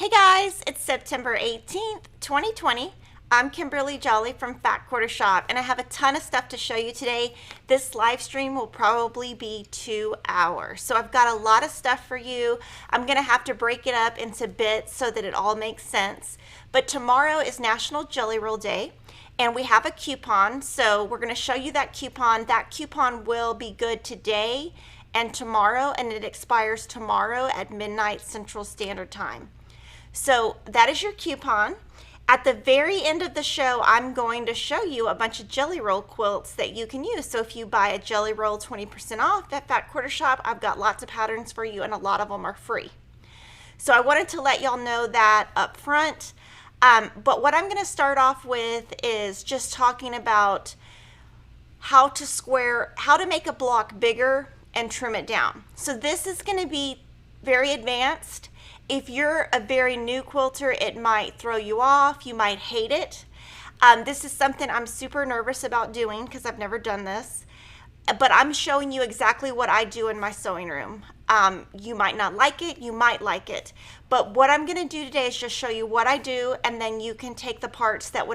Hey guys, it's September 18th, 2020. I'm Kimberly Jolly from Fat Quarter Shop, and I have a ton of stuff to show you today. This live stream will probably be 2 hours, so I've got a lot of stuff for you. I'm gonna have to break it up into bits so that it all makes sense. But tomorrow is National Jelly Roll Day, and we have a coupon, so we're gonna show you that coupon. That coupon will be good today and tomorrow, and it expires tomorrow at midnight Central Standard Time. So that is your coupon. At the very end of the show, I'm going to show you a bunch of jelly roll quilts that you can use. So if you buy a jelly roll 20% off at Fat Quarter Shop, I've got lots of patterns for you and a lot of them are free. So I wanted to let y'all know that up front. But what I'm going to start off with is just talking about how to make a block bigger and trim it down. So this is going to be very advanced. If you're a very new quilter, it might throw you off. You might hate it. This is something I'm super nervous about doing because I've never done this. But I'm showing you exactly what I do in my sewing room. You might not like it. You might like it. But what I'm going to do today is just show you what I do, and then you can take the parts that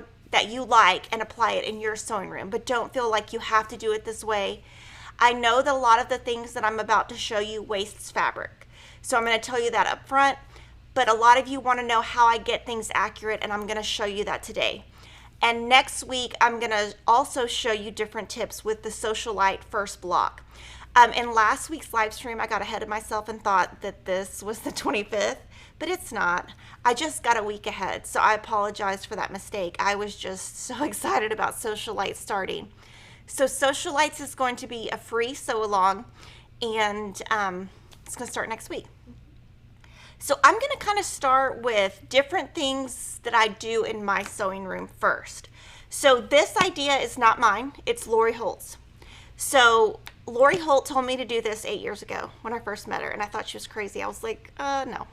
you like and apply it in your sewing room. But don't feel like you have to do it this way. I know that a lot of the things that I'm about to show you wastes fabric. So I'm going to tell you that up front, but a lot of you want to know how I get things accurate, and I'm going to show you that today. And next week, I'm going to also show you different tips with the Sewcialite first block. In last week's live stream, I got ahead of myself and thought that this was the 25th, but it's not. I just got a week ahead, so I apologize for that mistake. I was just so excited about Sewcialites starting. So Sewcialites is going to be a free sew-along, and it's going to start next week. So I'm going to kind of start with different things that I do in my sewing room first. So this idea is not mine, it's Lori Holt's. So Lori Holt told me to do this 8 years ago when I first met her, and I thought she was crazy. I was like, no.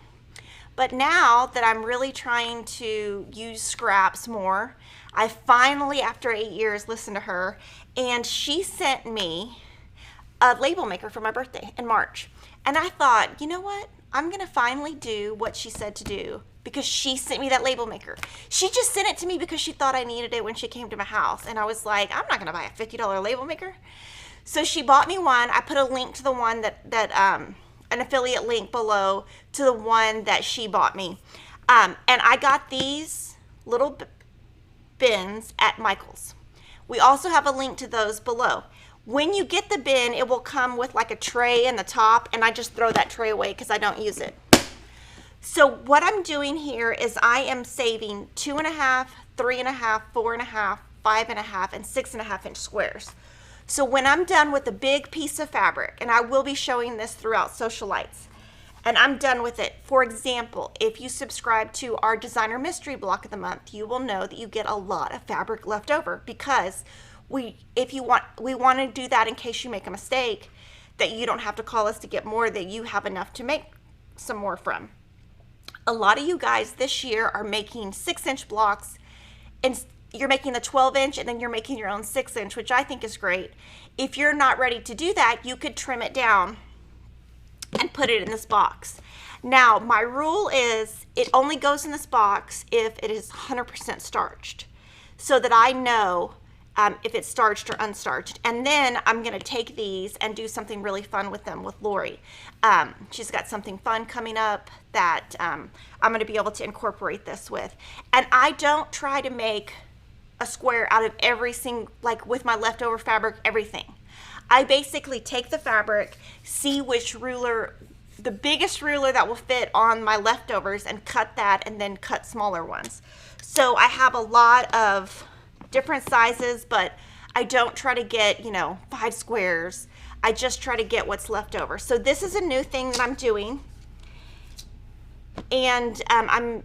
But now that I'm really trying to use scraps more, I finally, after 8 years, listened to her, and she sent me a label maker for my birthday in March. And I thought, you know what? I'm going to finally do what she said to do because she sent me that label maker. She just sent it to me because she thought I needed it when she came to my house. And I was like, I'm not going to buy a $50 label maker. So she bought me one. I put a link to the one an affiliate link below to the one that she bought me. And I got these little bins at Michael's. We also have a link to those below. When you get the bin, it will come with like a tray in the top, and I just throw that tray away because I don't use it. So what I'm doing here is I am saving 2.5, 3.5, 4.5, 5.5, and 6.5 inch squares. So when I'm done with a big piece of fabric, and I will be showing this throughout Sewcialites, and I'm done with it. For example, if you subscribe to our designer mystery block of the month, you will know that you get a lot of fabric left over because we want to do that in case you make a mistake, that you don't have to call us to get more, that you have enough to make some more from. A lot of you guys this year are making 6-inch blocks, and you're making the 12-inch, and then you're making your own 6-inch, which I think is great. If you're not ready to do that, you could trim it down and put it in this box. Now, my rule is it only goes in this box if it is 100% starched, so that I know if it's starched or unstarched. And then I'm going to take these and do something really fun with them with Lori. She's got something fun coming up that I'm going to be able to incorporate this with. And I don't try to make a square out of every single, like with my leftover fabric, everything. I basically take the fabric, see which ruler, the biggest ruler that will fit on my leftovers, and cut that, and then cut smaller ones. So I have a lot of different sizes, but I don't try to get, 5 squares. I just try to get what's left over. So this is a new thing that I'm doing, and I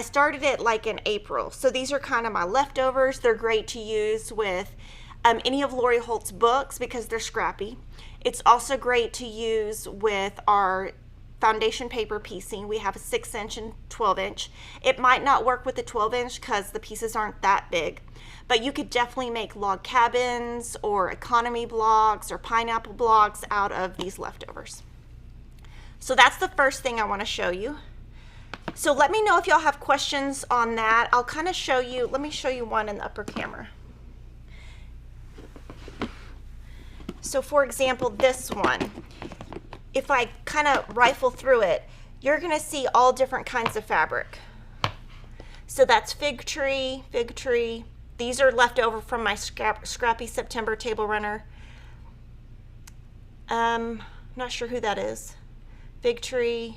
started it like in April. So these are kind of my leftovers. They're great to use with any of Lori Holt's books because they're scrappy. It's also great to use with our foundation paper piecing. We have a 6-inch and 12-inch. It might not work with the 12-inch because the pieces aren't that big, but you could definitely make log cabins or economy blocks or pineapple blocks out of these leftovers. So that's the first thing I want to show you. So let me know if y'all have questions on that. I'll kind of show you, let me show you one in the upper camera. So for example, this one, if I kind of rifle through it, you're gonna see all different kinds of fabric. So that's fig tree, fig tree. These are left over from my Scrappy September table runner. Not sure who that is. Fig tree,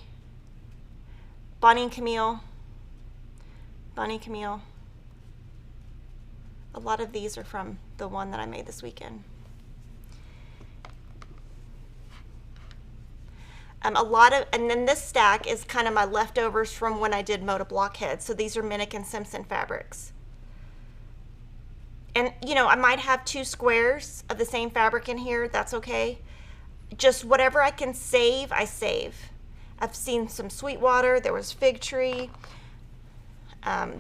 Bonnie and Camille, Bonnie and Camille. A lot of these are from the one that I made this weekend. And then this stack is kind of my leftovers from when I did Moda Blockhead. So these are Minnick and Simpson fabrics. And you know, I might have 2 squares of the same fabric in here. That's okay. Just whatever I can save, I save. I've seen some Sweetwater. There was fig tree.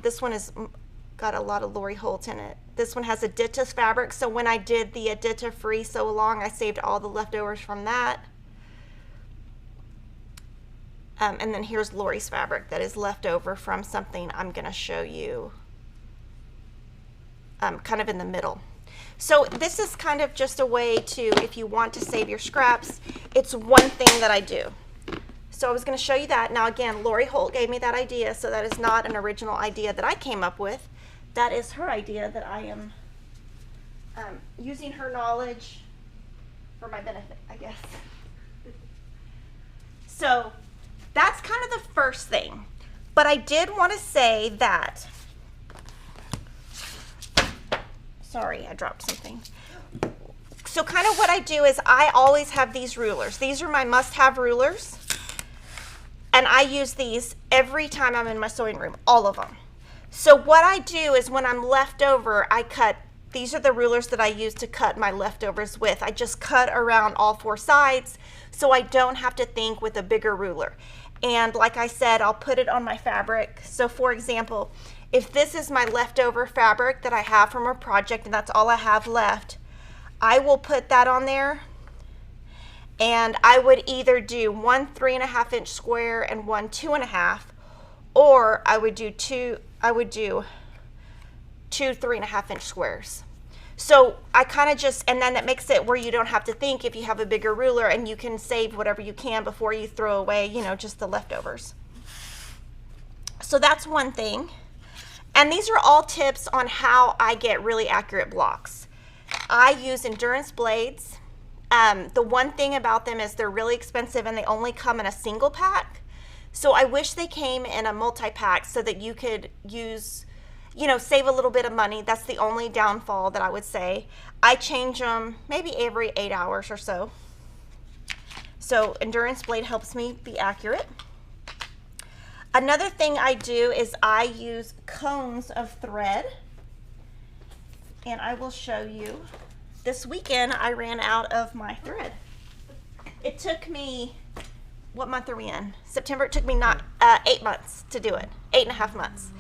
This one has got a lot of Lori Holt in it. This one has Adidas fabric. So when I did the Adidas free sew along, I saved all the leftovers from that. And then here's Lori's fabric that is left over from something I'm going to show you kind of in the middle. So this is kind of just a way to, if you want to save your scraps, it's one thing that I do. So I was going to show you that. Now again, Lori Holt gave me that idea, so that is not an original idea that I came up with. That is her idea that I am using her knowledge for my benefit, I guess. So that's kind of the first thing. But I did want to say that, sorry, I dropped something. So kind of what I do is I always have these rulers. These are my must-have rulers. And I use these every time I'm in my sewing room, all of them. So what I do is when I'm left over, I cut, these are the rulers that I use to cut my leftovers with. I just cut around all 4 sides so I don't have to think with a bigger ruler. And like I said, I'll put it on my fabric. So for example, if this is my leftover fabric that I have from a project and that's all I have left, I will put that on there. And I would either do 1 3.5-inch square and 1 2.5, or I would do two 3.5-inch squares. So I kind of just, and then it makes it where you don't have to think if you have a bigger ruler, and you can save whatever you can before you throw away, you know, just the leftovers. So that's one thing. And these are all tips on how I get really accurate blocks. I use endurance blades. The one thing about them is they're really expensive and they only come in a single pack. So I wish they came in a multi-pack so that you could use, you know, save a little bit of money. That's the only downfall that I would say. I change them maybe every 8 hours or so. So endurance blade helps me be accurate. Another thing I do is I use cones of thread. And I will show you. This weekend I ran out of my thread. It took me, what month are we in? September. It took me 8 months to do it, 8.5 months.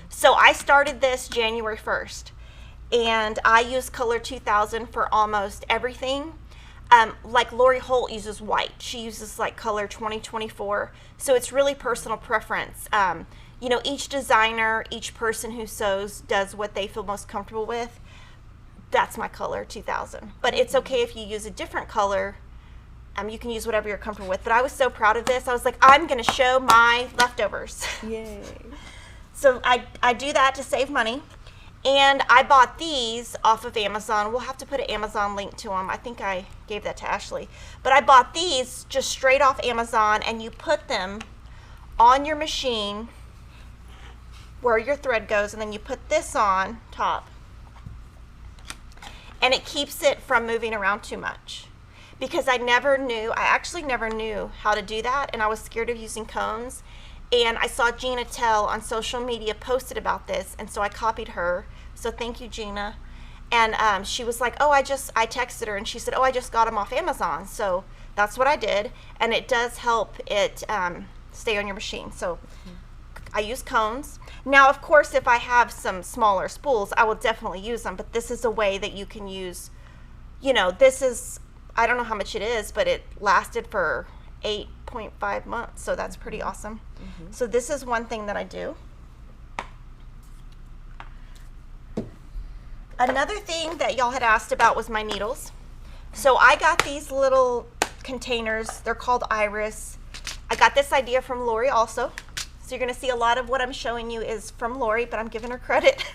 So I started this January 1st, and I use color 2000 for almost everything. Like Lori Holt uses white. She uses like color 2024. So it's really personal preference. You know, each designer, each person who sews does what they feel most comfortable with. That's my color 2000. But it's okay if you use a different color. You can use whatever you're comfortable with. But I was so proud of this. I was like, I'm going to show my leftovers. Yay. So I do that to save money. And I bought these off of Amazon. We'll have to put an Amazon link to them. I think I gave that to Ashley. But I bought these just straight off Amazon, and you put them on your machine where your thread goes, and then you put this on top. And it keeps it from moving around too much. Because I actually never knew how to do that, and I was scared of using cones. And I saw Gina Tell on social media posted about this, and so I copied her. So thank you, Gina. And she was like, I texted her, and she said, I just got them off Amazon. So that's what I did, and it does help it stay on your machine. So I use cones. Now, of course, if I have some smaller spools, I will definitely use them, but this is a way that you can use, you know, this is, I don't know how much it is, but it lasted for 8 6.5 months, so that's pretty awesome. So this is one thing that I do. Another thing that y'all had asked about was my needles. So I got these little containers. They're called Iris. I got this idea from Lori also. So you're going to see a lot of what I'm showing you is from Lori, but I'm giving her credit.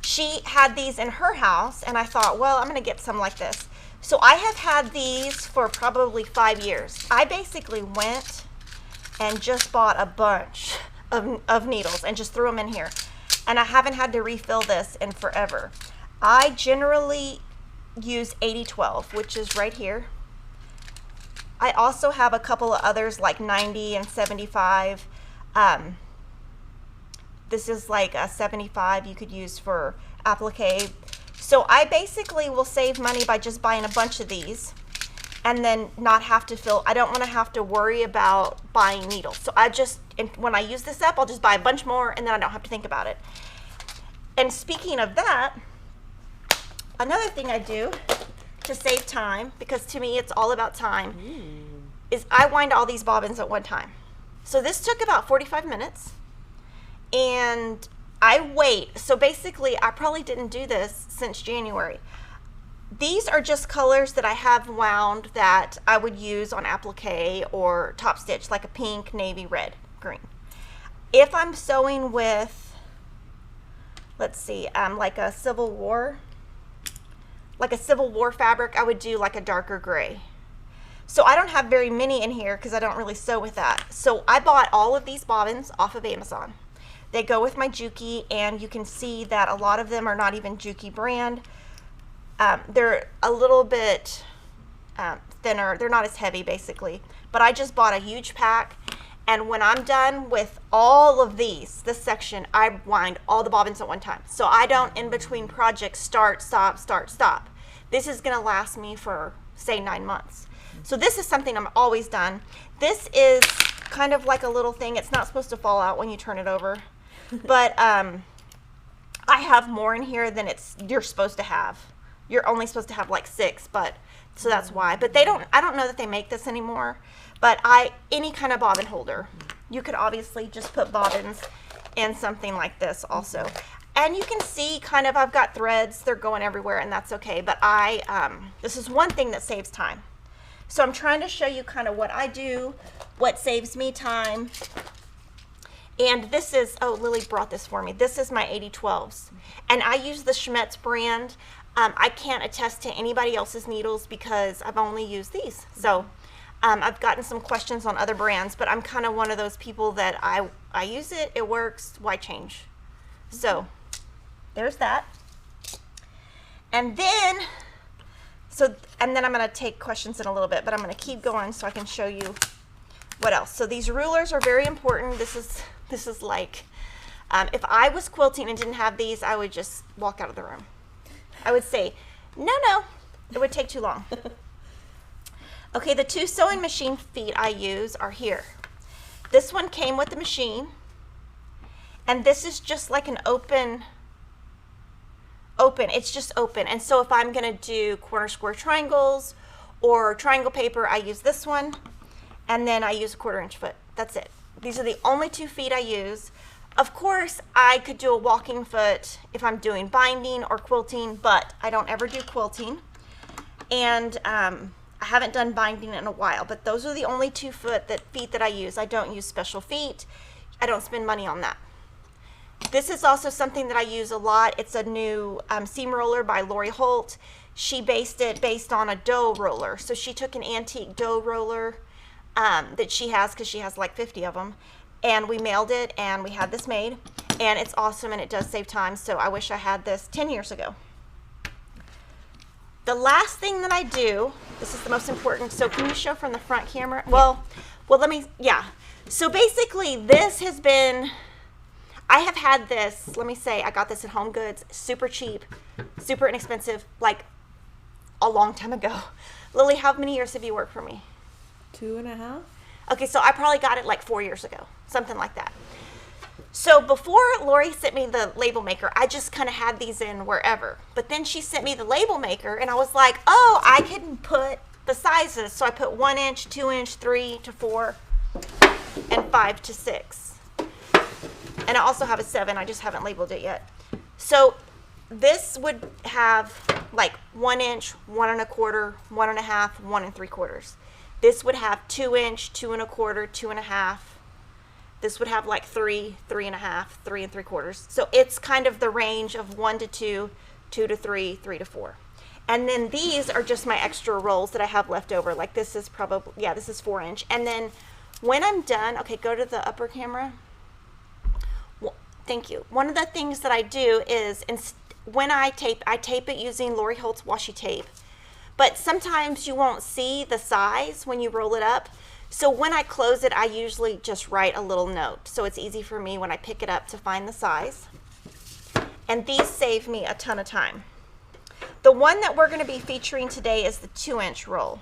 She had these in her house, and I thought, well, I'm going to get some like this. So I have had these for probably 5 years. I basically went and just bought a bunch of needles and just threw them in here. And I haven't had to refill this in forever. I generally use 80-12, which is right here. I also have a couple of others like 90 and 75. This is like a 75 you could use for applique. So I basically will save money by just buying a bunch of these and then not have to fill. I don't want to have to worry about buying needles. So I just, when I use this up, I'll just buy a bunch more and then I don't have to think about it. And speaking of that, another thing I do to save time, because to me it's all about time, is I wind all these bobbins at one time. So this took about 45 minutes and I wait. So basically I probably didn't do this since January. These are just colors that I have wound that I would use on applique or top stitch, like a pink, navy, red, green. If I'm sewing with, let's see, like a Civil War fabric, I would do like a darker gray. So I don't have very many in here because I don't really sew with that. So I bought all of these bobbins off of Amazon. They go with my Juki, and you can see that a lot of them are not even Juki brand. They're a little bit thinner. They're not as heavy basically, but I just bought a huge pack. And when I'm done with all of these, this section, I wind all the bobbins at one time. So I don't in between projects start, stop, start, stop. This is gonna last me for say 9 months. So this is something I'm always done. This is kind of like a little thing. It's not supposed to fall out when you turn it over, but I have more in here than you're supposed to have. You're only supposed to have like 6, but so that's why. But I don't know that they make this anymore. But any kind of bobbin holder, you could obviously just put bobbins in something like this also. And you can see kind of I've got threads, they're going everywhere, and that's okay. But this is one thing that saves time. So I'm trying to show you kind of what I do, what saves me time. And this is, oh, Lily brought this for me. This is my 80-12s. And I use the Schmetz brand. I can't attest to anybody else's needles because I've only used these. So I've gotten some questions on other brands, but I'm kind of one of those people that I use it, it works, why change? So there's that. And then I'm going to take questions in a little bit, but I'm going to keep going so I can show you what else. So these rulers are very important. This is like, if I was quilting and didn't have these, I would just walk out of the room. I would say, no, it would take too long. Okay, the 2 sewing machine feet I use are here. This one came with the machine, and this is just like an open, it's just open. And so if I'm gonna do corner square triangles or triangle paper, I use this one, and then I use a 1/4 inch foot. That's it. These are the only 2 feet I use. Of course, I could do a walking foot if I'm doing binding or quilting, but I don't ever do quilting. And I haven't done binding in a while, but those are the only 2 feet that I use. I don't use special feet. I don't spend money on that. This is also something that I use a lot. It's a new seam roller by Lori Holt. She based on a dough roller. So she took an antique dough roller that she has, because she has like 50 of them, and we mailed it and we had this made, and it's awesome and it does save time. So I wish I had this 10 years ago. The last thing that I do, this is the most important. So can you show from the front camera? Well, yeah. So basically this has been, I have had this, let me say, I got this at Home Goods, super cheap, super inexpensive, like a long time ago. Lily, how many years have you worked for me? 2.5. Okay, so I probably got it like 4 years ago, something like that. So before Lori sent me the label maker, I just kind of had these in wherever. But then she sent me the label maker, and I was like, oh, I can put the sizes. So I put 1 inch, 2 inch, 3 to 4, and 5 to 6. And I also have a 7. I just haven't labeled it yet. So this would have like 1 inch, 1 1/4, 1 1/2, 1 3/4. This would have 2 inch, 2 1/4, 2 1/2. This would have like 3, 3 1/2, 3 3/4. So it's kind of the range of 1 to 2, 2 to 3, 3 to 4. And then these are just my extra rolls that I have left over. Like this is probably, yeah, this is 4 inch. And then when I'm done, okay, go to the upper camera. Well, thank you. One of the things that I do is when I tape it using Lori Holt's washi tape. But sometimes you won't see the size when you roll it up. So when I close it, I usually just write a little note. So it's easy for me when I pick it up to find the size. And these save me a ton of time. The one that we're going to be featuring today is the 2 inch roll,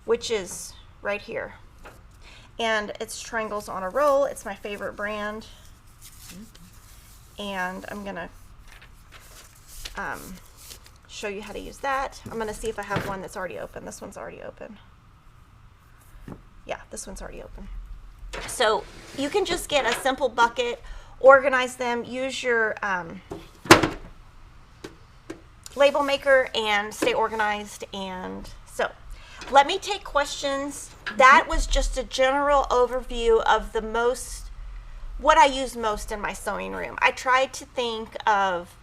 which is right here. And it's Triangles on a Roll. It's my favorite brand. And I'm going to show you how to use that. I'm going to see if I have one that's already open. This one's already open. Yeah, this one's already open. So you can just get a simple bucket, organize them, use your label maker, and stay organized. And so let me take questions. That was just a general overview of what I use most in my sewing room. I tried to think of,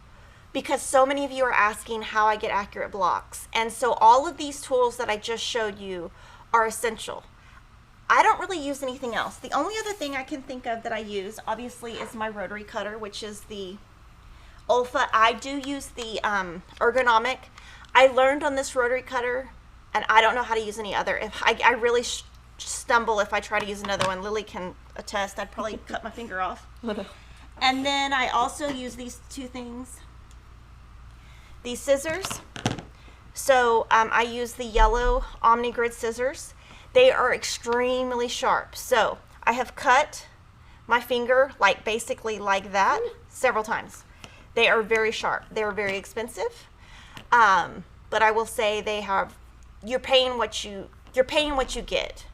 because so many of you are asking how I get accurate blocks. And so all of these tools that I just showed you are essential. I don't really use anything else. The only other thing I can think of that I use, obviously, is my rotary cutter, which is the Olfa. I do use the Ergonomic. I learned on this rotary cutter, and I don't know how to use any other. If I really stumble if I try to use another one. Lily can attest. I'd probably cut my finger off. And then I also use these two things. These scissors. So I use the yellow OmniGrid scissors. They are extremely sharp. So I have cut my finger like basically like that several times. They are very sharp. They are very expensive, but I will say they have. You're paying what you get.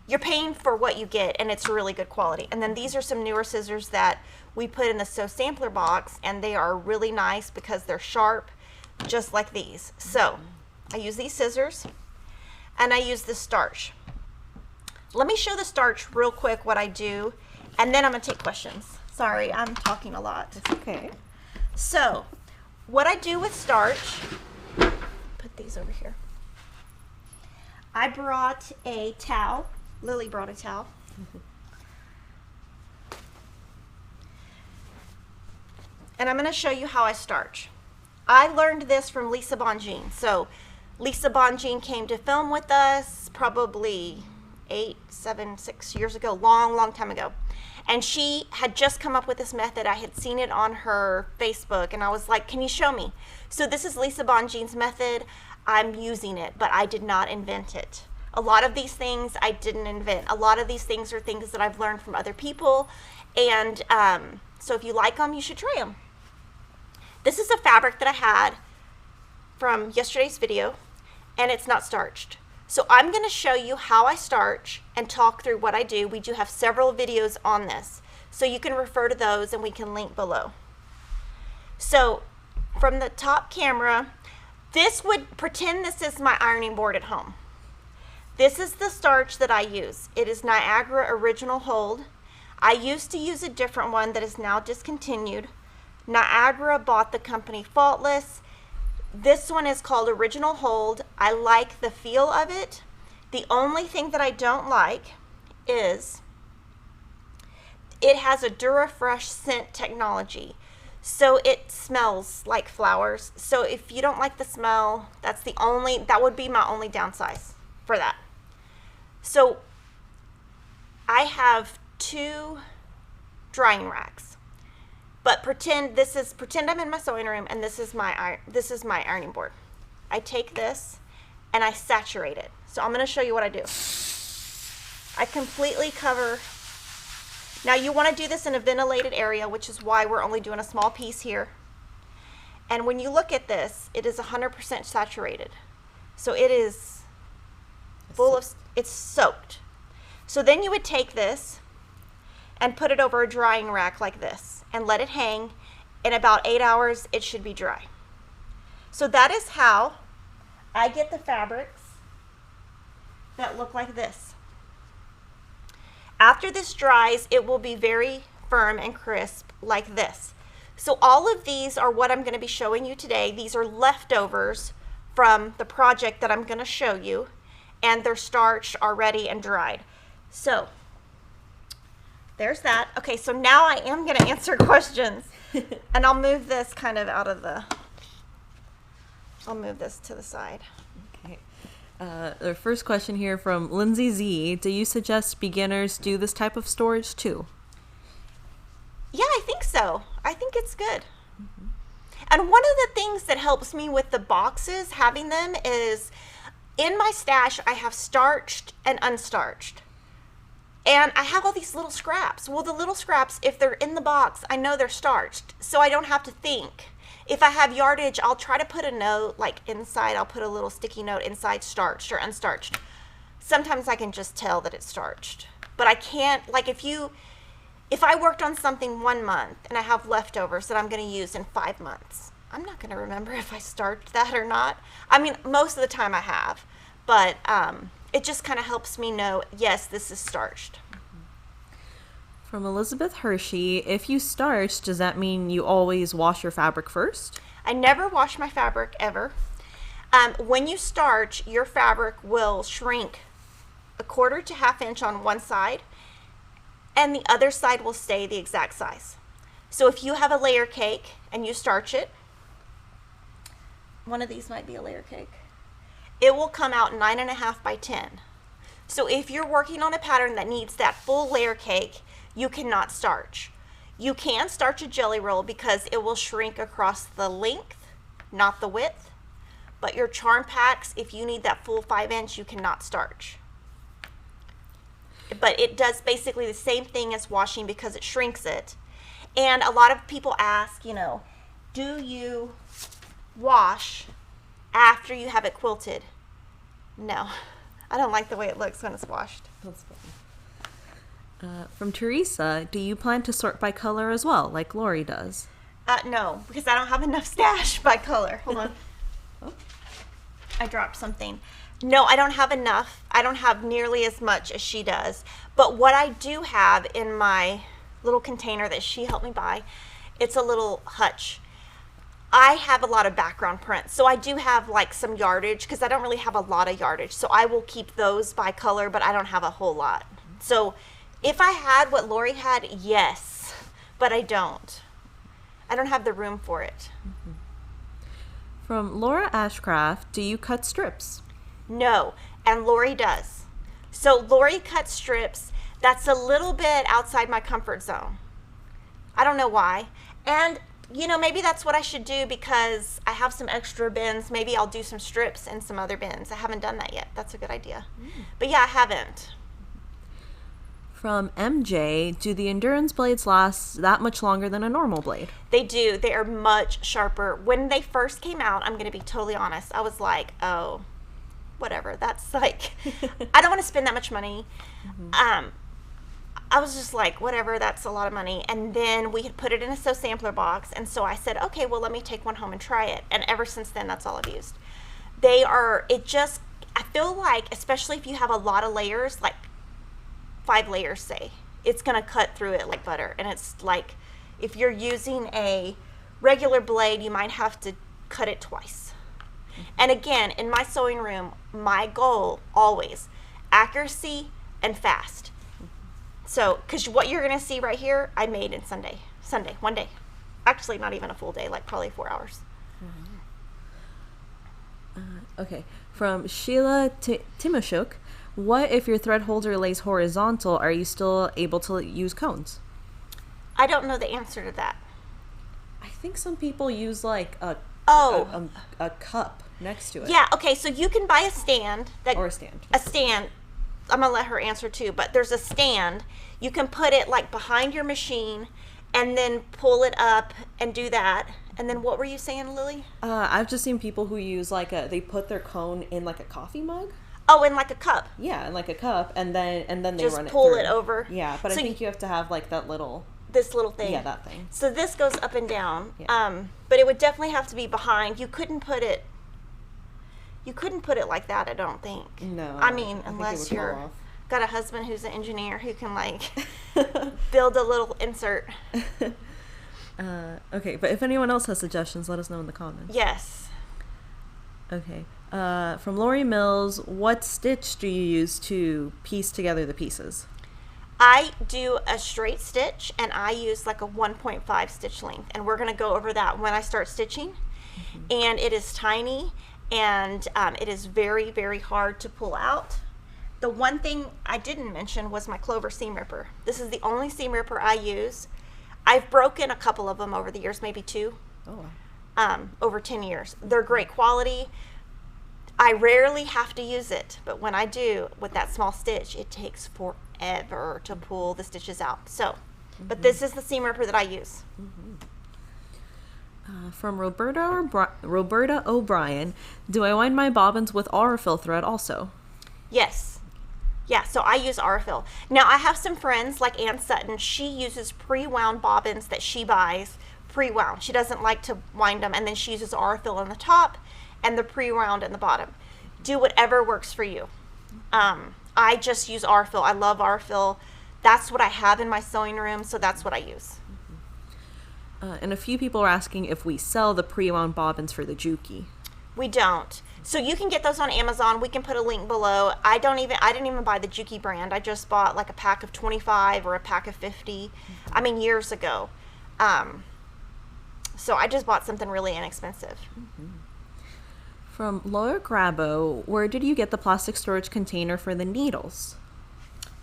You're paying for what you get, and it's really good quality. And then these are some newer scissors that we put in the Sew Sampler box, and they are really nice because they're sharp, just like these. So I use these scissors, and I use the starch. Let me show the starch real quick what I do, and then I'm going to take questions. Sorry, I'm talking a lot. It's okay. So what I do with starch, put these over here. I brought a towel. Lily brought a towel. And I'm going to show you how I starch. I learned this from Lisa Bonjean. So Lisa Bonjean came to film with us probably 6 years ago, long time ago. And she had just come up with this method. I had seen it on her Facebook, and I was like, can you show me? So this is Lisa Bonjean's method. I'm using it, but I did not invent it. A lot of these things I didn't invent. A lot of these things are things that I've learned from other people. And so if you like them, you should try them. This is a fabric that I had from yesterday's video, and it's not starched. So I'm going to show you how I starch and talk through what I do. We do have several videos on this, so you can refer to those, and we can link below. So from the top camera, pretend this is my ironing board at home. This is the starch that I use. It is Niagara Original Hold. I used to use a different one that is now discontinued. Niagara bought the company Faultless. This one is called Original Hold. I like the feel of it. The only thing that I don't like is it has a DuraFresh scent technology. So it smells like flowers. So if you don't like the smell, that would be my only downside for that. So I have 2 drying racks. But pretend I'm in my sewing room, and this is my ironing board. I take this and I saturate it. So I'm going to show you what I do. I completely cover. Now you want to do this in a ventilated area, which is why we're only doing a small piece here. And when you look at this, it is 100% saturated. So it is it's soaked. So then you would take this and put it over a drying rack like this and let it hang. In about 8 hours, it should be dry. So that is how I get the fabrics that look like this. After this dries, it will be very firm and crisp like this. So all of these are what I'm going to be showing you today. These are leftovers from the project that I'm going to show you, and they're starched already and dried. So there's that. Okay, so now I am going to answer questions. And I'll move this kind of out of I'll move this to the side. Okay. The first question here from Lindsay Z. Do you suggest beginners do this type of storage too? Yeah, I think so. I think it's good. Mm-hmm. And one of the things that helps me with the boxes, having them, is in my stash, I have starched and unstarched. And I have all these little scraps. Well, the little scraps, if they're in the box, I know they're starched, so I don't have to think. If I have yardage, I'll try to put a note, like inside, I'll put a little sticky note inside, starched or unstarched. Sometimes I can just tell that it's starched. But I can't, like if I worked on something 1 month and I have leftovers that I'm going to use in 5 months, I'm not going to remember if I starched that or not. I mean, most of the time I have, but it just kind of helps me know, yes, this is starched. From Elizabeth Hershey, if you starch, does that mean you always wash your fabric first? I never wash my fabric, ever. When you starch, your fabric will shrink 1/4 to 1/2 inch on one side, and the other side will stay the exact size. So if you have a layer cake and you starch it, one of these might be a layer cake, it will come out 9.5 by 10. So if you're working on a pattern that needs that full layer cake, you cannot starch. You can starch a jelly roll because it will shrink across the length, not the width. But your charm packs, if you need that full 5 inch, you cannot starch. But it does basically the same thing as washing because it shrinks it. And a lot of people ask, do you wash after you have it quilted? No, I don't like the way it looks when it's washed. That's funny. From Teresa, do you plan to sort by color as well, like Lori does? No, because I don't have enough stash by color. Hold on. Oh, I dropped something. No, I don't have enough. I don't have nearly as much as she does. But what I do have in my little container that she helped me buy, it's a little hutch. I have a lot of background prints, so I do have like some yardage because I don't really have a lot of yardage. So I will keep those by color, but I don't have a whole lot. So if I had what Lori had, yes, but I don't. I don't have the room for it. Mm-hmm. From Laura Ashcraft, do you cut strips? No, and Lori does. So Lori cuts strips. That's a little bit outside my comfort zone. I don't know why. And, maybe that's what I should do because I have some extra bins. Maybe I'll do some strips in some other bins. I haven't done that yet. That's a good idea. But yeah, I haven't. From MJ, do the endurance blades last that much longer than a normal blade? They do. They are much sharper. When they first came out, I'm going to be totally honest, I was like, oh, whatever. That's like, I don't want to spend that much money. Mm-hmm. I was just like, whatever, that's a lot of money. And then we had put it in a sew sampler box. And so I said, okay, well, let me take one home and try it. And ever since then, that's all I've used. I feel like, especially if you have a lot of layers, like 5 layers, say, it's going to cut through it like butter. And it's like, if you're using a regular blade, you might have to cut it twice. And again, in my sewing room, my goal always, accuracy and fast. So, because what you're going to see right here, I made in Sunday, 1 day. Actually, not even a full day, like probably 4 hours. Okay. From Sheila Timoshuk, what if your thread holder lays horizontal? Are you still able to use cones? I don't know the answer to that. I think some people use like a cup next to it. Yeah, okay, so you can buy a stand. Or a stand. A stand. I'm going to let her answer too, but there's a stand. You can put it like behind your machine and then pull it up and do that. And then what were you saying, Lily? I've just seen people who use they put their cone in like a coffee mug. Oh, in like a cup. Yeah, in like a cup, and then they Just run it pull through. it over. Yeah, but So I think you have to have like that little. This little thing. Yeah, that thing. So this goes up and down. Yeah. But it would definitely have to be behind. You couldn't put it like that, I don't think. No. I mean, think it unless would fall you're off. got a husband who's an engineer who can like build a little insert. Okay, but if anyone else has suggestions, let us know in the comments. Yes. Okay. From Lori Mills, what stitch do you use to piece together the pieces? I do a straight stitch, and I use like a 1.5 stitch length, and we're going to go over that when I start stitching. And it is tiny, and it is very, very hard to pull out. The one thing I didn't mention was my Clover seam ripper. This is the only seam ripper I use. I've broken a couple of them over the years, maybe 2. Oh, wow. Over 10 years. They're great quality. I rarely have to use it, but when I do, with that small stitch, it takes forever to pull the stitches out. So, but this is the seam ripper that I use. From Roberta O'Brien, do I wind my bobbins with Aurifil thread also? Yes. Yeah, so I use Aurifil. Now, I have some friends like Ann Sutton. She uses pre-wound bobbins that she buys pre-wound. She doesn't like to wind them, and then she uses Aurifil on the top and the pre-wound in the bottom. Do whatever works for you. I just use Aurifil. I love Aurifil. That's what I have in my sewing room, so that's what I use. And a few people are asking if we sell the pre-wound bobbins for the Juki. We don't. So you can get those on Amazon. We can put a link below. I didn't even buy the Juki brand. I just bought like a pack of 25 or a pack of 50. I mean, years ago. So I just bought something really inexpensive. From Laura Grabo, where did you get the plastic storage container for the needles?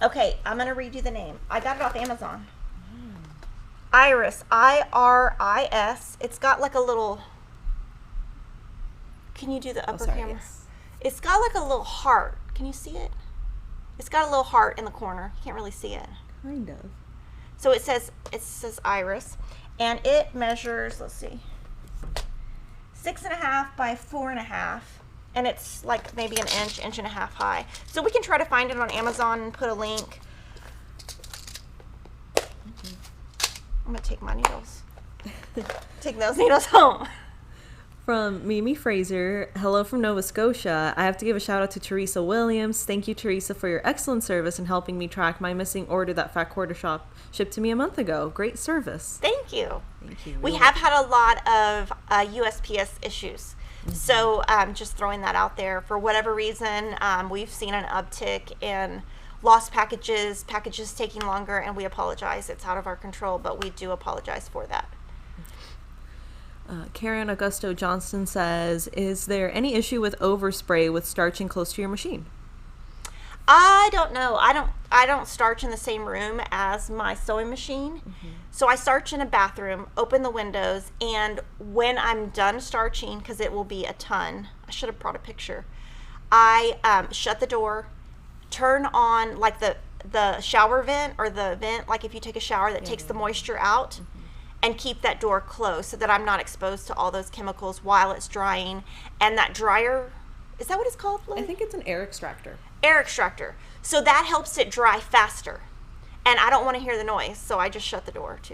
Okay, I'm going to read you the name. I got it off Amazon. Iris, I-R-I-S. It's got like a little... Can you do the upper camera? Yes. It's got like a little heart. Can you see it? It's got a little heart in the corner. You can't really see it. Kind of. So it says Iris, and it measures, let's see, 6.5 by 4.5, and it's like maybe an inch and a half high. So we can try to find it on Amazon and put a link. I'm gonna take my needles. Take those needles home. From Mimi Fraser, hello from Nova Scotia. I have to give a shout out to Teresa Williams. Thank you, Teresa, for your excellent service in helping me track my missing order that Fat Quarter Shop shipped to me a month ago. Great service. Thank you. Thank you. We have had a lot of USPS issues. So just throwing that out there. For whatever reason, we've seen an uptick in lost packages, packages taking longer, and we apologize. It's out of our control, but we do apologize for that. Karen Augusto Johnston says, is there any issue with overspray with starching close to your machine? I don't know. I don't starch in the same room as my sewing machine. So I starch in a bathroom, open the windows, and when I'm done starching, because it will be a ton, I should have brought a picture, I shut the door, turn on like the shower vent, or the vent, like if you take a shower that takes the moisture out, and keep that door closed so that I'm not exposed to all those chemicals while it's drying. And that dryer, is that what it's called, Lily? I think it's an air extractor. Air extractor. So that helps it dry faster. And I don't want to hear the noise, so I just shut the door too.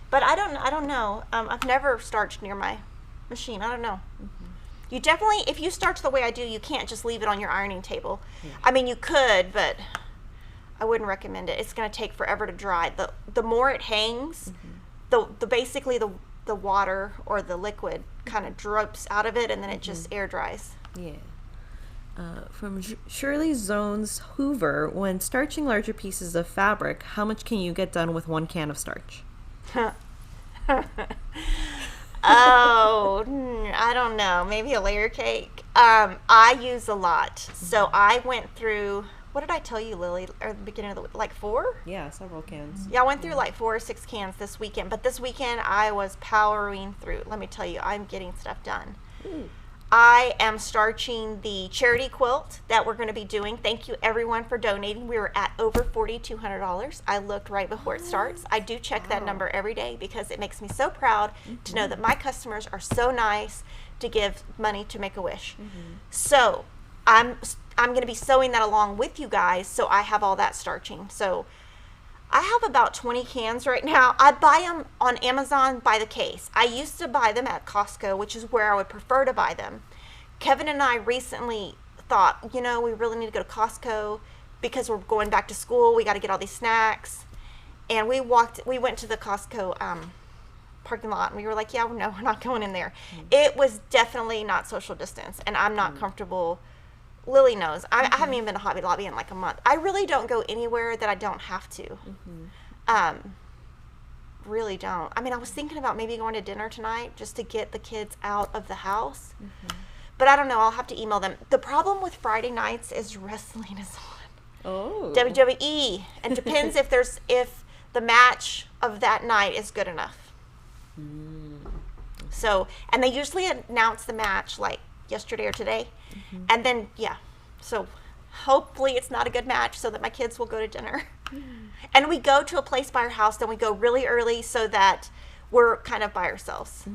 But I don't know. I've never starched near my machine. I don't know. You definitely, if you starch the way I do, you can't just leave it on your ironing table. I mean, you could, but I wouldn't recommend it. It's going to take forever to dry. The more it hangs, the basically the water or the liquid kind of drips out of it, and then it just air dries. Yeah. From Shirley Zones Hoover, when starching larger pieces of fabric, how much can you get done with 1 can of starch? I don't know. Maybe a layer cake. I use a lot. So I went through, what did I tell you, Lily, at the beginning of the week? Like 4? Yeah, several cans. Yeah, I went through like 4 or 6 cans this weekend. But this weekend I was powering through. Let me tell you, I'm getting stuff done. I am starching the charity quilt that we're going to be doing. Thank you everyone for donating. We were at over $4,200. I looked right before it starts. I do check that number every day because it makes me so proud to know that my customers are so nice to give money to Make-A-Wish. So I'm going to be sewing that along with you guys, so I have all that starching. So I have about 20 cans right now. I buy them on Amazon by the case. I used to buy them at Costco, which is where I would prefer to buy them. Kevin and I recently thought, we really need to go to Costco because we're going back to school. We got to get all these snacks. And we went to the Costco parking lot, and we were like, no, we're not going in there. It was definitely not social distance, and I'm not comfortable. Lily knows. I haven't even been to Hobby Lobby in like a month. I really don't go anywhere that I don't have to. Really don't. I mean, I was thinking about maybe going to dinner tonight just to get the kids out of the house. But I don't know. I'll have to email them. The problem with Friday nights is wrestling is on. Oh. WWE. And depends if the match of that night is good enough. So, and they usually announce the match like yesterday or today. And then, so hopefully it's not a good match so that my kids will go to dinner. And we go to a place by our house, then we go really early so that we're kind of by ourselves.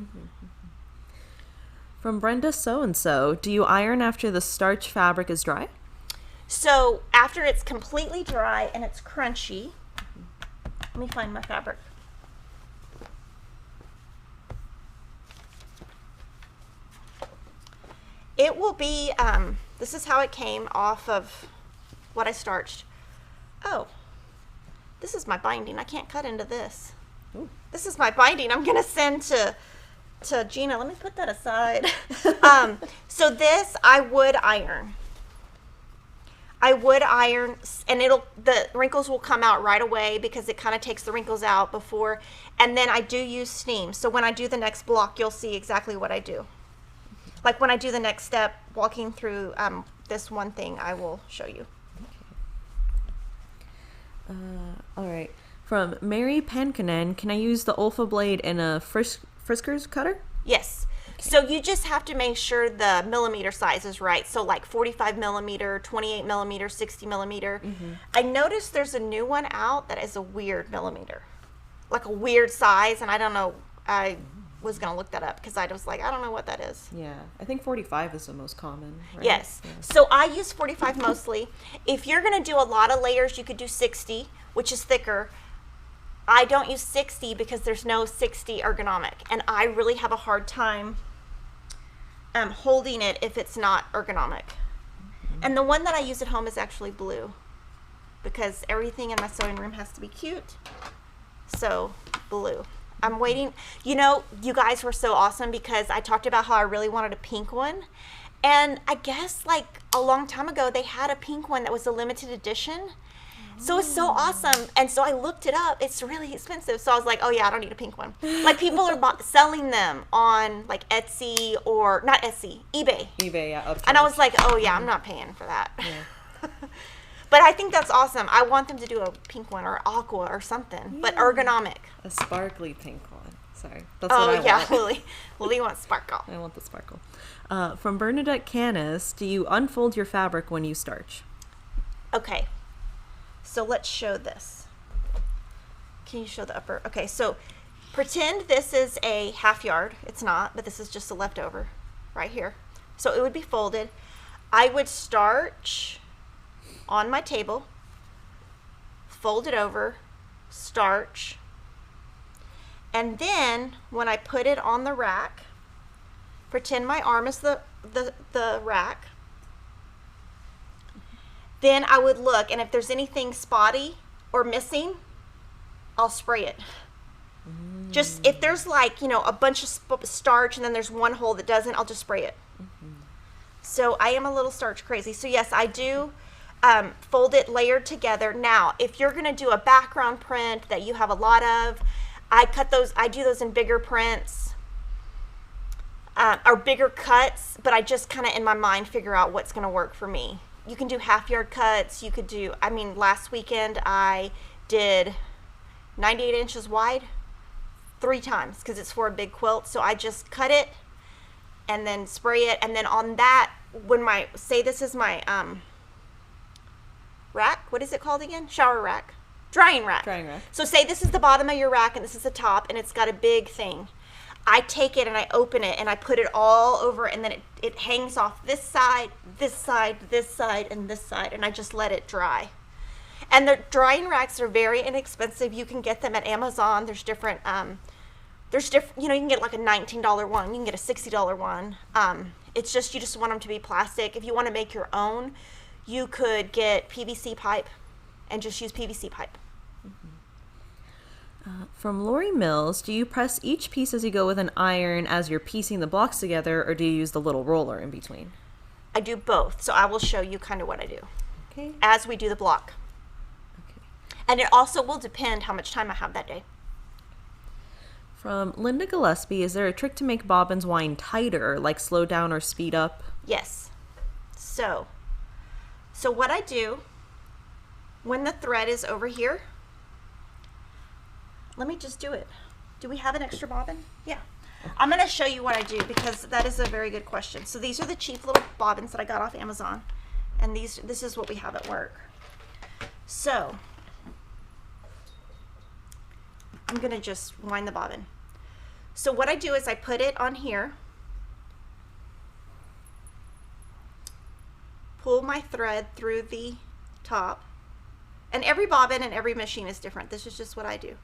From Brenda So-and-so, do you iron after the starch fabric is dry? So after it's completely dry and it's crunchy, let me find my fabric. It will be, this is how it came off of what I starched. Oh, this is my binding. I can't cut into this. Ooh. This is my binding I'm going to send to Gina. Let me put that aside. So this I would iron. And the wrinkles will come out right away because it kind of takes the wrinkles out before. And then I do use steam. So when I do the next block, you'll see exactly what I do. Like when I do the next step, walking through this one thing, I will show you. All right. From Mary Pankanen, can I use the Olfa blade in a Frisker's cutter? Yes. Okay. So you just have to make sure the millimeter size is right. So like 45 millimeter, 28 millimeter, 60 millimeter. I noticed there's a new one out that is a weird millimeter, like a weird size, and I don't know. I was going to look that up because I was like, I don't know what that is. Yeah, I think 45 is the most common, right? Yes. Yeah. So I use 45 mostly. If you're going to do a lot of layers, you could do 60, which is thicker. I don't use 60 because there's no 60 ergonomic, and I really have a hard time holding it if it's not ergonomic. And the one that I use at home is actually blue because everything in my sewing room has to be cute. So blue. I'm waiting. You guys were so awesome because I talked about how I really wanted a pink one. And I guess like a long time ago, they had a pink one that was a limited edition. So it's so awesome. And so I looked it up. It's really expensive. So I was like, oh yeah, I don't need a pink one. Like people are selling them on like Etsy or not Etsy, eBay. eBay, yeah. And I was like, oh yeah, I'm not paying for that. Yeah. But I think that's awesome. I want them to do a pink one or aqua or something, but ergonomic. A sparkly pink one. Sorry. That's what I want. Lily wants sparkle. I want the sparkle. From Bernadette Canis, do you unfold your fabric when you starch? Okay. So let's show this. Can you show the upper? Okay, so pretend this is a half yard. It's not, but this is just a leftover right here. So it would be folded. I would starch on my table, fold it over, starch, and then when I put it on the rack, pretend my arm is the rack, then I would look, and if there's anything spotty or missing, I'll spray it. Just if there's like, a bunch of starch and then there's one hole that doesn't, I'll just spray it. So I am a little starch crazy. So yes, I do fold it layered together. Now, if you're going to do a background print that you have a lot of, I do those in bigger prints or bigger cuts, but I just kind of in my mind figure out what's going to work for me. You can do half yard cuts. You could do, last weekend I did 98 inches wide 3 times because it's for a big quilt. So I just cut it and then spray it. And then on that, when this is my rack. What is it called again? Shower rack. Drying rack. Drying rack. So say this is the bottom of your rack and this is the top and it's got a big thing. I take it and I open it and I put it all over, and then it hangs off this side, this side, this side, and this side, and I just let it dry. And the drying racks are very inexpensive. You can get them at Amazon. There's different, you know, you can get like a $19 one. You can get a $60 one. It's just, you just want them to be plastic. If you want to make your own, you could get PVC pipe and just use PVC pipe. From Lori Mills, do you press each piece as you go with an iron as you're piecing the blocks together, or do you use the little roller in between? I do both, so I will show you kind of what I do Okay. as we do the block. Okay. And it also will depend how much time I have that day. From Linda Gillespie, is there a trick to make bobbins wind tighter, like slow down or speed up? Yes. So what I do when the thread is over here, let me just do it. Do we have an extra bobbin? Yeah. I'm going to show you what I do because that is a very good question. So these are the cheap little bobbins that I got off Amazon, and this is what we have at work. So I'm going to just wind the bobbin. So what I do is I put it on here, pull my thread through the top, and every bobbin and every machine is different. This is just what I do.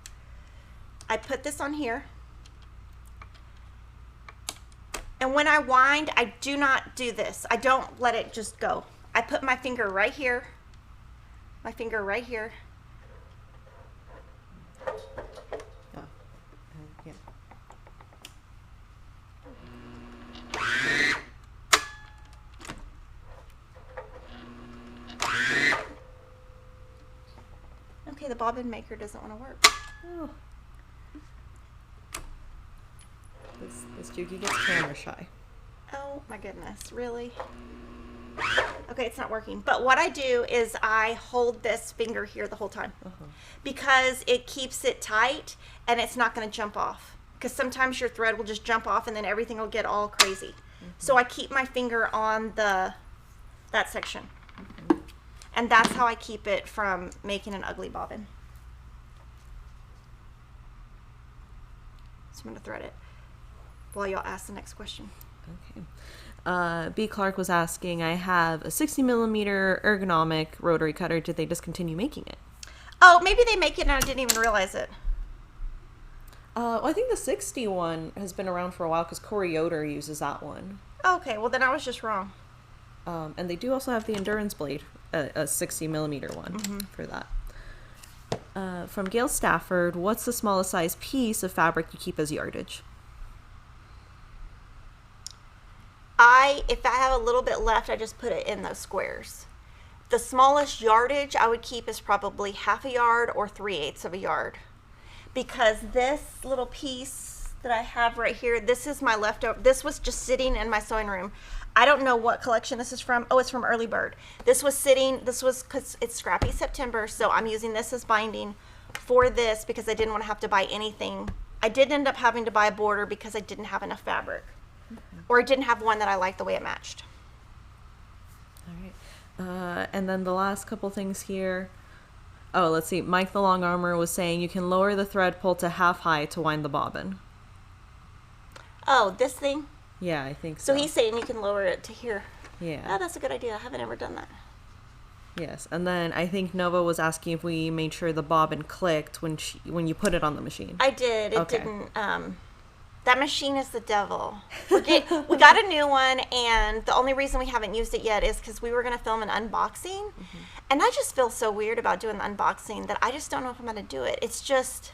I put this on here, and when I wind, I do not do this. I don't let it just go. I put my finger right here, my finger right here. Yeah. Okay, the bobbin maker doesn't want to work. Oh. This Juki gets camera shy. Oh my goodness, really? Okay, it's not working. But what I do is I hold this finger here the whole time because it keeps it tight and it's not going to jump off. Because sometimes your thread will just jump off and then everything will get all crazy. So I keep my finger on that section. And that's how I keep it from making an ugly bobbin. So I'm going to thread it while y'all ask the next question. Okay. B. Clark was asking, I have a 60 millimeter ergonomic rotary cutter. Did they discontinue making it? Oh, maybe they make it and I didn't even realize it. Well, I think the 60 one has been around for a while because Corey Yoder uses that one. Okay, well then I was just wrong. And they do also have the Endurance Blade, a 60 millimeter one for that. From Gail Stafford, what's the smallest size piece of fabric you keep as yardage? If I have a little bit left, I just put it in those squares. The smallest yardage I would keep is probably half a yard or 3/8 of a yard. Because this little piece that I have right here, this is my leftover. This was just sitting in my sewing room. I don't know what collection this is from. Oh, it's from Early Bird. This was because it's Scrappy September, so I'm using this as binding for this because I didn't want to have to buy anything. I did end up having to buy a border because I didn't have enough fabric. Or I didn't have one that I liked the way it matched. All right. And then the last couple things here. Oh, let's see. Mike the Long Armor was saying you can lower the thread pull to half high to wind the bobbin. Oh, this thing? Yeah, I think so. So he's saying you can lower it to here. Yeah. Oh, that's a good idea. I haven't ever done that. Yes. And then I think Nova was asking if we made sure the bobbin clicked when you put it on the machine. I did. It Okay. didn't. That machine is the devil. We got a new one, and the only reason we haven't used it yet is because we were going to film an unboxing. And I just feel so weird about doing the unboxing that I just don't know if I'm going to do it. It's just,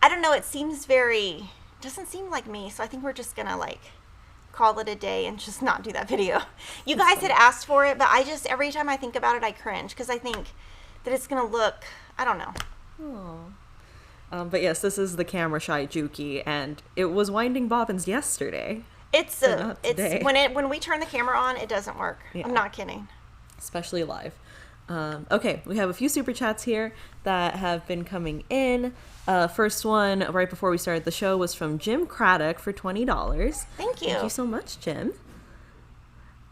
I don't know, it doesn't seem like me. So I think we're just going to call it a day and just not do that video. You guys had asked for it, but every time I think about it, I cringe because I think that it's going to look, I don't know. Oh. But yes, this is the camera shy Juki, and it was winding bobbins yesterday. It's not today. when we turn the camera on, it doesn't work. Yeah. I'm not kidding. Especially live. Okay, we have a few super chats here that have been coming in. First one, right before we started the show, was from Jim Craddock for $20. Thank you. Thank you so much, Jim.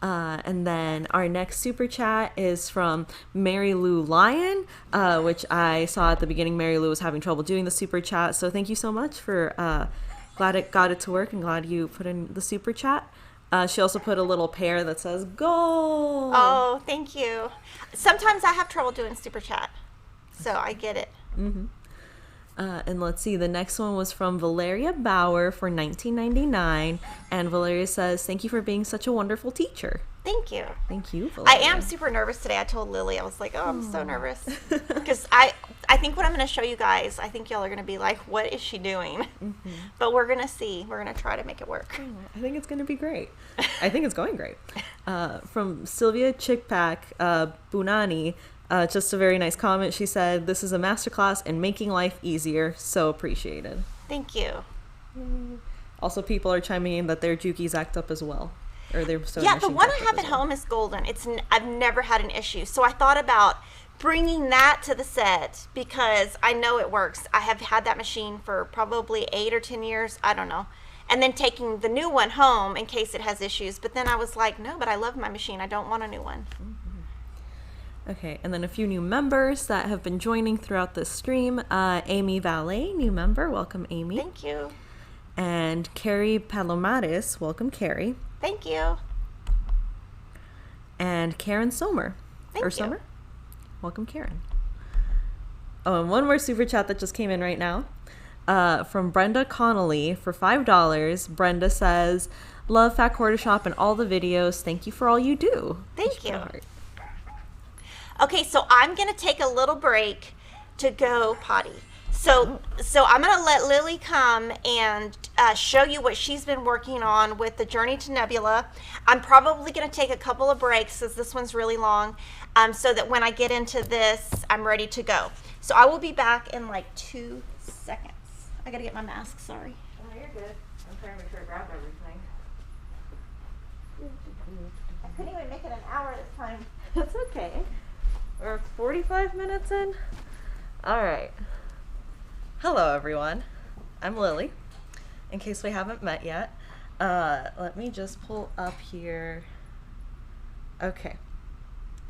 And then our next super chat is from Mary Lou Lyon, which I saw at the beginning. Mary Lou was having trouble doing the super chat, so thank you so much for Glad it got it to work and glad you put in the super chat. She also put a little pair that says goal. Oh, thank you. Sometimes I have trouble doing super chat, so I get it. And let's see, the next one was from Valeria Bauer for $19.99. And Valeria says, thank you for being such a wonderful teacher. Thank you. Thank you, I Valeria. am super nervous today. I told Lily, I was like, oh, I'm so nervous. Because I think what I'm going to show you guys, I think y'all are going to be like, what is she doing? But we're going to see. We're going to try to make it work. I think it's going to be great. I think it's going great. From Sylvia Chickpack Bunani, just a very nice comment. She said, this is a masterclass in making life easier. So appreciated. Thank you. Also, people are chiming in that their Juki's act up as well. Or their sewing Yeah, the machines one act I up have as at well. home is golden. I've never had an issue. So I thought about bringing that to the set because I know it works. I have had that machine for probably 8 or 10 years. I don't know. And then taking the new one home in case it has issues. But then I was like, no, but I love my machine. I don't want a new one. Okay, and then a few new members that have been joining throughout this stream. Amy Valet, new member. Welcome, Amy. Thank you. And Carrie Palomares. Welcome, Carrie. Thank you. And Karen Sommer. Thank you. Sommer. Welcome, Karen. Oh, and one more super chat that just came in right now. From Brenda Connolly for $5. Brenda says, love Fat Quarter Shop and all the videos. Thank you for all you do. Thank you. Okay, so I'm going to take a little break to go potty. So I'm going to let Lily come and show you what she's been working on with the Journey to Nebula. I'm probably going to take a couple of breaks since this one's really long, so that when I get into this, I'm ready to go. So I will be back in like 2 seconds. I got to get my mask, sorry. Oh, you're good. I'm trying to make sure I grab everything. I couldn't even make it an hour this time. That's okay. We're 45 minutes in. All right. Hello, everyone. I'm Lily, in case we haven't met yet. Let me just pull up here. Okay.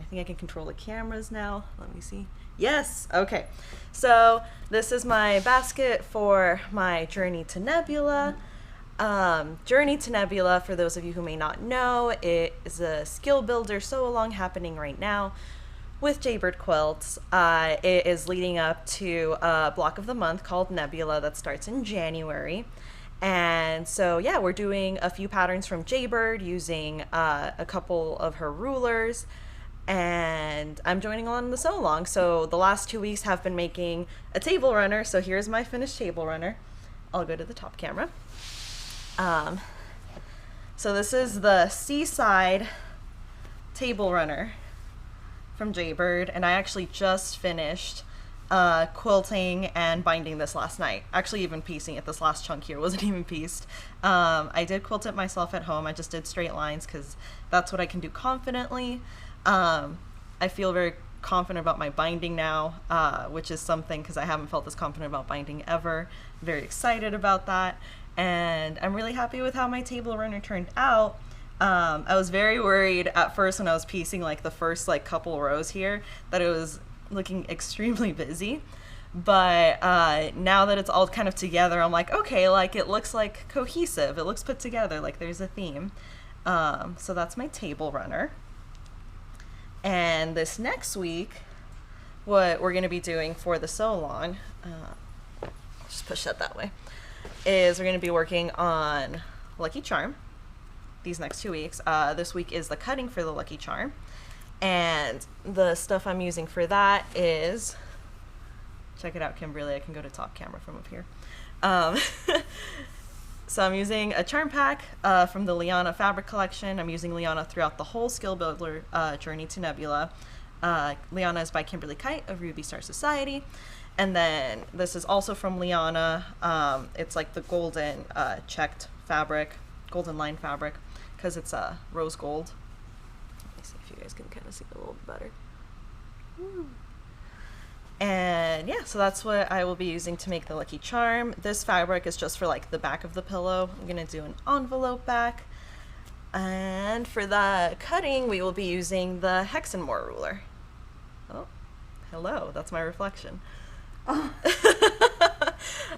I think I can control the cameras now. Let me see. Yes. Okay. So this is my basket for my Journey to Nebula. Journey to Nebula, for those of you who may not know, it is a skill builder sew-along happening right now with Jaybird Quilts. It is leading up to a block of the month called Nebula that starts in January. And so, yeah, we're doing a few patterns from Jaybird using a couple of her rulers. And I'm joining on the sew along. So the last 2 weeks have been making a table runner. So here's my finished table runner. I'll go to the top camera. So this is the Seaside table runner from Jaybird, and I actually just finished quilting and binding this last night. Actually, even piecing it. This last chunk here wasn't even pieced. I did quilt it myself at home. I just did straight lines because that's what I can do confidently. I feel very confident about my binding now, which is something because I haven't felt this confident about binding ever. I'm very excited about that, and I'm really happy with how my table runner turned out. I was very worried at first when I was piecing like the first like couple rows here that it was looking extremely busy, but now that it's all kind of together, I'm like, okay, like it looks like cohesive, it looks put together, like there's a theme. So that's my table runner. And this next week, what we're going to be doing for the sew along, just push that way, is we're going to be working on Lucky Charm these next 2 weeks. This week is the cutting for the Lucky Charm, and the stuff I'm using for that is, check it out, Kimberly, I can go to top camera from up here. So I'm using a charm pack from the Liana fabric collection. I'm using Liana throughout the whole skill builder Journey to Nebula. Liana is by Kimberly Kite of Ruby Star Society. And then this is also from Liana. It's like the golden checked fabric, golden line fabric, because it's rose gold. Let me see if you guys can kind of see it a little bit better. And yeah, so that's what I will be using to make the Lucky Charm. This fabric is just for like the back of the pillow. I'm gonna do an envelope back. And for the cutting, we will be using the Hexenmore ruler. Oh, hello, that's my reflection. Oh.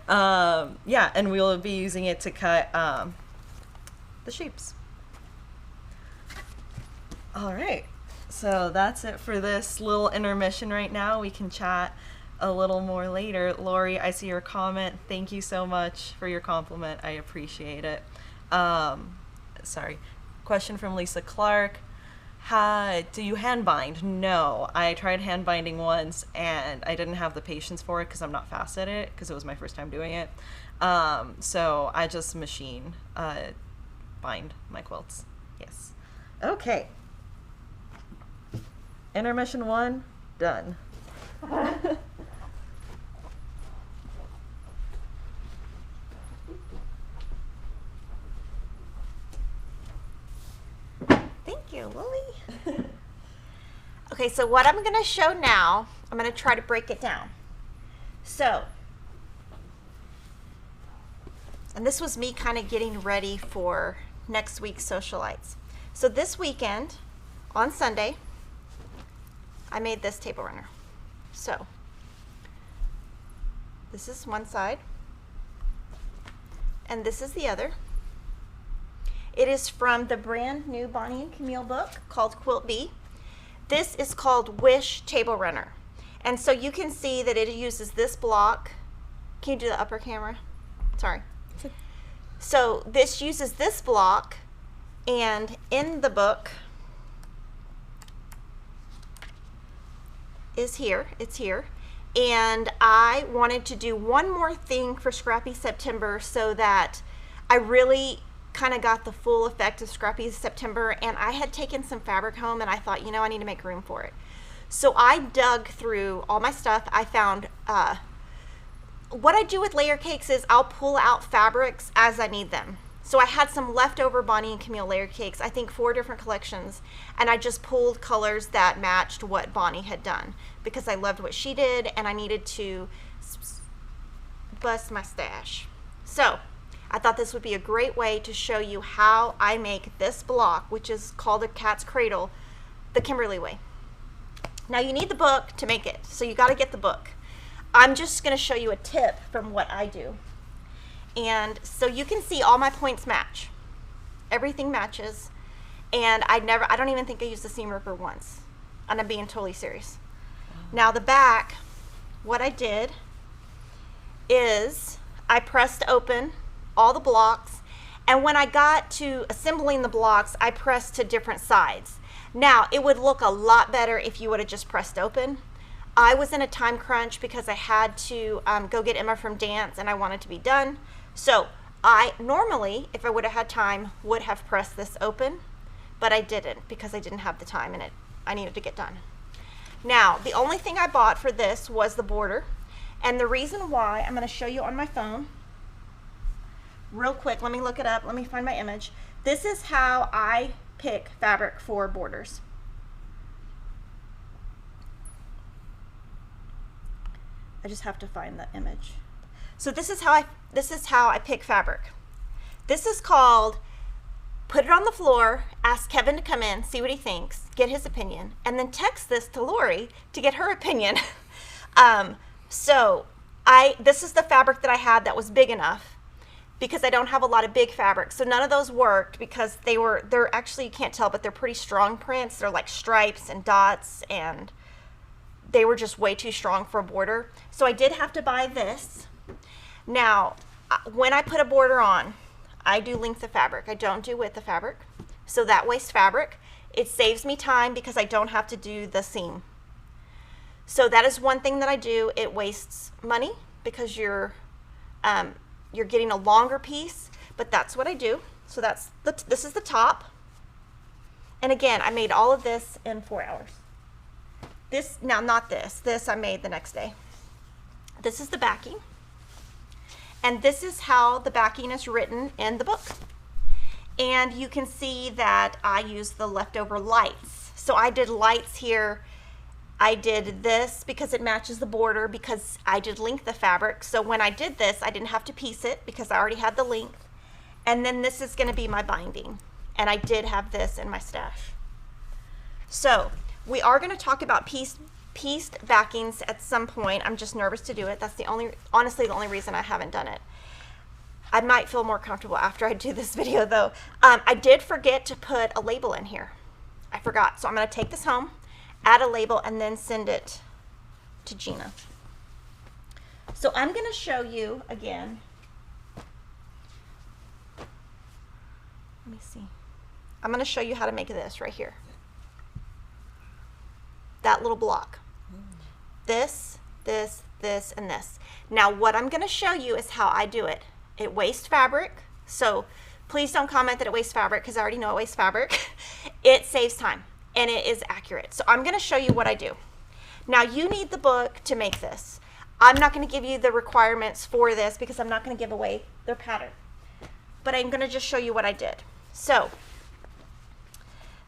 Yeah, and we'll be using it to cut the shapes. All right, so that's it for this little intermission right now. We can chat a little more later. Lori, I see your comment. Thank you so much for your compliment. I appreciate it. Sorry. Question from Lisa Clark. Do you hand bind? No, I tried hand binding once and I didn't have the patience for it because I'm not fast at it because it was my first time doing it. So I just machine bind my quilts. Yes. Okay. Intermission 1, done. Thank you, Lily. Okay, so what I'm going to show now, I'm going to try to break it down. So, and this was me kind of getting ready for next week's Sewcialites. So this weekend, on Sunday, I made this table runner. So, this is one side, and this is the other. It is from the brand new Bonnie and Camille book called Quilt Bee. This is called Wish Table Runner. And so you can see that it uses this block. Can you do the upper camera? Sorry. So this uses this block, and in the book is here. It's here. And I wanted to do one more thing for Scrappy September so that I really kind of got the full effect of Scrappy's September, and I had taken some fabric home and I thought, you know, I need to make room for it. So I dug through all my stuff. I found what I do with layer cakes is I'll pull out fabrics as I need them. So I had some leftover Bonnie and Camille layer cakes, I think 4 different collections, and I just pulled colors that matched what Bonnie had done because I loved what she did and I needed to bust my stash. So I thought this would be a great way to show you how I make this block, which is called a cat's cradle, the Kimberly way. Now you need the book to make it, so you got to get the book. I'm just going to show you a tip from what I do. And so you can see all my points match. Everything matches. And I don't even think I used the seam ripper once. And I'm being totally serious. Now the back, what I did is I pressed open all the blocks, and when I got to assembling the blocks, I pressed to different sides. Now, it would look a lot better if you would have just pressed open. I was in a time crunch because I had to go get Emma from dance and I wanted to be done. So I normally, if I would have had time, would have pressed this open, but I didn't because I didn't have the time and I needed to get done. Now, the only thing I bought for this was the border, and the reason why, I'm going to show you on my phone real quick. Let me look it up. Let me find my image. This is how I pick fabric for borders. I just have to find the image. So this is how I pick fabric. This is called put it on the floor, ask Kevin to come in, see what he thinks, get his opinion, and then text this to Lori to get her opinion. This is the fabric that I had that was big enough because I don't have a lot of big fabric. So none of those worked because they're actually, you can't tell, but they're pretty strong prints. They're like stripes and dots, and they were just way too strong for a border. So I did have to buy this. Now, when I put a border on, I do length of fabric. I don't do width of fabric. So that wastes fabric. It saves me time because I don't have to do the seam. So that is one thing that I do. It wastes money because you're getting a longer piece, but that's what I do. So this is the top. And again, I made all of this in 4 hours. This I made the next day. This is the backing. And this is how the backing is written in the book. And you can see that I used the leftover lights. So I did lights here. I did this because it matches the border because I did length of fabric. So when I did this, I didn't have to piece it because I already had the length. And then this is going to be my binding. And I did have this in my stash. So we are going to talk about piece pieced backings at some point. I'm just nervous to do it. That's honestly the only reason I haven't done it. I might feel more comfortable after I do this video though. I did forget to put a label in here. I forgot. So I'm going to take this home, add a label, and then send it to Gina. So I'm going to show you again. Let me see. I'm going to show you how to make this right here. That little block. This, this, this, and this. Now what I'm going to show you is how I do it. It wastes fabric, so please don't comment that it wastes fabric because I already know it wastes fabric. It saves time and it is accurate. So I'm going to show you what I do. Now you need the book to make this. I'm not going to give you the requirements for this because I'm not going to give away their pattern. But I'm going to just show you what I did. So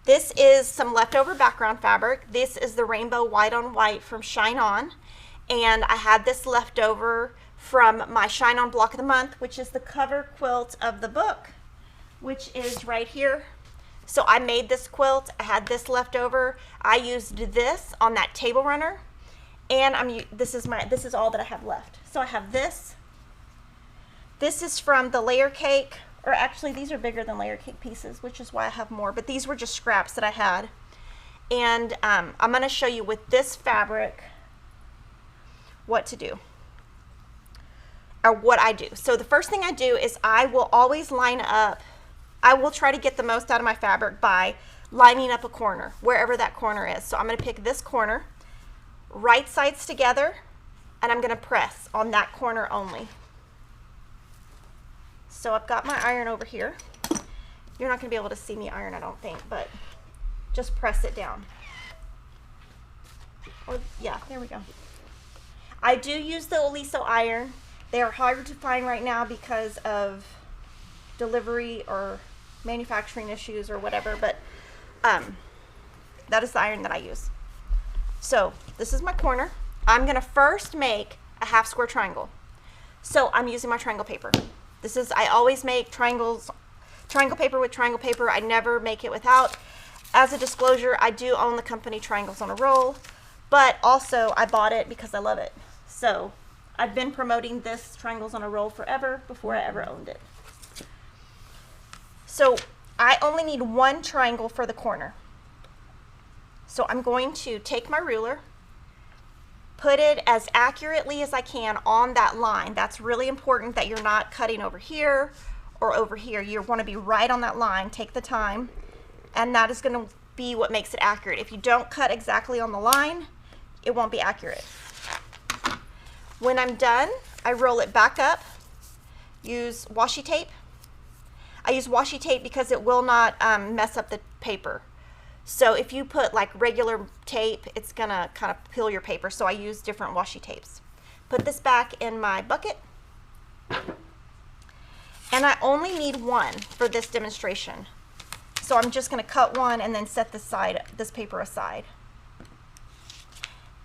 this is some leftover background fabric. This is the rainbow white on white from Shine On. And I had this leftover from my Shine On block of the month, which is the cover quilt of the book, which is right here. So I made this quilt. I had this left over. I used this on that table runner, and this is all that I have left. So I have this. This is from the layer cake, or actually these are bigger than layer cake pieces, which is why I have more. But these were just scraps that I had, and I'm going to show you with this fabric what to do. Or what I do. So the first thing I do is I will always line up, I will try to get the most out of my fabric by lining up a corner, wherever that corner is. So I'm going to pick this corner, right sides together, and I'm going to press on that corner only. So I've got my iron over here. You're not going to be able to see me iron, I don't think, but just press it down. Or, yeah, there we go. I do use the Oliso iron. They are hard to find right now because of delivery or manufacturing issues or whatever, but that is the iron that I use. So this is my corner. I'm going to first make a half square triangle. So I'm using my triangle paper. I always make triangle paper with triangle paper. I never make it without. As a disclosure, I do own the company Triangles on a Roll, but also I bought it because I love it. So I've been promoting this Triangles on a Roll forever before I ever owned it. So I only need one triangle for the corner. So I'm going to take my ruler, put it as accurately as I can on that line. That's really important that you're not cutting over here or over here. You want to be right on that line. Take the time, and that is going to be what makes it accurate. If you don't cut exactly on the line, it won't be accurate. When I'm done, I roll it back up, use washi tape. I use washi tape because it will not mess up the paper. So if you put like regular tape, it's gonna kind of peel your paper. So I use different washi tapes. Put this back in my bucket. And I only need one for this demonstration. So I'm just gonna cut one and then set this paper aside.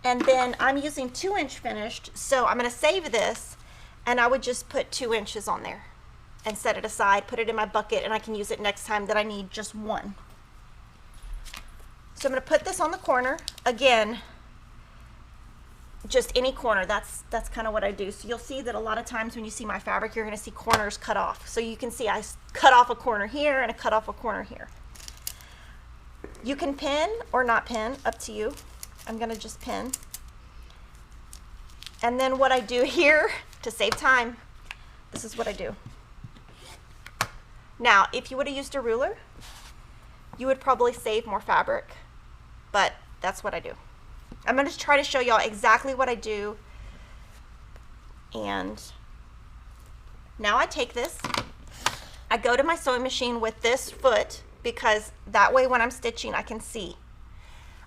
And then I'm using 2-inch finished, so I'm going to save this, and I would just put 2 inches on there and set it aside, put it in my bucket, and I can use it next time that I need just one. So I'm going to put this on the corner. Again, just any corner. That's kind of what I do. So you'll see that a lot of times when you see my fabric, you're going to see corners cut off. So you can see I cut off a corner here and I cut off a corner here. You can pin or not pin, up to you. I'm going to just pin. And then what I do here, to save time, this is what I do. Now, if you would have used a ruler, you would probably save more fabric, but that's what I do. I'm going to try to show y'all exactly what I do. And now I take this, I go to my sewing machine with this foot, because that way when I'm stitching I can see.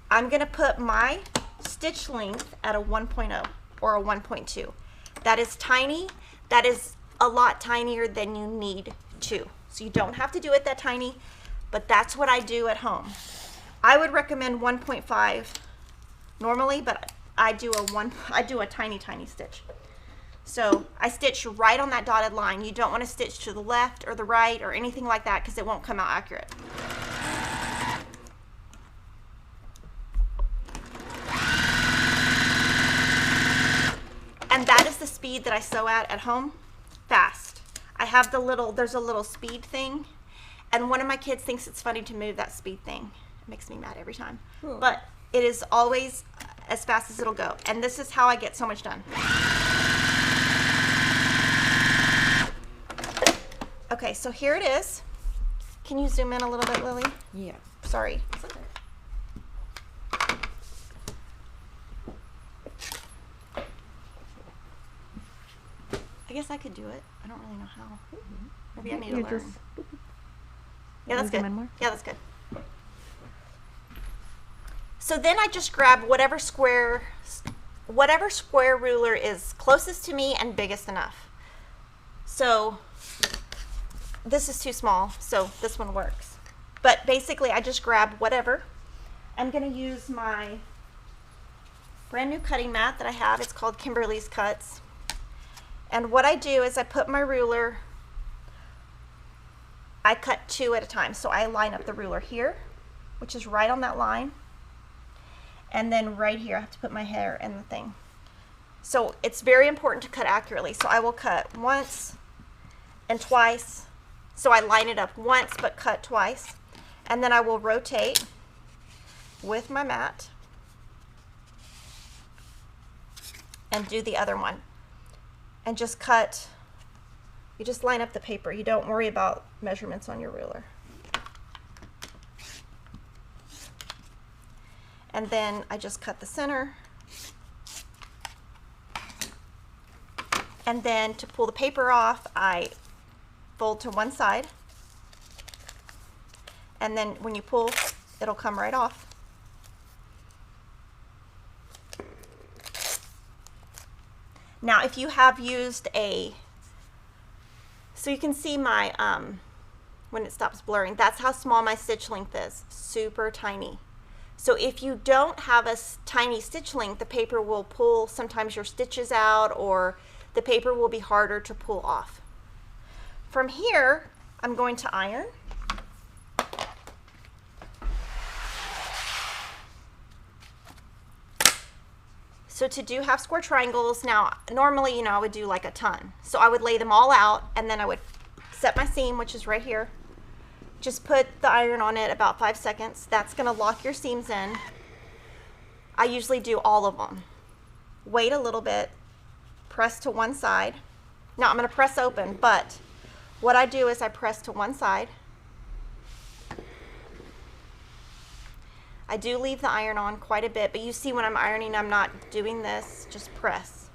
I'm going to put my stitch length at a 1.0 or a 1.2. That is tiny. That is a lot tinier than you need to. So you don't have to do it that tiny, but that's what I do at home. I would recommend 1.5 normally, but I do a tiny, tiny stitch. So I stitch right on that dotted line. You don't want to stitch to the left or the right or anything like that because it won't come out accurate. speed that I sew at home? Fast. I have there's a little speed thing, and one of my kids thinks it's funny to move that speed thing. It makes me mad every time. Oh. But it is always as fast as it'll go, and this is how I get so much done. Okay, so here it is. Can you zoom in a little bit, Lily? Yeah. Sorry. I guess I could do it. I don't really know how. Maybe I need to learn. Yeah, that's good. Yeah, that's good. So then I just grab whatever square ruler is closest to me and biggest enough. So this is too small, so this one works. But basically I just grab whatever. I'm gonna use my brand new cutting mat that I have. It's called Kimberly's Cuts. And what I do is I put my ruler, I cut 2 at a time. So I line up the ruler here, which is right on that line. And then right here, I have to put my hair in the thing. So it's very important to cut accurately. So I will cut once and twice. So I line it up once, but cut twice. And then I will rotate with my mat and do the other one. And just cut, you just line up the paper. You don't worry about measurements on your ruler. And then I just cut the center. And then to pull the paper off, I fold to one side. And then when you pull, it'll come right off. Now, if you have used so you can see my, when it stops blurring, that's how small my stitch length is, super tiny. So if you don't have a tiny stitch length, the paper will pull sometimes your stitches out, or the paper will be harder to pull off. From here, I'm going to iron. So to do half square triangles, now normally, I would do like a ton. So I would lay them all out, and then I would set my seam, which is right here. Just put the iron on it about 5 seconds. That's gonna lock your seams in. I usually do all of them. Wait a little bit, press to one side. Now I'm gonna press open, but what I do is I press to one side. I do leave the iron on quite a bit, but you see when I'm ironing, I'm not doing this, just press.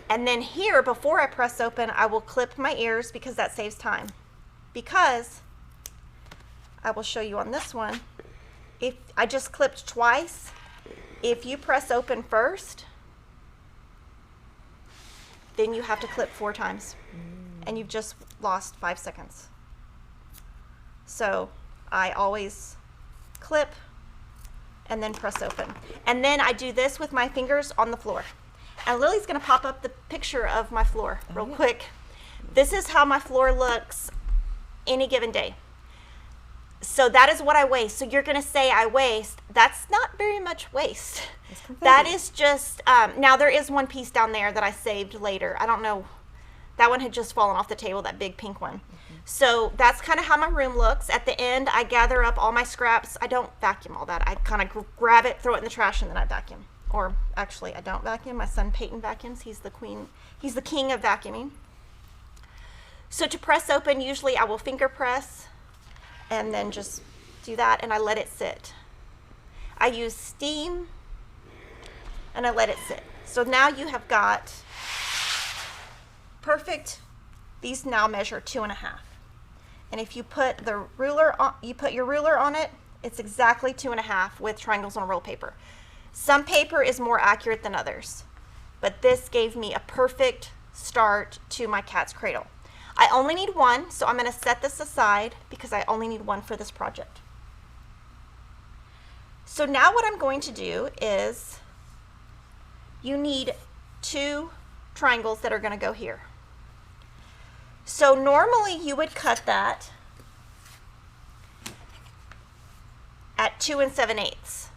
And then here, before I press open, I will clip my ears because that saves time. Because, I will show you on this one, if I just clipped twice, if you press open first, then you have to clip 4 times. And you've just lost 5 seconds. So, I always clip, and then press open. And then I do this with my fingers on the floor. And Lily's gonna pop up the picture of my floor real quick. This is how my floor looks any given day. So that is what I waste. So you're gonna say I waste. That's not very much waste. That is just, now there is one piece down there that I saved later. I don't know, that one had just fallen off the table, that big pink one. So that's kind of how my room looks. At the end, I gather up all my scraps. I don't vacuum all that. I kind of grab it, throw it in the trash, and then I vacuum. Or actually, I don't vacuum. My son Peyton vacuums. He's the king of vacuuming. So to press open, usually I will finger press and then just do that, and I let it sit. I use steam and I let it sit. So now you have got perfect. These now measure 2.5. And if you put the ruler on, you put your ruler on it, it's exactly 2.5 with triangles on roll paper. Some paper is more accurate than others, but this gave me a perfect start to my cat's cradle. I only need one, so I'm going to set this aside because I only need one for this project. So now what I'm going to do is, you need 2 triangles that are going to go here. So normally you would cut that at 2 7/8.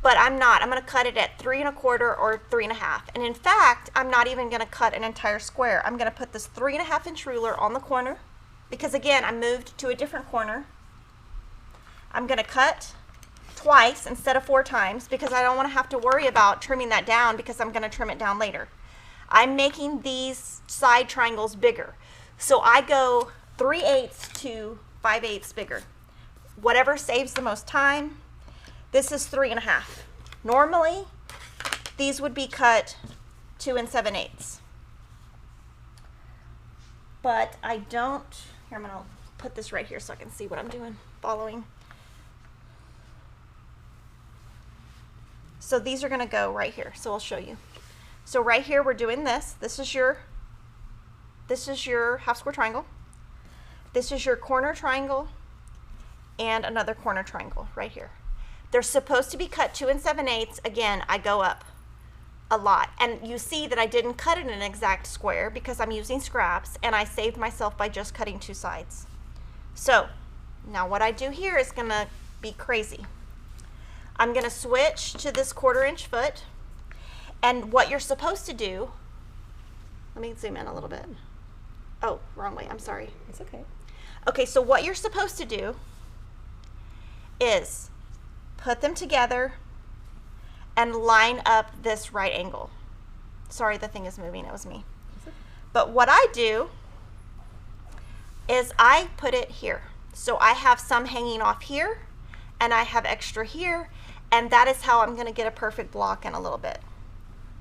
but I'm not. I'm going to cut it at 3 1/4 or 3 1/2. And in fact, I'm not even going to cut an entire square. I'm going to put this 3 1/2 inch ruler on the corner because again, I moved to a different corner. I'm going to cut twice instead of 4 times because I don't want to have to worry about trimming that down because I'm going to trim it down later. I'm making these side triangles bigger. So I go 3/8 to 5/8 bigger. Whatever saves the most time. This is 3 1/2. Normally, these would be cut 2 7/8. But I don't, here I'm gonna put this right here so I can see what I'm doing, following. So these are gonna go right here, so I'll show you. So right here we're doing this. This is your half square triangle. This is your corner triangle and another corner triangle right here. They're supposed to be cut 2 7/8. Again, I go up a lot. And you see that I didn't cut it in an exact square because I'm using scraps and I saved myself by just cutting 2 sides. So now what I do here is gonna be crazy. I'm gonna switch to this 1/4 inch foot, and what you're supposed to do, let me zoom in a little bit. Oh, wrong way, I'm sorry. It's okay. Okay, so what you're supposed to do is put them together and line up this right angle. Sorry, the thing is moving, it was me. But what I do is I put it here. So I have some hanging off here and I have extra here, and that is how I'm gonna get a perfect block in a little bit.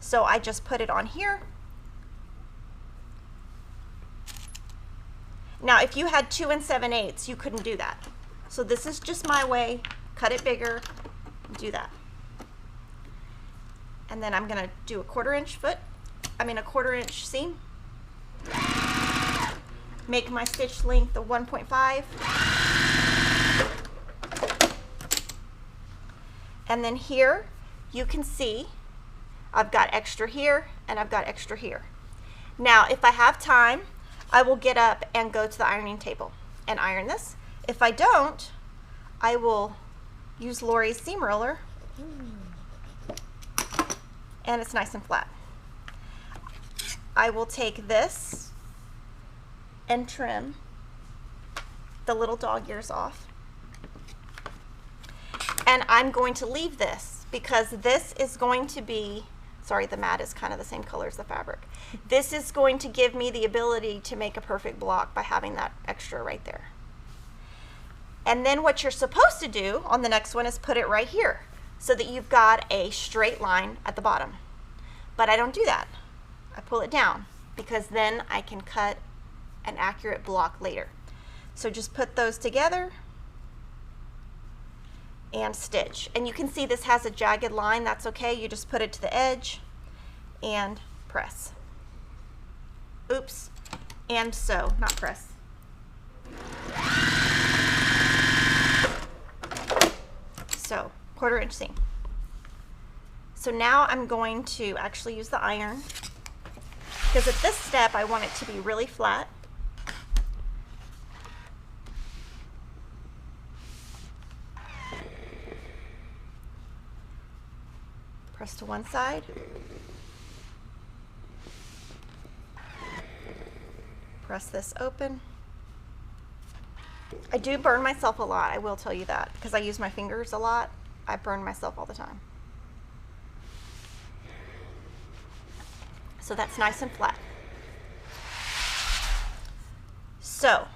So I just put it on here. Now if you had 2 7/8, you couldn't do that. So this is just my way, cut it bigger, do that. And then I'm gonna do a 1/4 inch foot, a 1/4 inch seam. Make my stitch length a 1.5. And then here, you can see I've got extra here and I've got extra here. Now, if I have time, I will get up and go to the ironing table and iron this. If I don't, I will use Lori's seam roller, and it's nice and flat. I will take this and trim the little dog ears off. And I'm going to leave this because this is going to be, sorry, the mat is kind of the same color as the fabric. This is going to give me the ability to make a perfect block by having that extra right there. And then what you're supposed to do on the next one is put it right here so that you've got a straight line at the bottom. But I don't do that. I pull it down because then I can cut an accurate block later. So just put those together and stitch. And you can see this has a jagged line. That's okay. You just put it to the edge and press. Oops. And sew, not press. So 1/4 inch seam. So now I'm going to actually use the iron because at this step I want it to be really flat. Press to one side. Press this open. I do burn myself a lot, I will tell you that, because I use my fingers a lot. I burn myself all the time. So that's nice and flat. So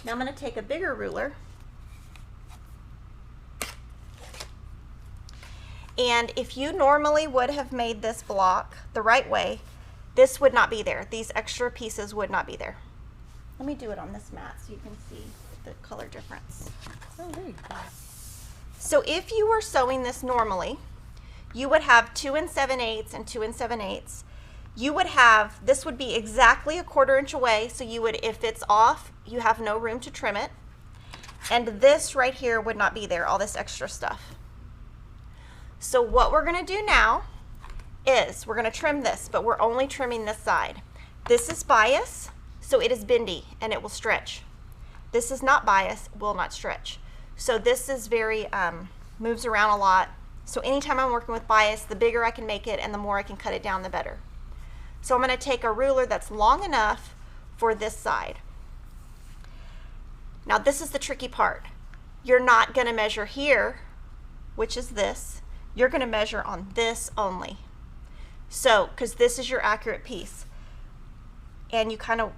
now I'm going to take a bigger ruler and if you normally would have made this block the right way, this would not be there. These extra pieces would not be there. Let me do it on this mat so you can see the color difference. Oh, there you go. So if you were sewing this normally, you would have 2 7/8 and 2 7/8. You would have, this would be exactly a 1/4 inch away, so you would, if it's off, you have no room to trim it. And this right here would not be there, all this extra stuff. So what we're gonna do now is we're gonna trim this, but we're only trimming this side. This is bias, so it is bendy and it will stretch. This is not bias, will not stretch. So this is very moves around a lot. So anytime I'm working with bias, the bigger I can make it and the more I can cut it down, the better. So I'm going to take a ruler that's long enough for this side. Now this is the tricky part. You're not going to measure here, which is this. You're going to measure on this only. So, because this is your accurate piece. And you kind of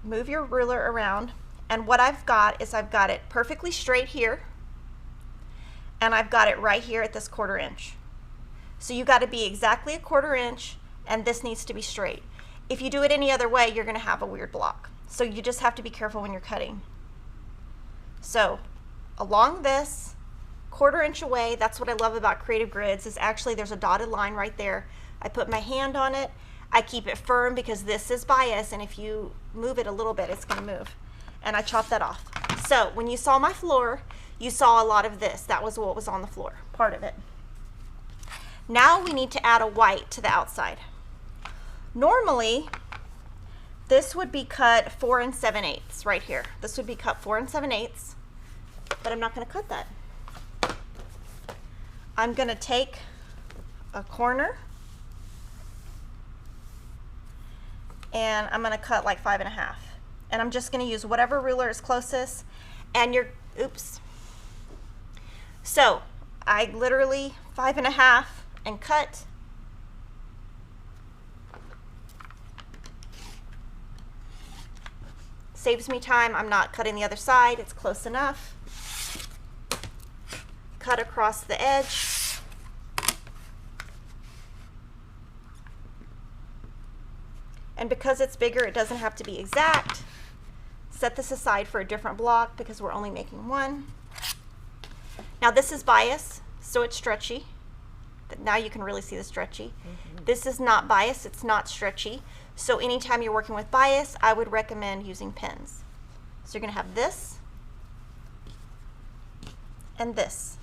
move your ruler around. And what I've got is I've got it perfectly straight here. And I've got it right here at this 1/4 inch. So you got to be exactly a 1/4 inch, and this needs to be straight. If you do it any other way, you're going to have a weird block. So you just have to be careful when you're cutting. So along this 1/4 inch away, that's what I love about creative grids, is actually there's a dotted line right there. I put my hand on it. I keep it firm because this is bias, and if you move it a little bit, it's going to move. And I chop that off. So when you saw my floor, you saw a lot of this. That was what was on the floor, part of it. Now we need to add a white to the outside. Normally, this would be cut 4 7/8 right here. This would be cut 4 7/8, but I'm not going to cut that. I'm going to take a corner and I'm going to cut like 5 1/2. And I'm just going to use whatever ruler is closest. And you're, oops. So I literally 5 1/2 and cut. Saves me time. I'm not cutting the other side. It's close enough. Cut across the edge. And because it's bigger, it doesn't have to be exact. Set this aside for a different block because we're only making one. Now this is bias, so it's stretchy. Now you can really see the stretchy. This is not bias, it's not stretchy. So anytime you're working with bias, I would recommend using pins. So you're going to have this and this.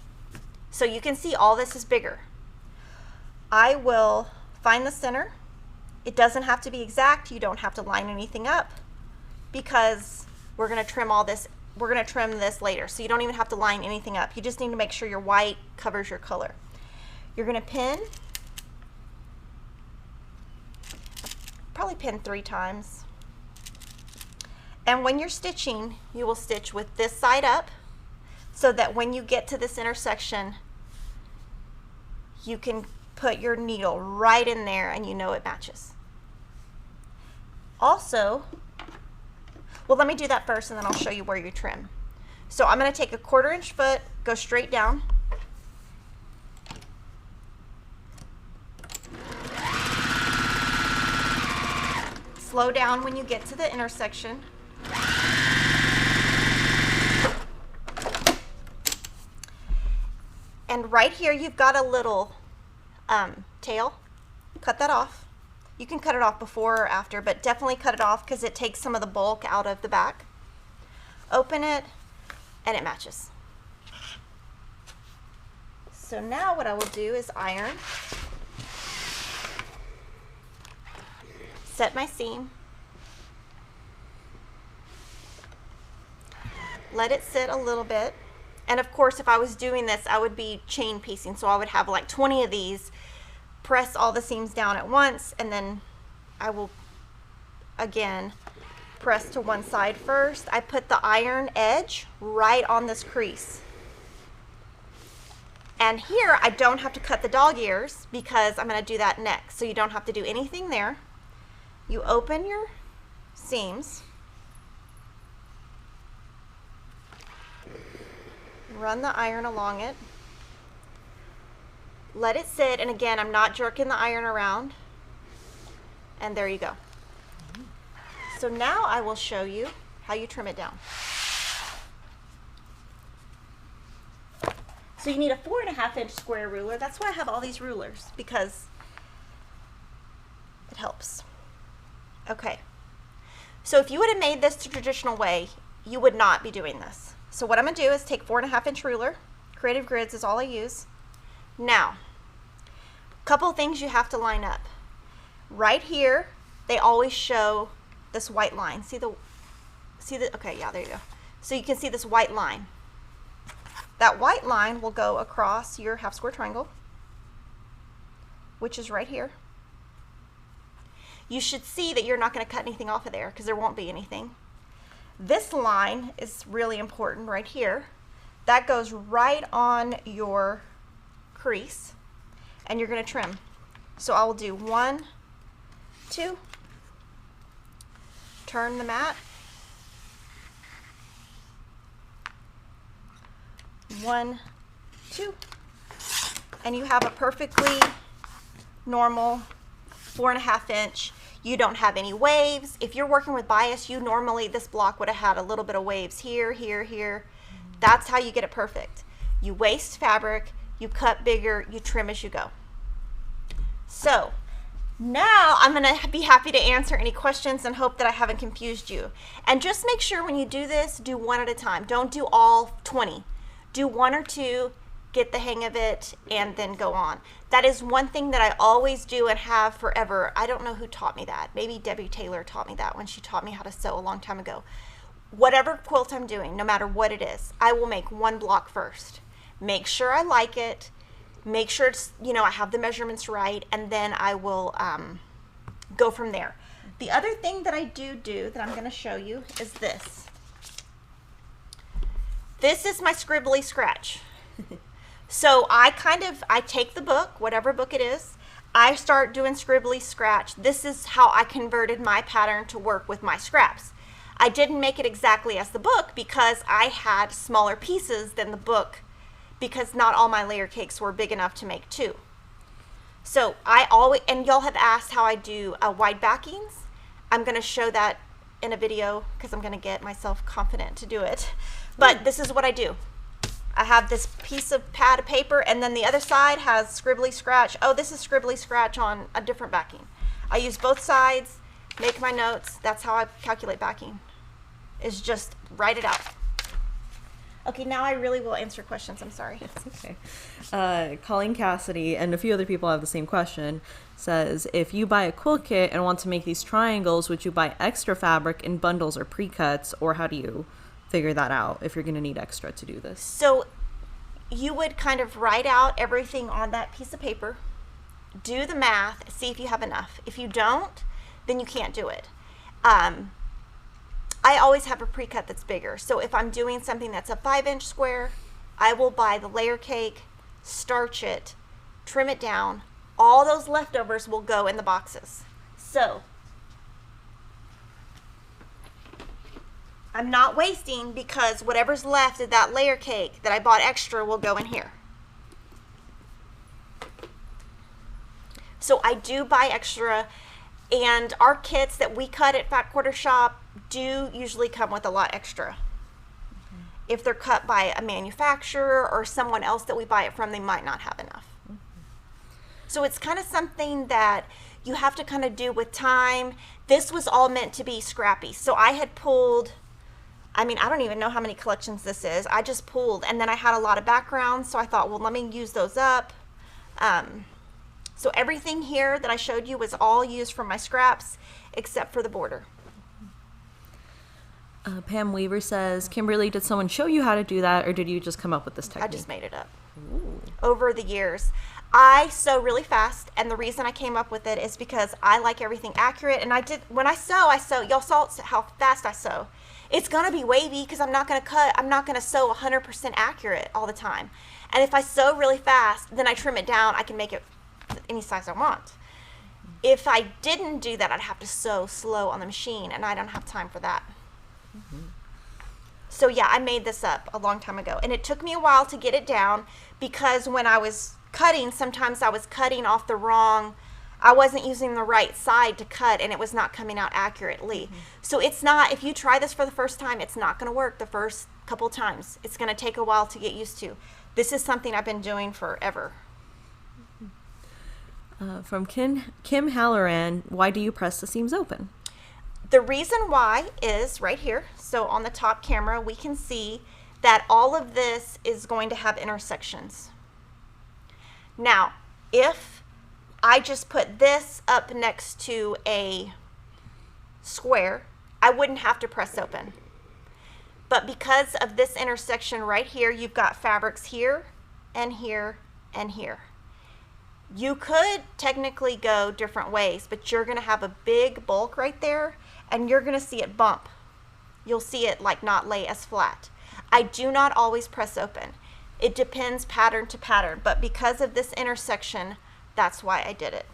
So you can see all this is bigger. I will find the center. It doesn't have to be exact. You don't have to line anything up because we're going to trim all this. We're going to trim this later. So you don't even have to line anything up. You just need to make sure your white covers your color. You're going to pin. Probably pin 3 times. And when you're stitching, you will stitch with this side up so that when you get to this intersection, you can put your needle right in there and you know it matches. Also, well, let me do that first and then I'll show you where you trim. So I'm going to take a 1/4 inch foot, go straight down. Slow down when you get to the intersection. And right here you've got a little tail. Cut that off. You can cut it off before or after, but definitely cut it off because it takes some of the bulk out of the back. Open it and it matches. So now what I will do is iron. Set my seam. Let it sit a little bit. And of course, if I was doing this, I would be chain piecing. So I would have like 20 of these, press all the seams down at once, and then I will, again, press to one side first. I put the iron edge right on this crease. And here, I don't have to cut the dog ears because I'm going to do that next. So you don't have to do anything there. You open your seams. Run the iron along it. Let it sit, and again, I'm not jerking the iron around. And there you go. So now I will show you how you trim it down. So you need a 4 1/2 inch square ruler. That's why I have all these rulers, because it helps. Okay. So if you would have made this the traditional way, you would not be doing this. So what I'm going to do is take 4 1/2 inch ruler. Creative Grids is all I use. Now, a couple things you have to line up. Right here, they always show this white line. See the, okay, yeah, there you go. So you can see this white line. that white line will go across your half square triangle, which is right here. You should see that you're not going to cut anything off of there because there won't be anything. This line is really important right here. That goes right on your crease, and you're going to trim. So I will do 1, 2, turn the mat, 1, 2, and you have a perfectly normal 4.5 inch. You don't have any waves. If you're working with bias, you normally, this block would have had a little bit of waves here, here, here. That's how you get it perfect. You waste fabric, you cut bigger, you trim as you go. So now I'm gonna be happy to answer any questions and hope that I haven't confused you. And just make sure when you do this, do one at a time. Don't do all 20. Do 1 or 2, get the hang of it, and then go on. That is one thing that I always do and have forever. I don't know who taught me that. Maybe Debbie Taylor taught me that when she taught me how to sew a long time ago. Whatever quilt I'm doing, no matter what it is, I will make one block first. Make sure I like it. Make sure it's, you know, I have the measurements right, and then I will go from there. The other thing that I do that I'm going to show you is this. This is my scribbly scratch. So I take the book, whatever book it is, I start doing scribbly scratch. This is how I converted my pattern to work with my scraps. I didn't make it exactly as the book because I had smaller pieces than the book, because not all my layer cakes were big enough to make 2. So I always, and y'all have asked how I do wide backings. I'm going to show that in a video because I'm going to get myself confident to do it. But this is what I do. I have this piece of pad of paper, and then the other side has scribbly scratch. Oh, this is scribbly scratch on a different backing. I use both sides, make my notes. That's how I calculate backing, is just write it out. Okay, now I really will answer questions. I'm sorry. It's okay. Colleen Cassidy and a few other people have the same question. Says, if you buy a quilt kit and want to make these triangles, would you buy extra fabric in bundles or pre-cuts, or how do you figure that out if you're going to need extra to do this? So you would kind of write out everything on that piece of paper, do the math, see if you have enough. If you don't, then you can't do it. I always have a pre-cut that's bigger. So if I'm doing something that's a 5-inch square, I will buy the layer cake, starch it, trim it down. All those leftovers will go in the boxes. So I'm not wasting, because whatever's left of that layer cake that I bought extra will go in here. So I do buy extra, and our kits that we cut at Fat Quarter Shop do usually come with a lot extra. Mm-hmm. If they're cut by a manufacturer or someone else that we buy it from, they might not have enough. Mm-hmm. So it's kind of something that you have to kind of do with time. This was all meant to be scrappy. So I had pulled, I mean, I don't even know how many collections this is. I just pulled, and then I had a lot of backgrounds, so I thought, well, let me use those up. So everything here that I showed you was all used from my scraps, except for the border. Pam Weaver says, Kimberly, did someone show you how to do that, or did you just come up with this technique? I just made it up. Ooh. Over the years. I sew really fast, and the reason I came up with it is because I like everything accurate, and when I sew, y'all saw how fast I sew. It's gonna be wavy because I'm not gonna sew 100% accurate all the time. And if I sew really fast, then I trim it down, I can make it any size I want. If I didn't do that, I'd have to sew slow on the machine, and I don't have time for that. Mm-hmm. So yeah, I made this up a long time ago, and it took me a while to get it down, because when I was cutting, sometimes I was cutting off the wrong, I wasn't using the right side to cut, and it was not coming out accurately. Mm-hmm. So it's not, if you try this for the first time, it's not going to work the first couple times. It's going to take a while to get used to. This is something I've been doing forever. From Kim Halloran, why do you press the seams open? The reason why is right here. So on the top camera, we can see that all of this is going to have intersections. Now, if I just put this up next to a square, I wouldn't have to press open. But because of this intersection right here, you've got fabrics here and here and here. You could technically go different ways, but you're going to have a big bulk right there, and you're going to see it bump. You'll see it like not lay as flat. I do not always press open. It depends pattern to pattern, but because of this intersection, that's why I did it.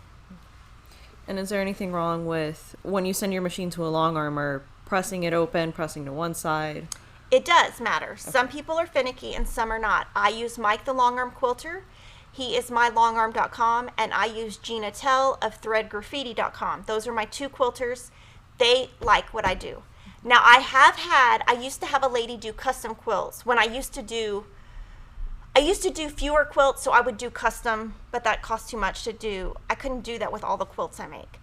And is there anything wrong with when you send your machine to a long armor, pressing it open, pressing to one side? It does matter. Okay. Some people are finicky and some are not. I use Mike the Long Arm Quilter. He is mylongarm.com, and I use Gina Tell of threadgraffiti.com. Those are my two quilters. They like what I do. Now, I used to have a lady do custom quilts. When I used to do fewer quilts, so I would do custom, but that cost too much to do. I couldn't do that with all the quilts I make.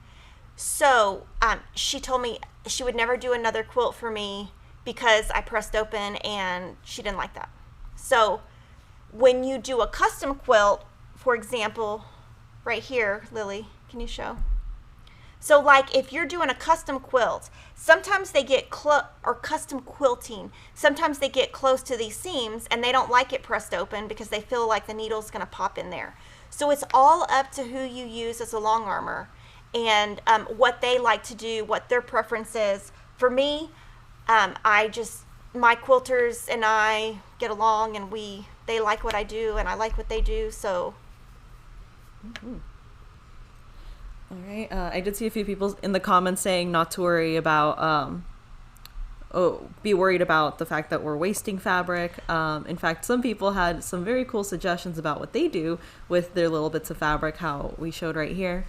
So she told me she would never do another quilt for me because I pressed open, and she didn't like that. So when you do a custom quilt, for example, right here, Lily, can you show? So like if you're doing a custom quilt, sometimes they get or custom quilting, sometimes they get close to these seams and they don't like it pressed open because they feel like the needle's going to pop in there. So it's all up to who you use as a long armor and what they like to do, what their preference is. For me, my quilters and I get along, and they like what I do and I like what they do, so. Mm-hmm. All right. I did see a few people in the comments saying not to worry about, be worried about the fact that we're wasting fabric. In fact, some people had some very cool suggestions about what they do with their little bits of fabric, how we showed right here.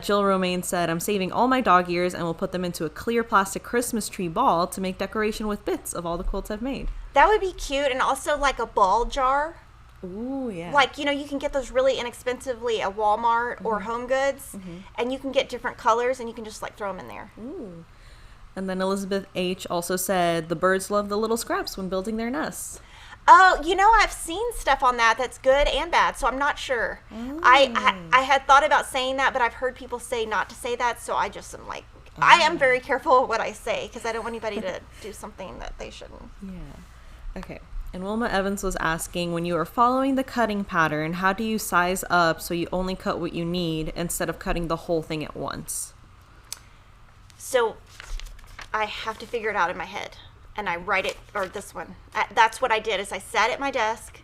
Jill Romaine said, I'm saving all my dog ears and will put them into a clear plastic Christmas tree ball to make decoration with bits of all the quilts I've made. That would be cute, and also like a ball jar. Ooh, yeah. Like, you can get those really inexpensively at Walmart mm-hmm. or Home Goods, mm-hmm. and you can get different colors, and you can just like throw them in there. Ooh. And then Elizabeth H. also said, the birds love the little scraps when building their nests. Oh, I've seen stuff on that's good and bad, so I'm not sure. Mm. I had thought about saying that, but I've heard people say not to say that, so I just am like, I am very careful what I say, because I don't want anybody to do something that they shouldn't. Yeah. Okay. And Wilma Evans was asking, when you are following the cutting pattern, how do you size up so you only cut what you need instead of cutting the whole thing at once? So I have to figure it out in my head. And I write it, or this one. That's what I did, is I sat at my desk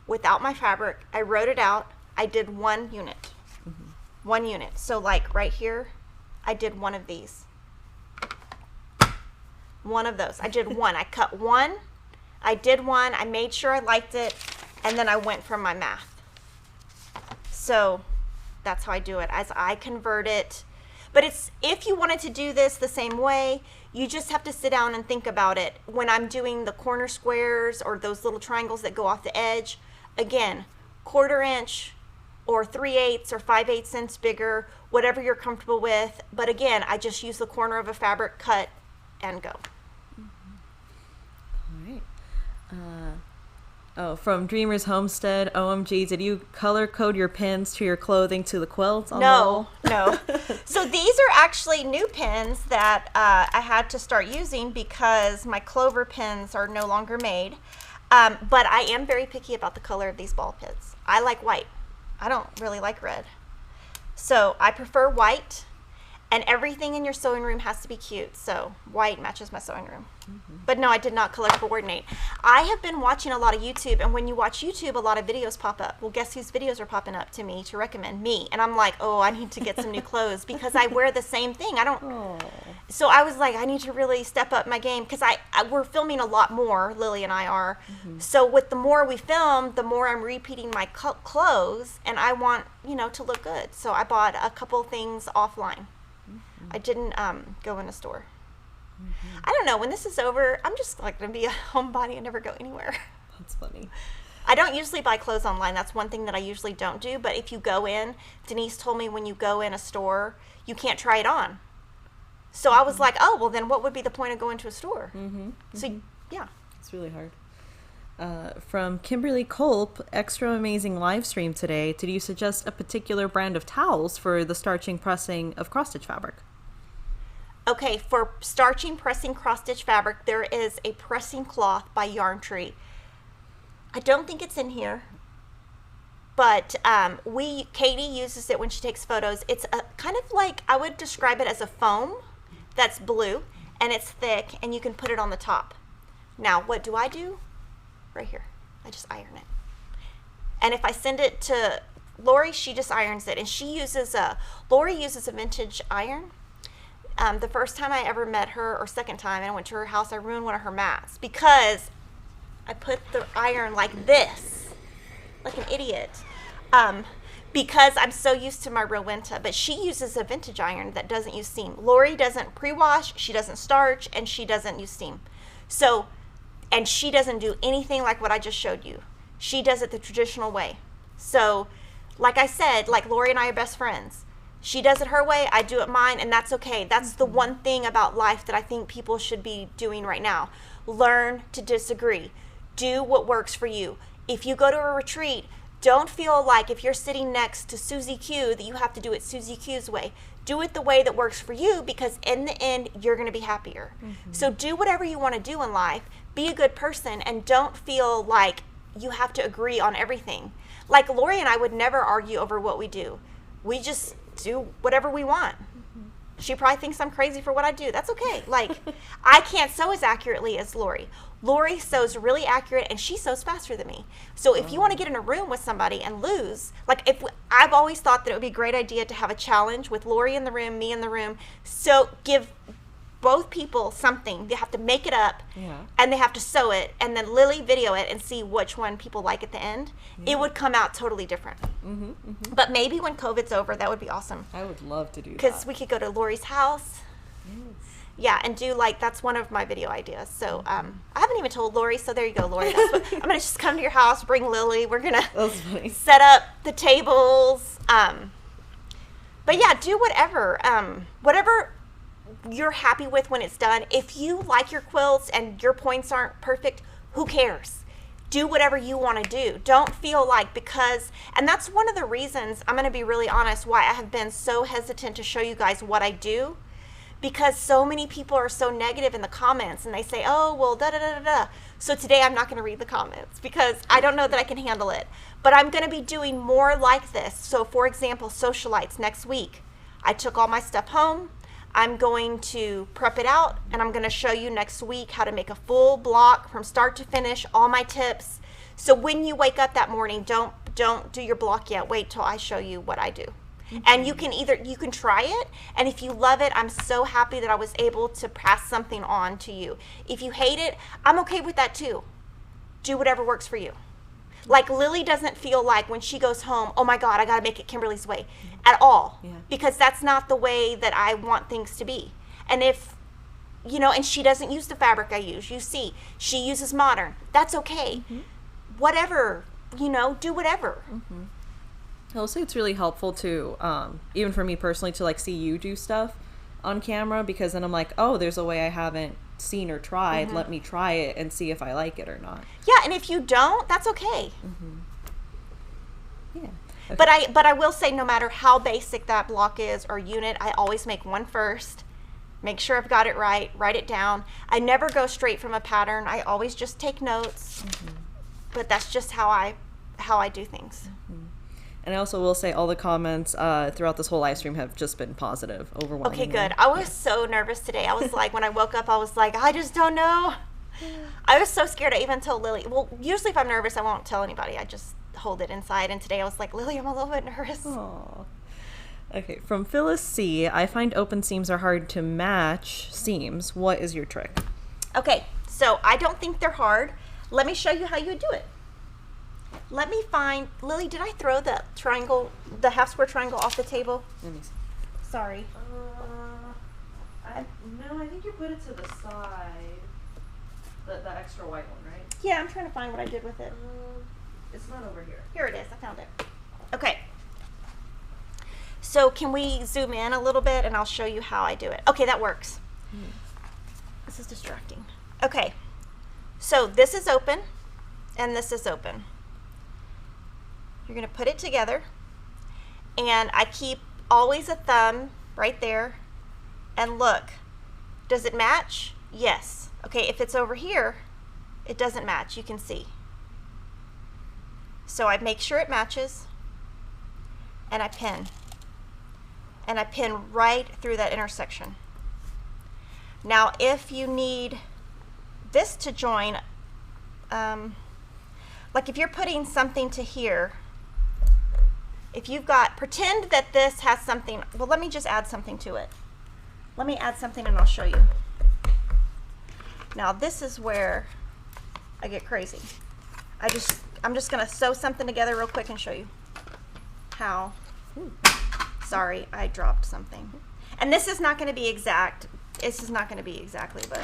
without my fabric. I wrote it out. I did 1 unit. Mm-hmm. 1 unit. So like right here, I did 1 of these. 1 of those. I did 1. I cut 1. I did 1. I made sure I liked it. And then I went from my math. So that's how I do it, as I convert it. But if you wanted to do this the same way, you just have to sit down and think about it. When I'm doing the corner squares or those little triangles that go off the edge, again, 1/4 inch or 3/8 or 5/8 inch bigger, whatever you're comfortable with. But again, I just use the corner of a fabric, cut, and go. All right. From Dreamer's Homestead, OMG, did you color code your pins to your clothing to the quilts? No. So these are actually new pins that I had to start using because my Clover pins are no longer made. But I am very picky about the color of these ball pins. I like white. I don't really like red. So I prefer white, and everything in your sewing room has to be cute. So white matches my sewing room. Mm-hmm. But no, I did not color coordinate. I have been watching a lot of YouTube, and when you watch YouTube, a lot of videos pop up. Well, guess whose videos are popping up to me to recommend? Me. And I'm like, oh, I need to get some new clothes because I wear the same thing. I don't. Oh. So I was like, I need to really step up my game because we're filming a lot more. Lily and I are. Mm-hmm. So with the more we film, the more I'm repeating my clothes, and I want to look good. So I bought a couple things offline. Mm-hmm. I didn't go in a store. Mm-hmm. I don't know. When this is over, I'm just like going to be a homebody and never go anywhere. That's funny. I don't usually buy clothes online. That's one thing that I usually don't do. But if you go in, Denise told me when you go in a store, you can't try it on. So I was like, oh, well, then what would be the point of going to a store? Mm-hmm. So, yeah. It's really hard. From Kimberly Culp, extra amazing live stream today. Did you suggest a particular brand of towels for the starching pressing of cross-stitch fabric? Okay, for starching, pressing cross-stitch fabric, there is a pressing cloth by Yarn Tree. I don't think it's in here, but Katie uses it when she takes photos. It's a kind of like, I would describe it as a foam that's blue, and it's thick, and you can put it on the top. Now, what do? Right here. I just iron it. And if I send it to Lori, she just irons it, and Lori uses a vintage iron. The first time I ever met her, or second time, and I went to her house, I ruined one of her mats because I put the iron like this, like an idiot, because I'm so used to my Rowenta. But she uses a vintage iron that doesn't use steam. Lori doesn't pre-wash, she doesn't starch, and she doesn't use steam. So, and she doesn't do anything like what I just showed you. She does it the traditional way. So, like I said, like Lori and I are best friends. She does it her way, I do it mine, and that's okay. That's the one thing about life that I think people should be doing right now. Learn to disagree. Do what works for you. If you go to a retreat, don't feel like if you're sitting next to Susie Q that you have to do it Susie Q's way. Do it the way that works for you, because in the end, you're going to be happier. So do whatever you want to do in life. Be a good person, and don't feel like you have to agree on everything. Like Lori and I would never argue over what we do. We just do whatever we want. She probably thinks I'm crazy for what I do. That's okay. Like, I can't sew as accurately as Lori. Lori sews really accurate, and she sews faster than me. So if you want to get in a room with somebody and lose, like I've always thought that it would be a great idea to have a challenge with Lori in the room, me in the room. So give both people something. They have to make it up, and they have to sew it, and then Lilly video it and see which one people like at the end. It would come out totally different. But maybe when COVID's over, that would be awesome. I would love to do that. Because we could go to Lori's house. Yeah, and do that's one of my video ideas. So I haven't even told Lori, so there you go, Lori. I'm going to just come to your house, bring Lilly. We're going to set up the tables. But yeah, do whatever. Whatever you're happy with when it's done. If you like your quilts and your points aren't perfect, who cares? Do whatever you want to do. Don't feel like and that's one of the reasons, I'm going to be really honest, why I have been so hesitant to show you guys what I do, because so many people are so negative in the comments, and they say, oh, well, da-da-da-da-da. So today I'm not going to read the comments because I don't know that I can handle it. But I'm going to be doing more like this. So for example, Sewcialites next week. I took all my stuff home. I'm going to prep it out, and I'm going to show you next week how to make a full block from start to finish, all my tips. So when you wake up that morning, don't do your block yet. Wait till I show you what I do. And you can try it, and if you love it, I'm so happy that I was able to pass something on to you. If you hate it, I'm okay with that too. Do whatever works for you. Like Lilly doesn't feel like when she goes home, oh my God, I got to make it Kimberly's way at all. Because that's not the way that I want things to be. And if, and she doesn't use the fabric I use. You see, she uses modern. That's okay. Whatever, do whatever. I'll say it's really helpful to, even for me personally, to see you do stuff on camera, because then I'm like, oh, there's a way I haven't seen or tried. Let me try it and see if I like it or not. Yeah, and if you don't, that's okay. Yeah. Okay. But I will say, no matter how basic that block is or unit, I always make one first. Make sure I've got it right. Write it down. I never go straight from a pattern. I always just take notes. But that's just how I do things. And I also will say all the comments throughout this whole live stream have just been positive, overwhelmingly. Okay, good. I was so nervous today. I was like, when I woke up, I was like, I just don't know. I was so scared. I even told Lilly. Well, usually if I'm nervous, I won't tell anybody. I just hold it inside. And today I was like, Lilly, I'm a little bit nervous. Aww. Okay, from Phyllis C. I find open seams are hard to match seams. What is your trick? Okay, so I don't think they're hard. Let me show you how you would do it. Let me find, Lilly, did I throw the triangle, the half square triangle off the table? Let me see. Sorry. No, I think you put it to the side. The extra white one, right? Yeah, I'm trying to find what I did with it. It's not over here. Here it is, I found it. Okay. So can we zoom in a little bit and I'll show you how I do it. Okay, that works. This is distracting. Okay, so this is open and this is open. You're gonna put it together, and I keep always a thumb right there, and look, Does it match? Yes. Okay, if it's over here, it doesn't match, you can see. So I make sure it matches, and I pin. And I pin right through that intersection. Now, if you need this to join, like if you're putting something to here, if you've got, pretend that this has something, well, let me just add something to it. Let me add something and I'll show you. Now, this is where I get crazy. I'm just gonna sew something together real quick and show you how. Sorry, I dropped something. And this is not gonna be exact. This is not gonna be exactly, but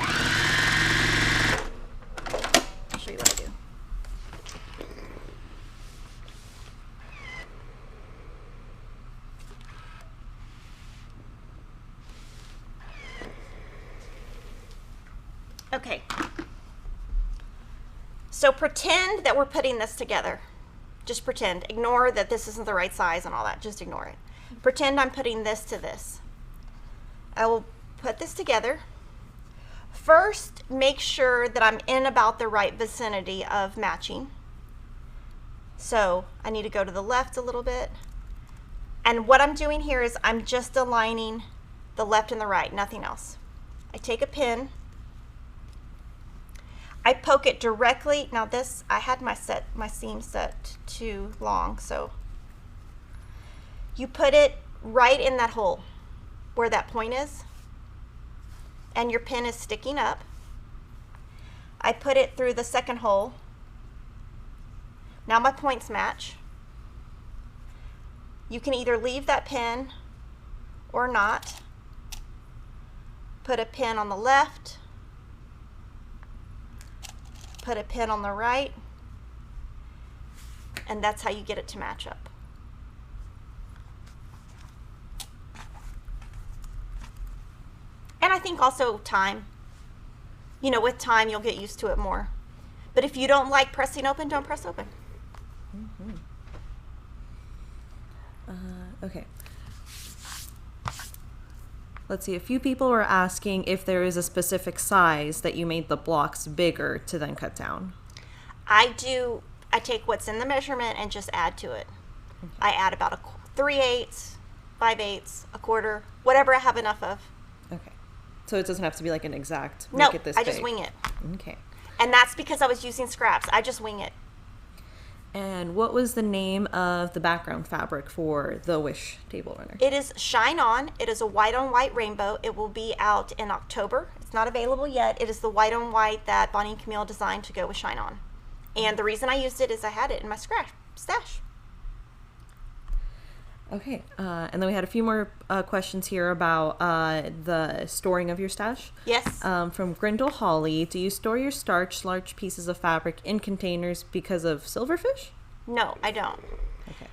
I'll show you what I do. Okay. So pretend that we're putting this together. Just pretend. Ignore that this isn't the right size and all that. Just ignore it. Pretend I'm putting this to this. I will put this together. First, make sure that I'm in about the right vicinity of matching. So I need to go to the left a little bit. And what I'm doing here is I'm just aligning the left and the right, nothing else. I take a pin. I poke it directly. Now this, I had my seam set too long, so you put it right in that hole where that point is, and your pin is sticking up. I put it through the second hole. Now my points match. You can either leave that pin or not. Put a pin on the left. Put a pin on the right, and that's how you get it to match up. And I think also time. You know, with time you'll get used to it more. But if you don't like pressing open, don't press open. Okay. Let's see, a few people were asking if there is a specific size that you made the blocks bigger to then cut down. I take what's in the measurement and just add to it. Okay. I add about 3/8, 5/8, a quarter, whatever I have enough of. Okay. So it doesn't have to be like an exact, no, make it this I big. just wing it. Okay. And that's because I was using scraps. I just wing it. And what was the name of the background fabric for the Wish table runner? It is Shine On. It is a white on white rainbow. It will be out in October. It's not available yet. It is the white on white that Bonnie and Camille designed to go with Shine On. And the reason I used it is I had it in my stash. Okay, and then we had a few more questions here about the storing of your stash. Yes. From Grindle Holly, do you store your starch, large pieces of fabric, in containers because of silverfish? No, I don't. Okay.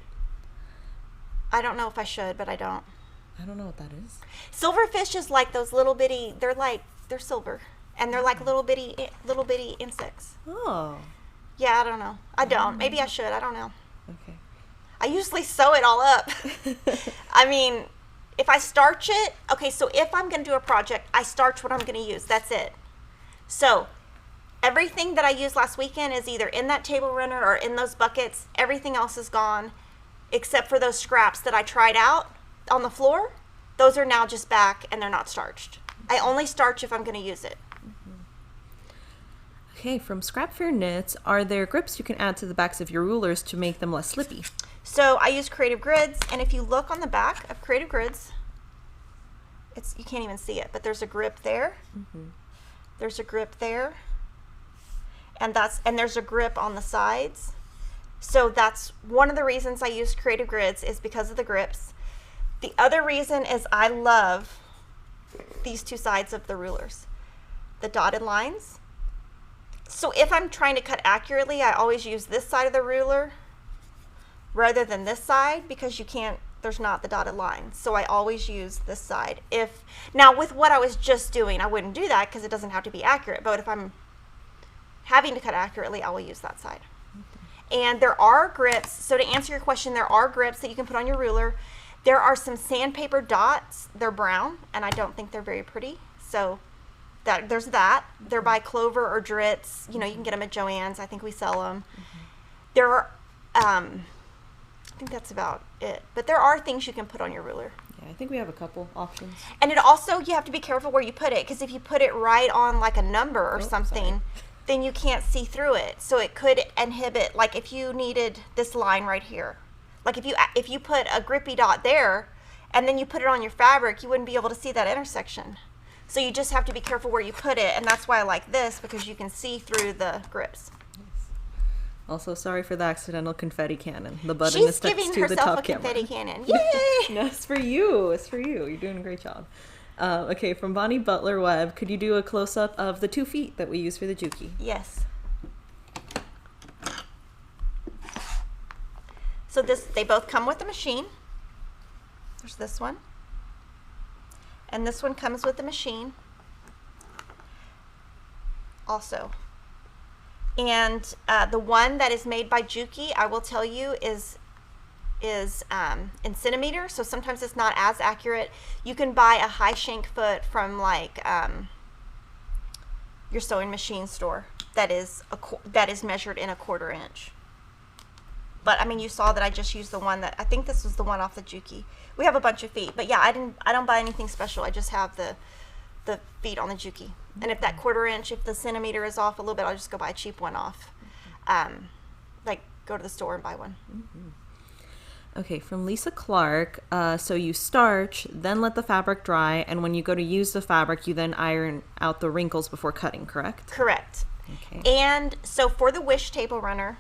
I don't know if I should, but I don't. I don't know what that is. Silverfish is like those little bitty, they're silver. And they're like little bitty insects. Oh. Yeah, I don't know. I don't. Maybe I should. I don't know. Okay. I usually sew it all up. I mean, if I starch it, okay, so if I'm going to do a project, I starch what I'm going to use. That's it. So everything that I used last weekend is either in that table runner or in those buckets. Everything else is gone except for those scraps that I tried out on the floor. Those are now just back and they're not starched. I only starch if I'm going to use it. Okay, from Scrap Fair Knits, are there grips you can add to the backs of your rulers to make them less slippy? So I use Creative Grids, and if you look on the back of Creative Grids, you can't even see it, but there's a grip there. There's a grip there, and there's a grip on the sides. So that's one of the reasons I use Creative Grids is because of the grips. The other reason is I love these two sides of the rulers, the dotted lines. So if I'm trying to cut accurately, I always use this side of the ruler rather than this side because there's not the dotted line. So I always use this side. Now with what I was just doing, I wouldn't do that because it doesn't have to be accurate. But if I'm having to cut accurately, I will use that side. And there are grips. So to answer your question, there are grips that you can put on your ruler. There are some sandpaper dots. They're brown, and I don't think they're very pretty. So There's that. They're by Clover or Dritz. You know, you can get them at Joann's. I think we sell them. There are, I think that's about it. But there are things you can put on your ruler. Yeah, I think we have a couple options. And it also, you have to be careful where you put it, because if you put it right on like a number or something, then you can't see through it. So it could inhibit, like if you needed this line right here, like if you put a grippy dot there and then you put it on your fabric, you wouldn't be able to see that intersection. So you just have to be careful where you put it, and that's why I like this, because you can see through the grips. Also, sorry for the accidental confetti cannon. The button is stuck to the top camera. She's giving herself a confetti cannon. Yay! No, it's for you. It's for you. You're doing a great job. Okay, from Bonnie Butler Webb, could you do a close-up of the 2 feet that we use for the Juki? Yes. So they both come with the machine. There's this one. And this one comes with the machine also. And the one that is made by Juki, I will tell you, is in centimeters, so sometimes it's not as accurate. You can buy a high shank foot from like your sewing machine store that is measured in a 1/4 inch. But I mean, you saw that I just used the one that, I think this was the one off the Juki. We have a bunch of feet, but yeah, I don't buy anything special. I just have the feet on the Juki. And if that 1/4 inch, if the centimeter is off a little bit, I'll just go buy a cheap one off. Like go to the store and buy one. Okay, from Lisa Clark, so you starch, then let the fabric dry, and when you go to use the fabric, you then iron out the wrinkles before cutting, correct? Correct. Okay. And so for the Wish table runner,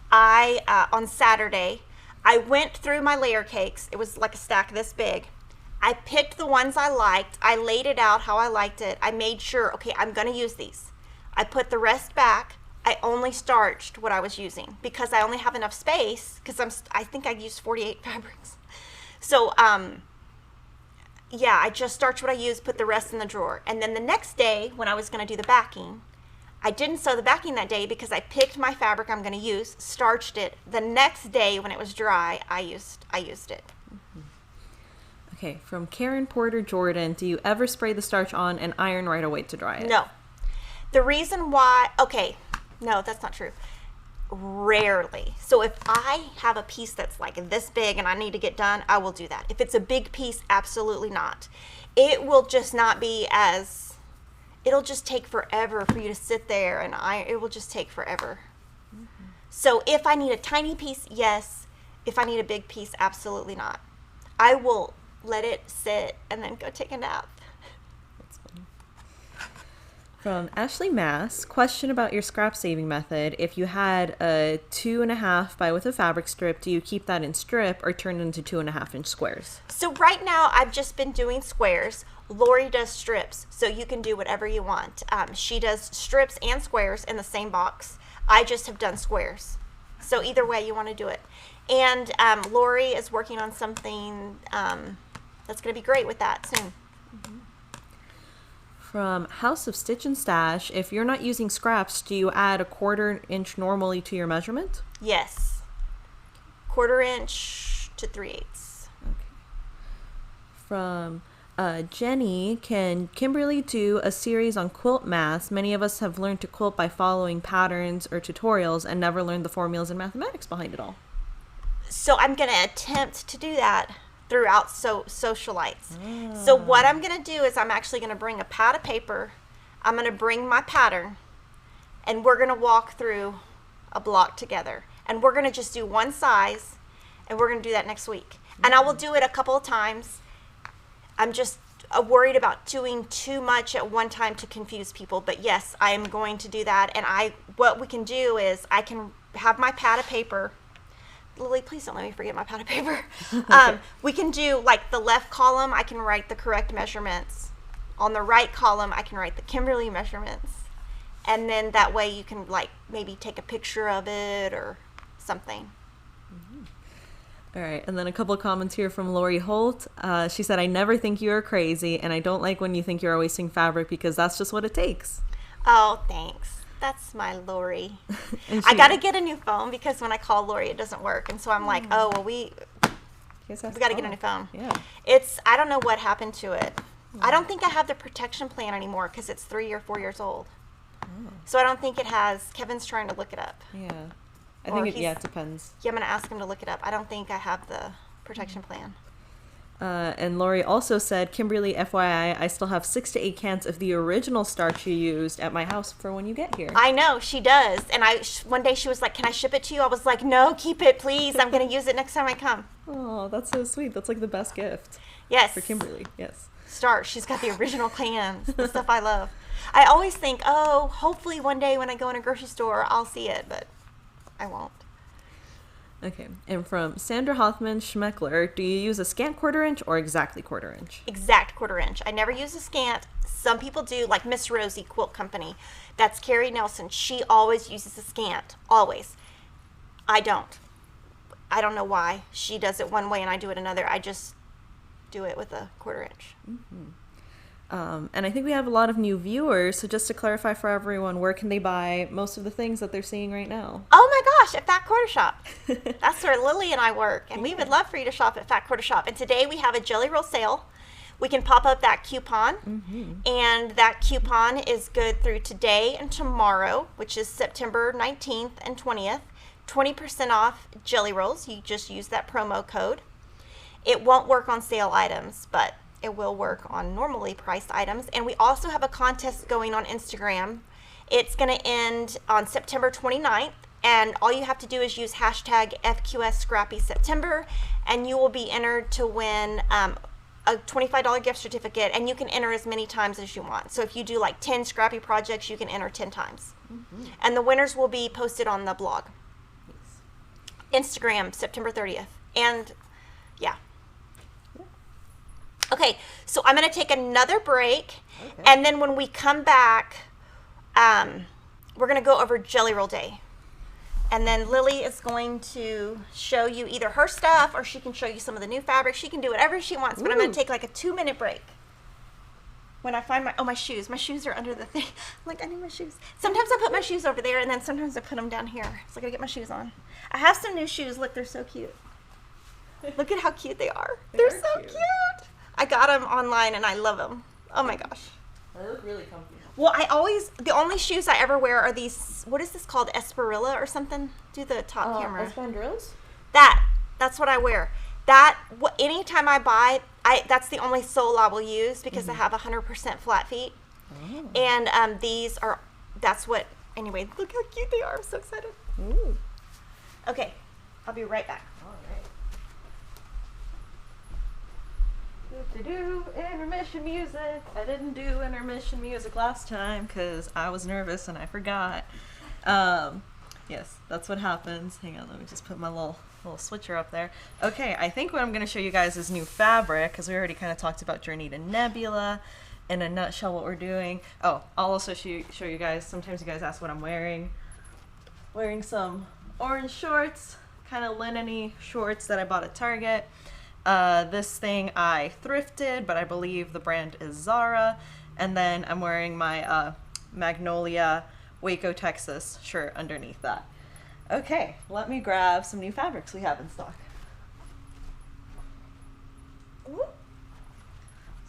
on Saturday, I went through my layer cakes. It was like a stack this big. I picked the ones I liked. I laid it out how I liked it. I made sure, okay, I'm going to use these. I put the rest back. I only starched what I was using because I only have enough space, because I think I used 48 fabrics. So, yeah, I just starched what I used, put the rest in the drawer. And then the next day, when I was going to do the backing, I didn't sew the backing that day because I picked my fabric I'm going to use, starched it. The next day, when it was dry, I used it. Okay, from Karen Porter Jordan, do you ever spray the starch on and iron right away to dry it? No. The reason why, okay, no, that's not true. Rarely. So if I have a piece that's like this big and I need to get done, I will do that. If it's a big piece, absolutely not. It will just not be as, it'll just take forever for you to sit there and iron. It will just take forever. So if I need a tiny piece, yes. If I need a big piece, absolutely not. I will let it sit and then go take a nap. That's funny. From Ashley Mass, question about your scrap saving method. If you had a 2.5 by width of fabric strip, do you keep that in strip or turn it into 2.5 inch squares? So right now I've just been doing squares. Lori does strips, so you can do whatever you want. She does strips and squares in the same box. I just have done squares. So either way you want to do it. And Lori is working on something that's going to be great with that soon. From House of Stitch and Stash, if you're not using scraps, do you add a 1/4 inch normally to your measurement? Yes. 1/4 inch to 3/8. Okay. From Jenny, can Kimberly do a series on quilt math? Many of us have learned to quilt by following patterns or tutorials and never learned the formulas and mathematics behind it all. So I'm going to attempt to do that throughout Sewcialites. So what I'm going to do is I'm actually going to bring a pad of paper. I'm going to bring my pattern, and we're going to walk through a block together. And we're going to just do one size, and we're going to do that next week. And I will do it a couple of times. I'm just worried about doing too much at one time to confuse people. But yes, I am going to do that. And what we can do is I can have my pad of paper. Lily, please don't let me forget my pad of paper. We can do like the left column, I can write the correct measurements. On the right column, I can write the Kimberly measurements. And then that way you can like maybe take a picture of it or something. All right, and then a couple of comments here from Lori Holt. She said, I never think you are crazy, and I don't like when you think you are wasting fabric because that's just what it takes. Oh, thanks. That's my Lori. I got to get a new phone because when I call Lori, it doesn't work. And so I'm like, oh, well, we got to get a new phone. Yeah. I don't know what happened to it. I don't think I have the protection plan anymore because it's 3 or 4 years old. So I don't think it has. Kevin's trying to look it up. Yeah. I Or think it he's- depends. Yeah, I'm going to ask him to look it up. I don't think I have the protection plan. And Lori also said, Kimberly, FYI, I still have 6 to 8 cans of the original starch you used at my house for when you get here. I know, she does. And one day she was like, can I ship it to you? I was like, no, keep it, please. I'm going to use it next time I come. Oh, that's so sweet. That's like the best gift Yes. for Kimberly. Yes. Starch. She's got the original cans, the stuff I love. I always think, oh, hopefully one day when I go in a grocery store, I'll see it, but I won't. Okay. And from Sandra Hoffman Schmeckler, do you use a scant 1/4 inch or exactly 1/4 inch? Exact 1/4 inch. I never use a scant. Some people do, like Miss Rosie Quilt Company. That's Carrie Nelson. She always uses a scant. Always. I don't. I don't know why. She does it one way and I do it another. I just do it with a 1/4 inch. And I think we have a lot of new viewers, so just to clarify for everyone, where can they buy most of the things that they're seeing right now? Oh my gosh, at Fat Quarter Shop. That's where Lilly and I work, and we would love for you to shop at Fat Quarter Shop. And today we have a jelly roll sale. We can pop up that coupon, and that coupon is good through today and tomorrow, which is September 19th and 20th. 20% off jelly rolls. You just use that promo code. It won't work on sale items, but it will work on normally priced items. And we also have a contest going on Instagram. It's going to end on September 29th. And all you have to do is use hashtag FQS Scrappy September, and you will be entered to win a $25 gift certificate. And you can enter as many times as you want. So if you do like 10 Scrappy projects, you can enter 10 times. And the winners will be posted on the blog. Instagram, September 30th. And yeah. Okay, so I'm going to take another break, and then when we come back, we're going to go over Jelly Roll Day. And then Lilly is going to show you either her stuff, or she can show you some of the new fabrics. She can do whatever she wants, but I'm going to take like a 2-minute break. When I find my shoes. My shoes are under the thing. I'm like, I need my shoes. Sometimes I put my shoes over there, and then sometimes I put them down here. So I got to get my shoes on. I have some new shoes. Look, they're so cute. Look at how cute they are. They're so cute. I got them online and I love them. Oh my gosh. They look really comfy. Well, the only shoes I ever wear are these, what is this called? Esparilla or something? Do the top camera. Espadrilles? That's what I wear. Anytime I buy, that's the only sole I will use because I have 100% flat feet. Oh. And anyway, look how cute they are. I'm so excited. Ooh. Okay, I'll be right back. Intermission music. I didn't do intermission music last time because I was nervous and I forgot. Yes, that's what happens. Hang on, let me just put my little switcher up there. Okay, I think what I'm going to show you guys is new fabric because we already kind of talked about Journey to Nebula. In a nutshell, what we're doing. Oh, I'll also show you guys. Sometimes you guys ask what I'm wearing. Wearing some orange shorts, kind of linen-y shorts that I bought at Target. This thing I thrifted, but I believe the brand is Zara. And then I'm wearing my Magnolia Waco, Texas shirt underneath that. Okay, let me grab some new fabrics we have in stock. Ooh.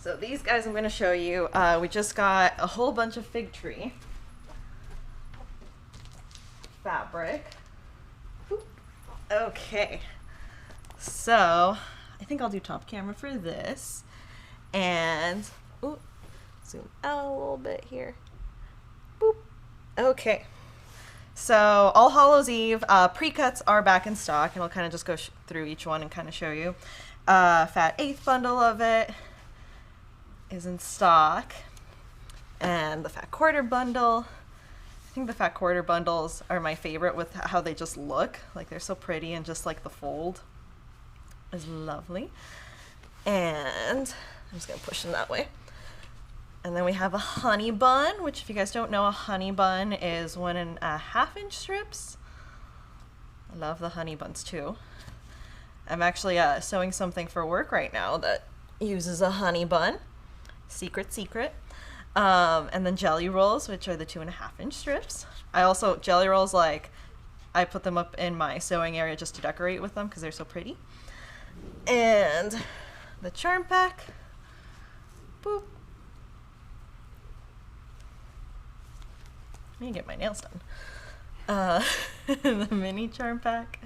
So these guys I'm going to show you, we just got a whole bunch of fig tree fabric. Ooh. Okay, so I think I'll do top camera for this, and ooh, zoom out a little bit here. Boop. Okay, so All Hallows Eve, Precuts are back in stock, and I'll kind of just go through each one and kind of show you. Fat 1/8 bundle of it is in stock, and the Fat 1/4 bundle. I think the Fat 1/4 bundles are my favorite with how they just look. Like, they're so pretty, and just like the fold is lovely. And I'm just gonna push them that way. And then we have a honey bun, which, if you guys don't know, a honey bun is 1.5 inch strips. I love the honey buns too. I'm actually sewing something for work right now that uses a honey bun. Secret. And then jelly rolls, which are the 2.5 inch strips. I also, jelly rolls, like, I put them up in my sewing area just to decorate with them because they're so pretty. And the charm pack. Boop. Boop. I need to get my nails done. The mini charm pack.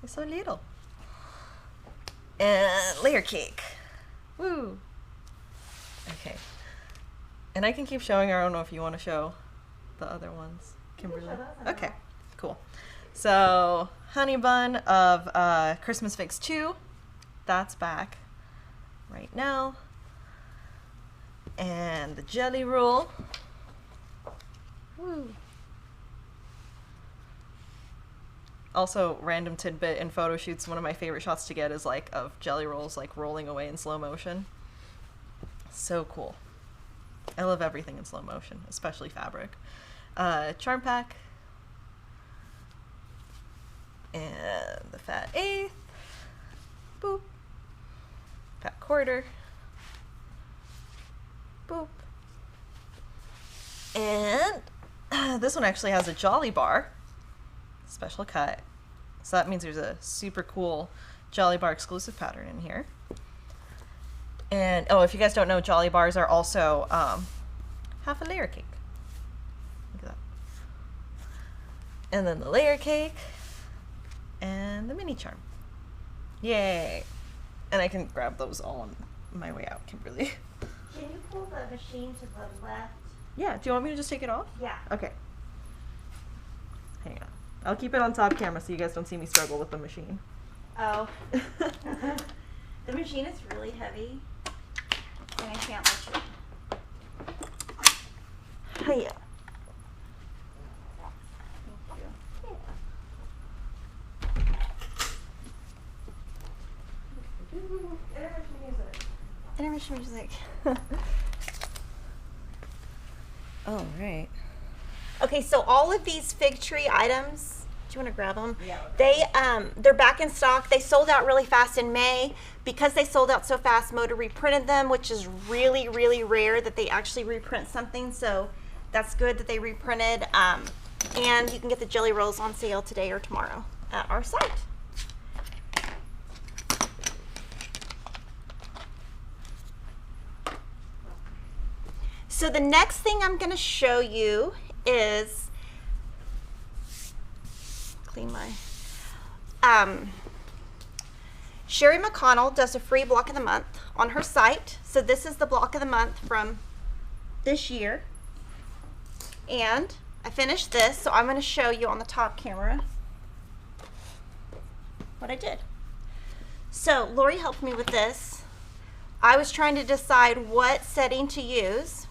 It's so little. And layer cake. Woo. Okay. And I can keep showing her. I don't know if you want to show the other ones, Kimberly. Okay, cool. So, Honey Bun of Christmas Fix 2. That's back right now. And the Jelly Roll. Woo. Also, random tidbit in photo shoots, one of my favorite shots to get is like of Jelly Rolls like rolling away in slow motion. So cool. I love everything in slow motion, especially fabric. Charm pack. And the fat eighth. Boop. Fat quarter. Boop. And this one actually has a Jolly Bar. Special cut. So that means there's a super cool Jolly Bar exclusive pattern in here. And oh, if you guys don't know, Jolly Bars are also half a layer cake. Look at that. And then the layer cake and the mini charm. Yay! And I can grab those all on my way out, Kimberly. Can you pull the machine to the left? Yeah, do you want me to just take it off? Yeah. Okay. Hang on. I'll keep it on top camera so you guys don't see me struggle with the machine. Oh. The machine is really heavy, and I can't let you. Hiya. Thank you. Intermission music. Oh, right. Okay, so all of these fig tree items, do you want to grab them? Yeah. They're back in stock. They sold out really fast in May. Because they sold out so fast, Moda reprinted them, which is really, really rare that they actually reprint something. So that's good that they reprinted. And you can get the Jelly Rolls on sale today or tomorrow at our site. So the next thing I'm going to show you is, clean my, Sherry McConnell does a free block of the month on her site. So this is the block of the month from this year. And I finished this, so I'm going to show you on the top camera what I did. So Lori helped me with this. I was trying to decide what setting to use.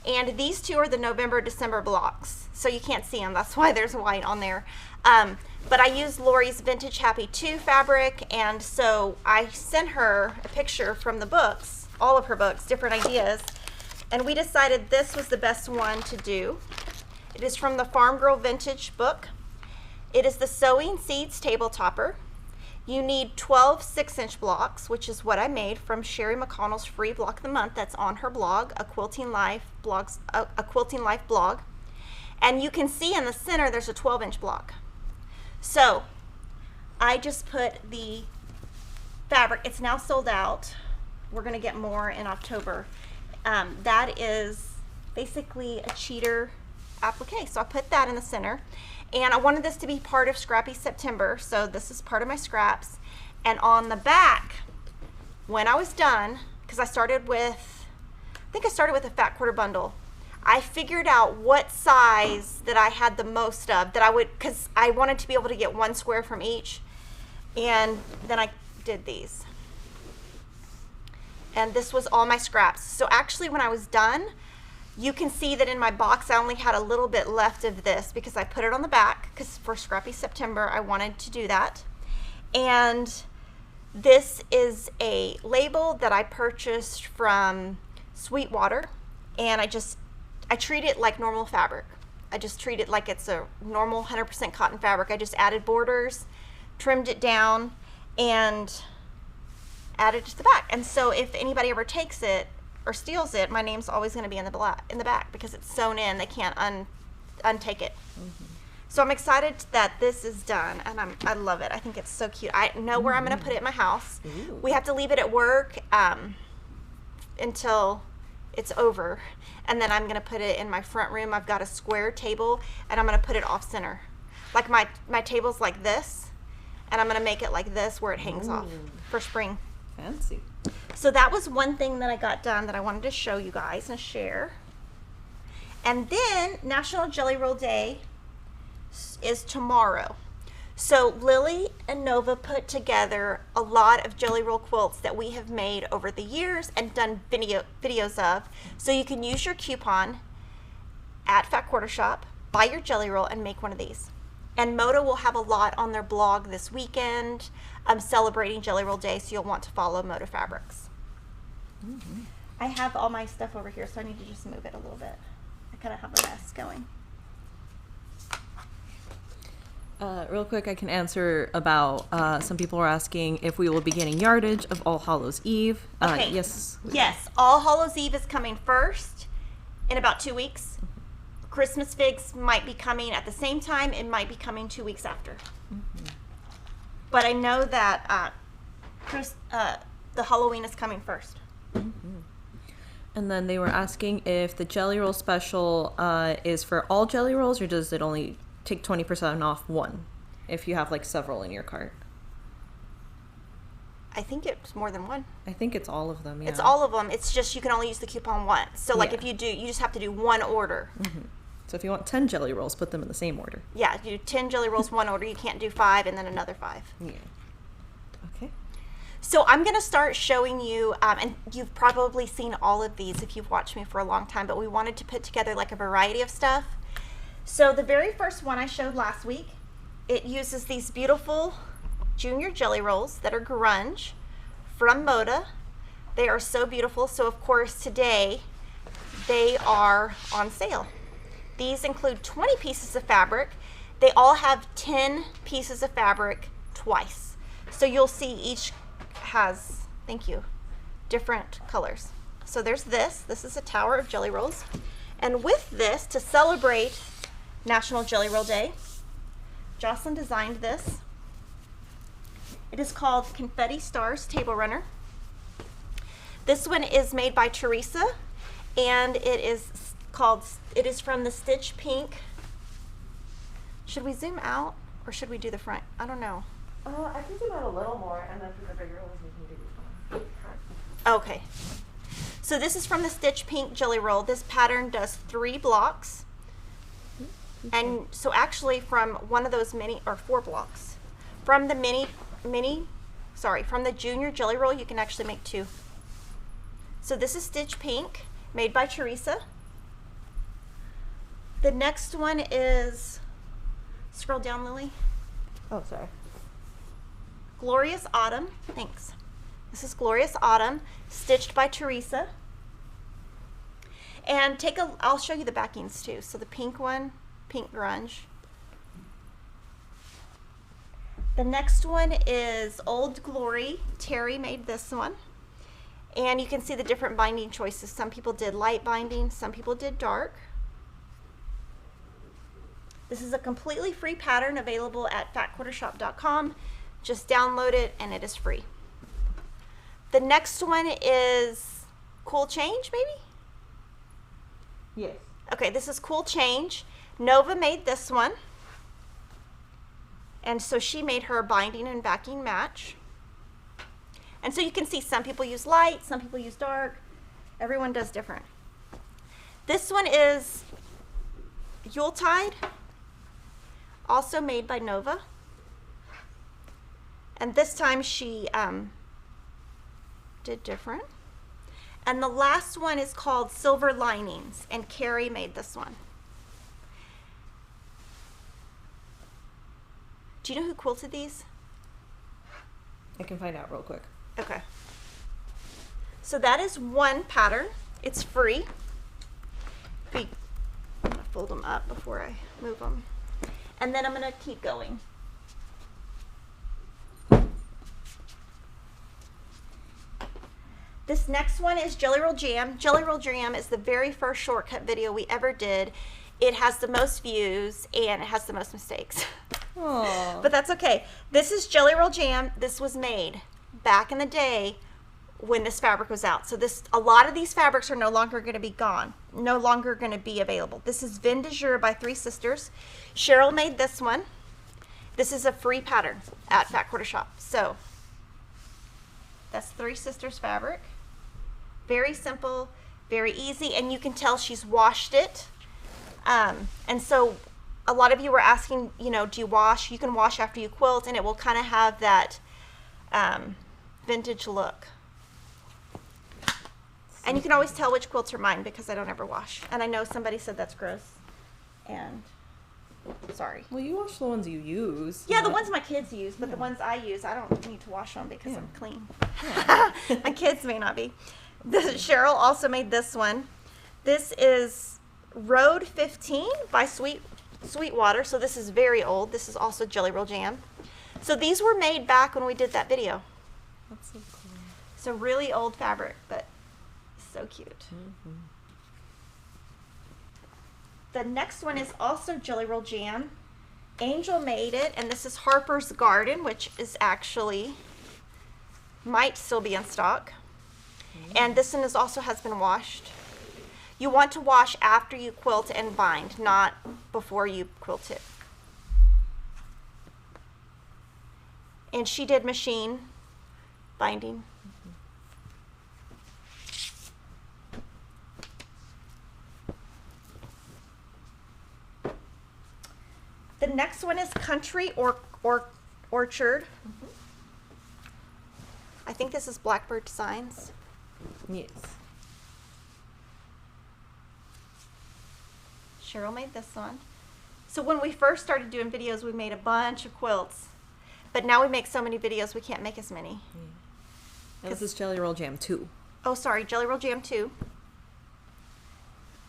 And these two are the November-December blocks. So you can't see them. That's why there's white on there. But I used Lori's Vintage Happy 2 fabric. And so I sent her a picture from the books, all of her books, different ideas. And we decided this was the best one to do. It is from the Farm Girl Vintage book. It is the Sewing Seeds Table Topper. You need 12 6-inch blocks, which is what I made from Sherry McConnell's free block of the month. That's on her blog, a Quilting Life blog. And you can see in the center there's a 12-inch block. So I just put the fabric. It's now sold out. We're going to get more in October. That is basically a cheater applique. So I put that in the center. And I wanted this to be part of Scrappy September, so this is part of my scraps. And on the back, when I was done, because I started with a fat quarter bundle, I figured out what size that I had the most of, that I would, because I wanted to be able to get one square from each. And then I did these. And this was all my scraps. So actually when I was done, you can see that in my box I only had a little bit left of this because I put it on the back because for Scrappy September I wanted to do that. And this is a label that I purchased from Sweetwater, and I treat it like normal fabric. I just treat it like it's a normal 100% cotton fabric. I just added borders, trimmed it down, and added it to the back. And so if anybody ever takes it or steals it, my name's always going to be in the back because it's sewn in. They can't untake it. Mm-hmm. So I'm excited that this is done, and I love it. I think it's so cute. I know where I'm going to put it in my house. Ooh. We have to leave it at work until it's over, and then I'm going to put it in my front room. I've got a square table, and I'm going to put it off center. Like my table's like this, and I'm going to make it like this where it hangs off for spring. Fancy. So that was one thing that I got done that I wanted to show you guys and share. And then National Jelly Roll Day is tomorrow. So Lilly and Nova put together a lot of jelly roll quilts that we have made over the years and done videos of. So you can use your coupon at Fat Quarter Shop, buy your jelly roll, and make one of these. And Moda will have a lot on their blog this weekend celebrating Jelly Roll Day, so you'll want to follow Moda Fabrics. I have all my stuff over here, so I need to just move it a little bit. I kind of have a mess going. Real quick, I can answer about some people are asking if we will be getting yardage of All Hallows Eve. Okay. Yes. Yes, All Hallows Eve is coming first in about 2 weeks. Christmas figs might be coming at the same time. It might be coming 2 weeks after. But I know that the Halloween is coming first. And then they were asking if the Jelly Roll special is for all Jelly Rolls, or does it only take 20% off one if you have like several in your cart? I think it's more than one. I think it's all of them. Yeah. It's all of them. It's just you can only use the coupon once. So like Yeah. if you do, you just have to do one order. So if you want 10 Jelly Rolls, put them in the same order. Yeah, you do 10 jelly rolls, one order. You can't do 5 and then another 5. Yeah. Okay. So I'm going to start showing you, and you've probably seen all of these if you've watched me for a long time, but we wanted to put together like a variety of stuff. So the very first one I showed last week, it uses these beautiful junior jelly rolls that are grunge from Moda. They are so beautiful. So of course today they are on sale. These include 20 pieces of fabric. They all have 10 pieces of fabric twice. So you'll see each has, thank you, different colors. So there's this. This is a tower of jelly rolls. And with this, to celebrate National Jelly Roll Day, Jocelyn designed this. It is called Confetti Stars Table Runner. This one is made by Teresa, and it is from the Stitch Pink. Should we zoom out or should we do the front? I don't know. I can zoom out a little more, and then for the bigger ones, we can do Okay. So this is from the Stitch Pink Jelly Roll. This pattern does 3 blocks. And so actually from one of those mini, or 4 blocks. From the from the junior jelly roll, you can actually make 2. So this is Stitch Pink, made by Teresa. The next one is, scroll down, Lily. Oh, sorry. Glorious Autumn, thanks. This is Glorious Autumn, stitched by Teresa. And I'll show you the backings too. So the pink one, pink grunge. The next one is Old Glory. Terry made this one. And you can see the different binding choices. Some people did light binding, some people did dark. This is a completely free pattern available at fatquartershop.com. Just download it and it is free. The next one is Cool Change, maybe? Yes. Okay, this is Cool Change. Nova made this one. And so she made her binding and backing match. And so you can see some people use light, some people use dark. Everyone does different. This one is Yuletide, also made by Nova. And this time she did different. And the last one is called Silver Linings, and Carrie made this one. Do you know who quilted these? I can find out real quick. Okay. So that is one pattern. It's free. I'm going to fold them up before I move them. And then I'm going to keep going. This next one is Jelly Roll Jam. Jelly Roll Jam is the very first shortcut video we ever did. it has the most views and it has the most mistakes. Oh. But that's okay. This is Jelly Roll Jam. This was made back in the day when this fabric was out. So a lot of these fabrics are no longer going to be gone, no longer going to be available. This is Vin de Jour by Three Sisters. Cheryl made this one. This is a free pattern at Fat Quarter Shop. So that's Three Sisters fabric. Very simple, very easy, and you can tell she's washed it. And so a lot of you were asking, you know, do you wash? You can wash after you quilt, and it will kind of have that vintage look. And you can always tell which quilts are mine because I don't ever wash. And I know somebody said that's gross. And sorry. Well, you wash the ones you use. Yeah, the ones my kids use, but the ones I use, I don't need to wash them because I'm clean. Yeah. My kids may not be. Cheryl also made this one. This is Road 15 by Sweetwater. So this is very old. This is also Jelly Roll Jam. So these were made back when we did that video. That's so cool. So really old fabric, but so cute. Mm-hmm. The next one is also Jelly Roll Jam. Angel made it, and this is Harper's Garden, which is actually, might still be in stock. And this one also has been washed. You want to wash after you quilt and bind, not before you quilt it. And she did machine binding. The next one is Country Orchard. I think this is Blackbird Designs. Yes. Cheryl made this one. So when we first started doing videos, we made a bunch of quilts. But now we make so many videos, we can't make as many. And this is Jelly Roll Jam 2. Oh, sorry, Jelly Roll Jam 2.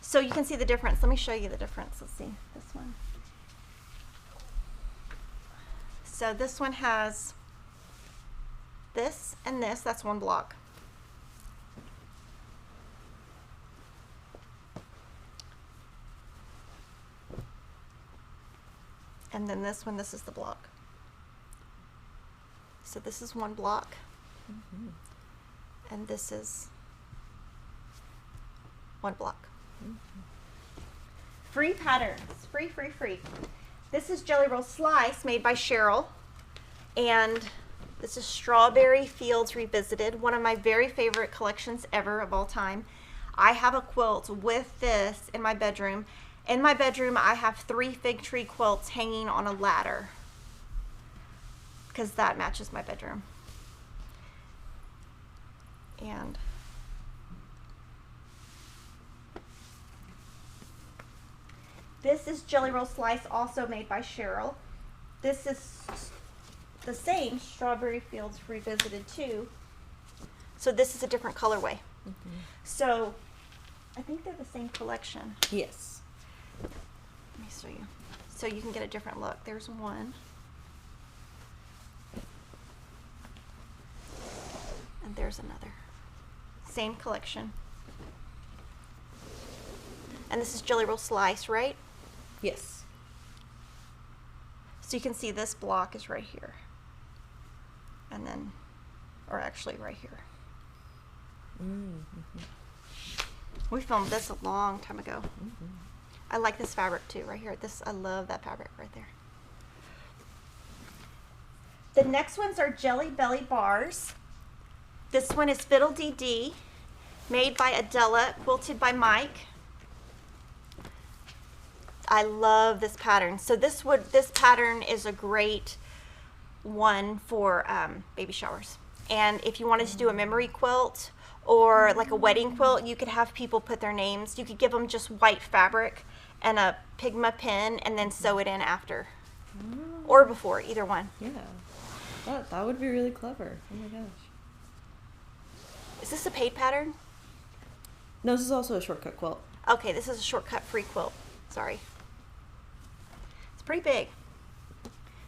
So you can see the difference. Let me show you the difference. Let's see, this one. So this one has this and this. That's one block. And then this one, this is the block. So this is one block. And this is one block. Free patterns. Free, free, free. This is Jelly Roll Slice made by Cheryl. And this is Strawberry Fields Revisited, one of my very favorite collections ever of all time. I have a quilt with this in my bedroom. In my bedroom, I have 3 fig tree quilts hanging on a ladder because that matches my bedroom. And this is Jelly Roll Slice, also made by Cheryl. This is the same, Strawberry Fields Revisited too. So this is a different colorway. So I think they're the same collection. Yes. Let me show you. So you can get a different look. There's one. And there's another. Same collection. And this is Jelly Roll Slice, right? Yes. So you can see this block is right here. And then, or actually right here. We filmed this a long time ago. I like this fabric too, right here. I love that fabric right there. The next ones are Jelly Belly Bars. This one is Fiddle Dee Dee, made by Adela, quilted by Mike. I love this pattern. So this pattern is a great one for baby showers. And if you wanted to do a memory quilt or like a wedding quilt, you could have people put their names. You could give them just white fabric and a Pigma pen and then sew it in after. Or before, either one. Yeah. That would be really clever. Oh my gosh. Is this a paid pattern? No, this is also a shortcut quilt. Okay, this is a shortcut free quilt. Sorry. It's pretty big.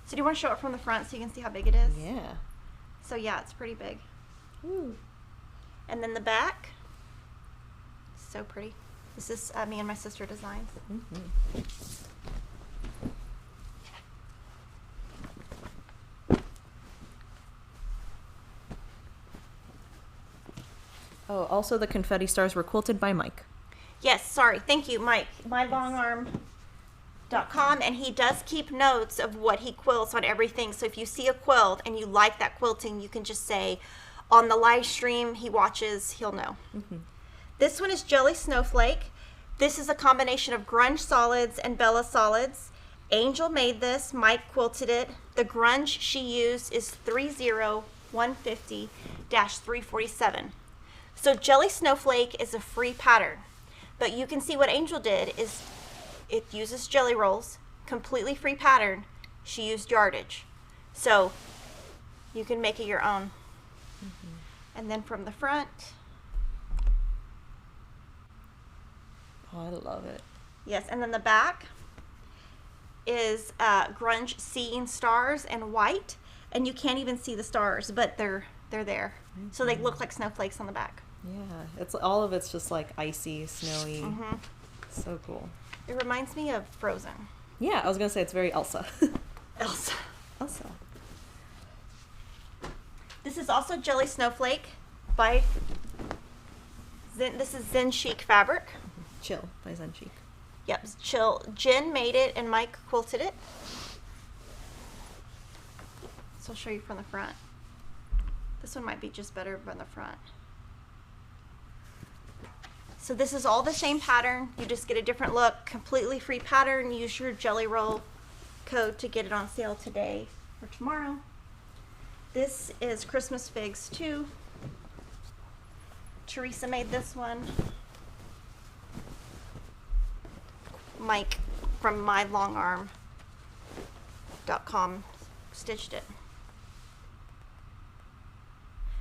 So do you want to show it from the front so you can see how big it is? Yeah. So yeah, it's pretty big. Ooh. And then the back, so pretty. This is me and my sister designs. Oh, also the confetti stars were quilted by Mike. Yes, sorry. Thank you, Mike. MyLongarm.com, and he does keep notes of what he quilts on everything. So if you see a quilt and you like that quilting, you can just say on the live stream he watches, he'll know. This one is Jelly Snowflake. This is a combination of grunge solids and Bella solids. Angel made this. Mike quilted it. The grunge she used is 30150-347. So Jelly Snowflake is a free pattern, but you can see what Angel did is it uses jelly rolls, completely free pattern. She used yardage. So you can make it your own. And then from the front. Oh, I love it. Yes, and then the back is grunge seeing stars and white, and you can't even see the stars, but they're there. So they look like snowflakes on the back. Yeah, it's all of it's just like icy, snowy. So cool. It reminds me of Frozen. Yeah, I was gonna say it's very Elsa. Elsa. Elsa. This is also Jelly Snowflake by Zen. This is Zen Chic fabric. Chill by Zen Chic. Yep, Chill. Jen made it and Mike quilted it. So I'll show you from the front. This one might be just better from the front. So this is all the same pattern. You just get a different look, completely free pattern. Use your jelly roll code to get it on sale today or tomorrow. This is Christmas Figs 2. Teresa made this one. Mike from MyLongarm.com stitched it.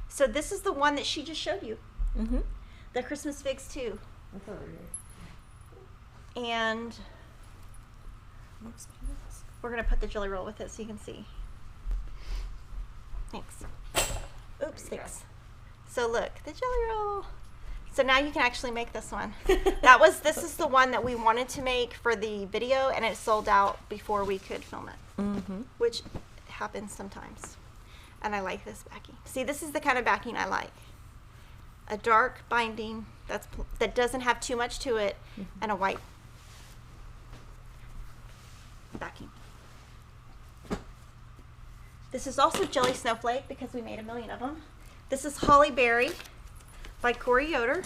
So this is the one that she just showed you. The Christmas Figs 2. That's over here. And we're going to put the jelly roll with it so you can see. Thanks. Oops, thanks. So look, the jelly roll. So now you can actually make this one. This is the one that we wanted to make for the video, and it sold out before we could film it, which happens sometimes. And I like this backing. See, this is the kind of backing I like. A dark binding that doesn't have too much to it, and a white backing. This is also Jelly Snowflake because we made a million of them. This is Holly Berry by Corey Yoder.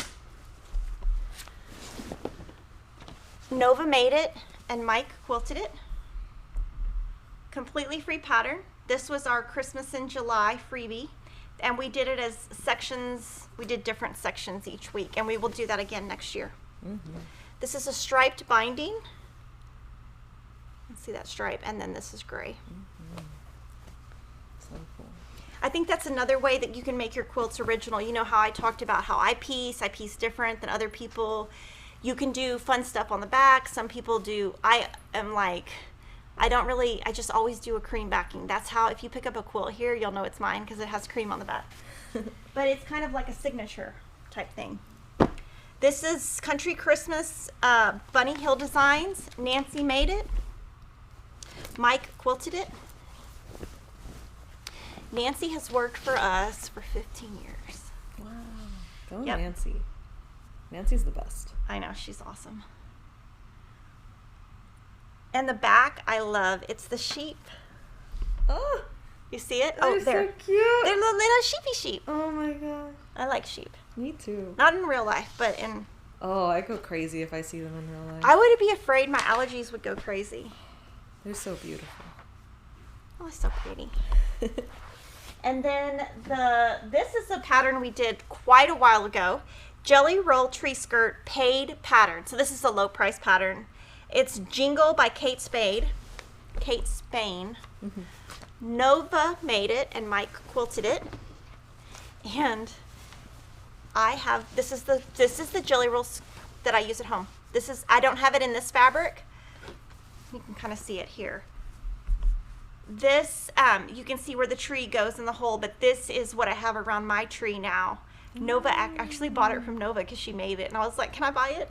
Nova made it and Mike quilted it. Completely free pattern. This was our Christmas in July freebie, and we did it as sections. We did different sections each week, and we will do that again next year. This is a striped binding. Let's see that stripe, and then this is gray. So cool. I think that's another way that you can make your quilts original. You know how I talked about how I piece different than other people. You can do fun stuff on the back. Some people do. I am like, I just always do a cream backing. That's how, if you pick up a quilt here, you'll know it's mine because it has cream on the back. But it's kind of like a signature type thing. This is Country Christmas Bunny Hill Designs. Nancy made it. Mike quilted it. Nancy has worked for us for 15 years. Wow. Go Yep. Nancy. Nancy's the best. I know, she's awesome. And the back, I love. It's the sheep. Oh, You see it? they're Oh, there. so cute. They're little sheepy sheep. Oh my gosh. I like sheep. Me too. Not in real life, but in... Oh, I go crazy if I see them in real life. I would be afraid my allergies would go crazy. They're so beautiful. Oh, it's so pretty. And then this is a pattern we did quite a while ago. Jelly Roll Tree Skirt paid pattern. So this is a low price pattern. It's Jingle by Kate Spain. Nova made it and Mike quilted it. And this is the jelly rolls that I use at home. I don't have it in this fabric. You can kind of see it here. This, you can see where the tree goes in the hole, but this is what I have around my tree now. Nova actually bought it from Nova because she made it, and I was like, can I buy it?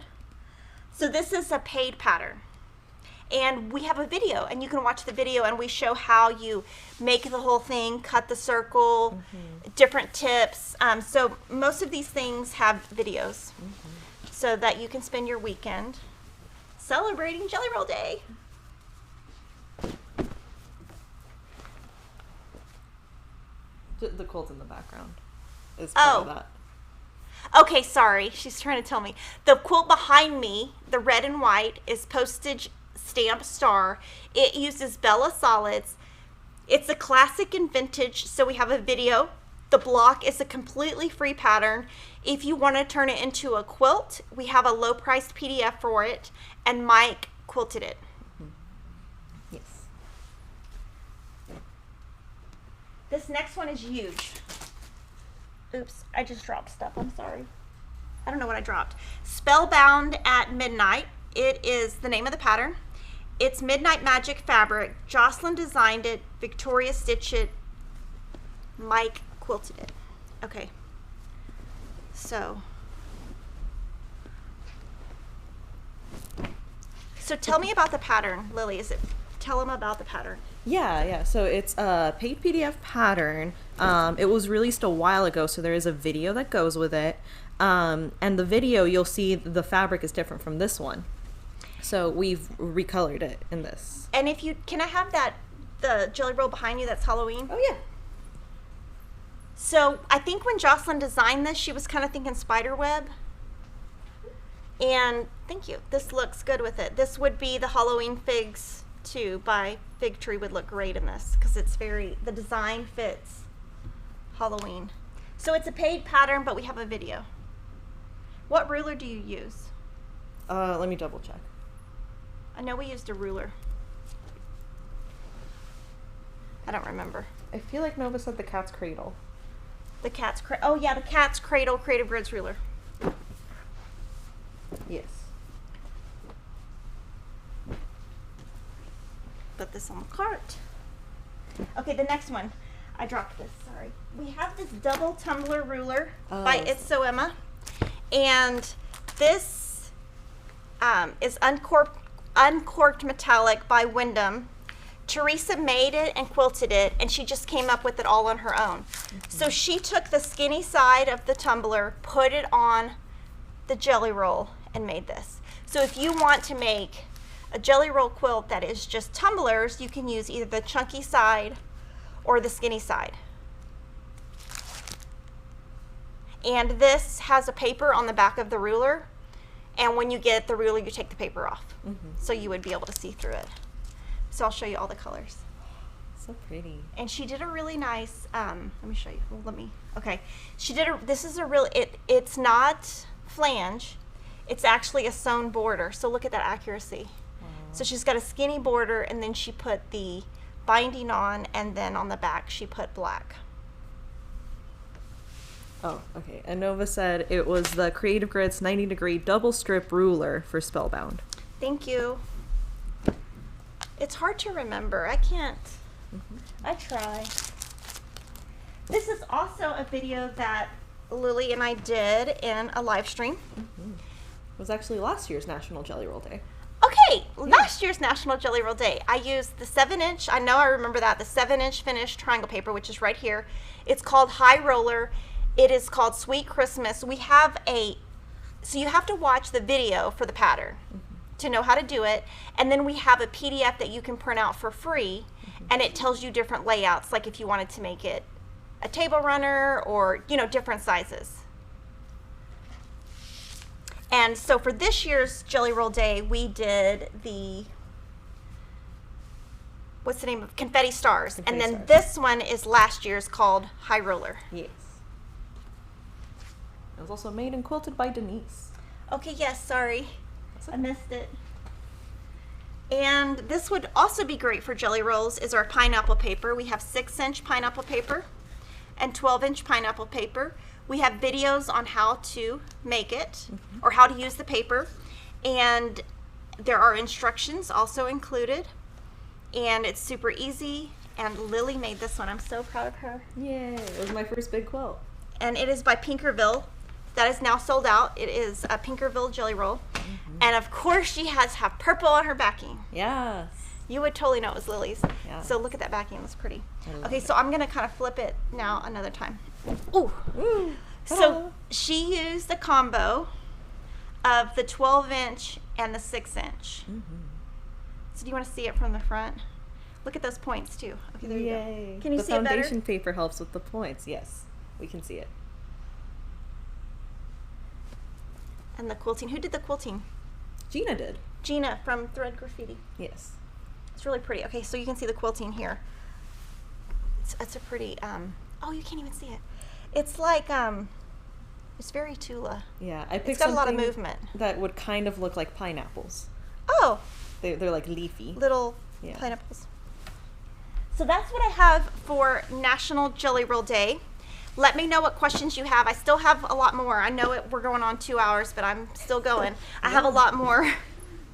So this is a paid pattern. And we have a video, and you can watch the video, and we show how you make the whole thing, cut the circle, different tips. So most of these things have videos so that you can spend your weekend celebrating Jelly Roll Day. The quilt in the background is part of that. Okay, sorry. She's trying to tell me. The quilt behind me, the red and white, is postage stamp star. It uses Bella solids. It's a classic and vintage, so we have a video. The block is a completely free pattern. If you want to turn it into a quilt, we have a low-priced PDF for it, and Mike quilted it. Yes. This next one is huge. Oops, I just dropped stuff. I'm sorry. I don't know what I dropped. Spellbound at Midnight. It is the name of the pattern. It's Midnight Magic fabric. Jocelyn designed it. Victoria stitched it. Mike quilted it. Okay. So tell me about the pattern, Lily. Tell them about the pattern. Yeah. So it's a paid PDF pattern. It was released a while ago, so there is a video that goes with it. And the video, you'll see the fabric is different from this one. So we've recolored it in this. And can I have the jelly roll behind you that's Halloween? Oh, yeah. So I think when Jocelyn designed this, she was kind of thinking spider web. And thank you. This looks good with it. This would be the Halloween figs too by Fig Tree would look great in this because the design fits Halloween. So it's a paid pattern, but we have a video. What ruler do you use? Let me double check. I know we used a ruler. I don't remember. I feel like Nova said the Cat's Cradle. The Cat's Cradle. Oh yeah, the Cat's Cradle Creative Grids ruler. Yes. Put this on the cart. Okay, the next one. I dropped this, sorry. We have this double tumbler ruler by It's So Emma. And this is uncorked metallic by Wyndham. Teresa made it and quilted it, and she just came up with it all on her own. So she took the skinny side of the tumbler, put it on the jelly roll, and made this. So if you want to make a jelly roll quilt that is just tumblers, you can use either the chunky side or the skinny side. And this has a paper on the back of the ruler, and when you get the ruler, you take the paper off. So you would be able to see through it. So I'll show you all the colors. So pretty. And she did a really nice, let me show you, okay. It's not flange, it's actually a sewn border. So look at that accuracy. Wow. So she's got a skinny border, and then she put the binding on, and then on the back she put black. Oh, okay. And Nova said it was the Creative Grids 90-degree double strip ruler for Spellbound. Thank you. It's hard to remember. I can't. I try. This is also a video that Lily and I did in a live stream. It was actually last year's National Jelly Roll Day. Okay, last year's National Jelly Roll Day. I used the 7-inch, I know I remember that, the 7-inch finished triangle paper, which is right here. It's called High Roller. It is called Sweet Christmas. So you have to watch the video for the pattern to know how to do it. And then we have a PDF that you can print out for free, and it tells you different layouts, like if you wanted to make it a table runner or, different sizes. And so for this year's Jelly Roll Day, we did what's the name of Confetti Stars. And then this one is last year's called High Roller. Yes. It was also made and quilted by Denise. Okay, yes, sorry. I missed it. And this would also be great for jelly rolls is our pineapple paper. We have 6-inch pineapple paper and 12-inch pineapple paper. We have videos on how to make it or how to use the paper. And there are instructions also included. And it's super easy. And Lily made this one. I'm so proud of her. Yay. It was my first big quilt. And it is by Pinkerville. That is now sold out. It is a Pinkerville jelly roll. And of course she has to have purple on her backing. Yes. You would totally know it was Lily's. Yeah. So look at that backing, it's pretty. Okay, it. so I'm gonna kind of flip it now another time. Ooh. Ooh. So she used the combo of the 12-inch and the 6-inch. So do you want to see it from the front? Look at those points too. Okay, there you go. Can you see it better? The foundation paper helps with the points. Yes, we can see it. And the quilting. Who did the quilting? Gina did. Gina from Thread Graffiti. Yes. It's really pretty. Okay, so you can see the quilting here. It's a pretty, oh, you can't even see it. It's like, it's very Tula. Yeah, I picked It's got a lot of something movement. that would kind of look like pineapples. Oh, They're like leafy. little Yeah. pineapples. So that's what I have for National Jelly Roll Day. Let me know what questions you have. I still have a lot more. I know we're going on 2 hours, but I'm still going. I have a lot more.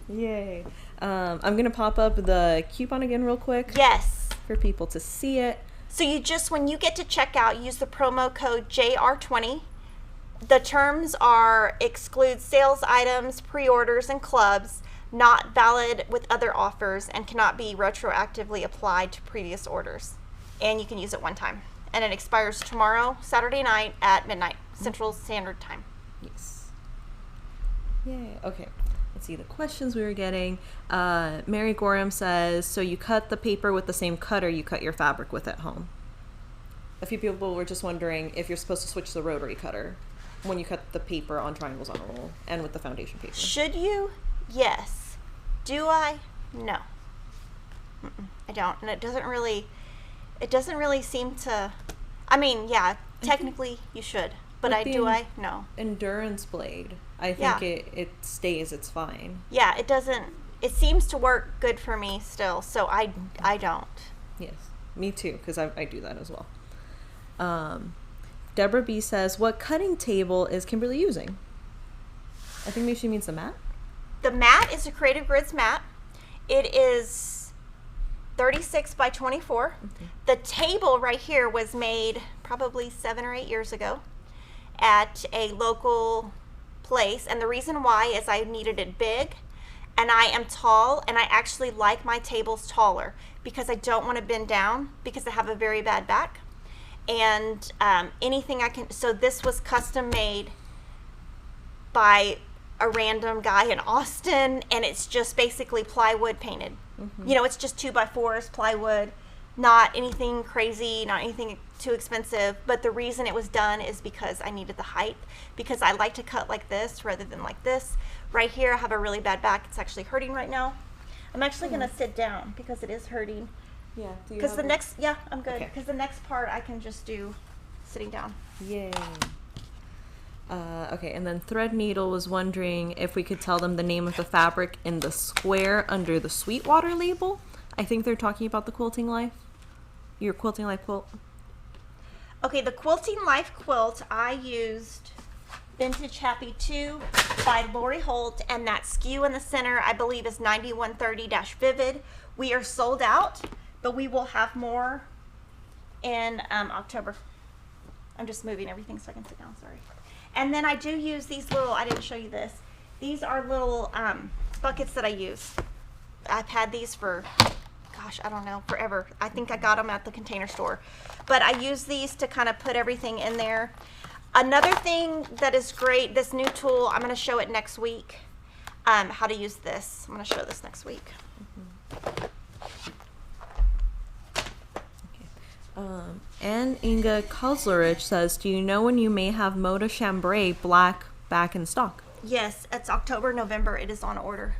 Yay. I'm going to pop up the coupon again real quick. Yes. For people to see it. So you just, when you get to checkout, use the promo code JR20. The terms are exclude sales items, pre-orders, and clubs, not valid with other offers, and cannot be retroactively applied to previous orders. And you can use it one time. And it expires tomorrow, Saturday night at midnight, Central Standard Time. Yes. Yay. Okay. Let's see the questions we were getting. Mary Gorham says, so you cut the paper with the same cutter you cut your fabric with at home. A few people were just wondering if you're supposed to switch the rotary cutter when you cut the paper on triangles on a roll and with the foundation paper. Should you? Yes. Do I? No. I don't. And it doesn't really seem to, I mean, yeah, technically you should, but no. Endurance blade, I think it stays, it's fine. Yeah, it seems to work good for me still, so I don't. Yes, me too, because I do that as well. Deborah B says, what cutting table is Kimberly using? I think maybe she means the mat. The mat is a Creative Grids mat. It is 36 by 24. The table right here was made probably 7 or 8 years ago at a local place, and the reason why is I needed it big, and I am tall, and I actually like my tables taller because I don't want to bend down because I have a very bad back. And anything I can, so this was custom made by a random guy in Austin, and it's just basically plywood painted. You know, it's just 2x4s plywood, not anything crazy, not anything too expensive. But the reason it was done is because I needed the height, because I like to cut like this rather than like this. Right here I have a really bad back. It's actually hurting right now. I'm actually going to sit down because it is hurting. Yeah. Because the next, yeah, I'm good. Because the next part I can just do sitting down. Yay. Okay, and then Threadneedle was wondering if we could tell them the name of the fabric in the square under the Sweetwater label. I think they're talking about the Quilting Life. Your Quilting Life quilt. Okay, the Quilting Life quilt, I used Vintage Happy 2 by Lori Holt, and that skew in the center I believe is 9130-Vivid. We are sold out, but we will have more in October. I'm just moving everything so I can sit down, sorry. And then I do use these little, I didn't show you this, these are little buckets that I use. I've had these for, gosh, I don't know, forever. I think I got them at the Container Store. But I use these to kind of put everything in there. Another thing that is great, this new tool, I'm going to show it next week, how to use this. I'm going to show this next week. And Inga Kozlerich says, do you know when you may have Moda Chambray black back in stock? Yes, it's October, November. It is on order.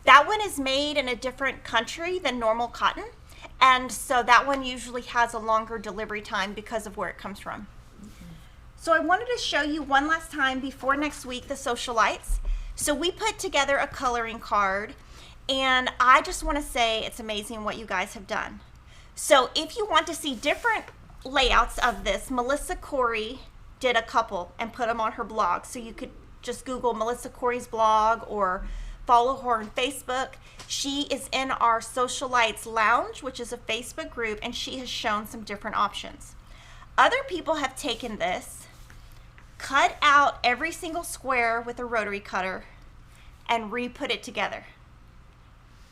That one is made in a different country than normal cotton, and so that one usually has a longer delivery time because of where it comes from. So I wanted to show you one last time before next week the Sewcialites. So we put together a coloring card, and I just want to say it's amazing what you guys have done. So if you want to see different layouts of this, Melissa Corey did a couple and put them on her blog. So you could just Google Melissa Corey's blog or follow her on Facebook. She is in our Sewcialites Lounge, which is a Facebook group, and she has shown some different options. Other people have taken this, cut out every single square with a rotary cutter, and re-put it together.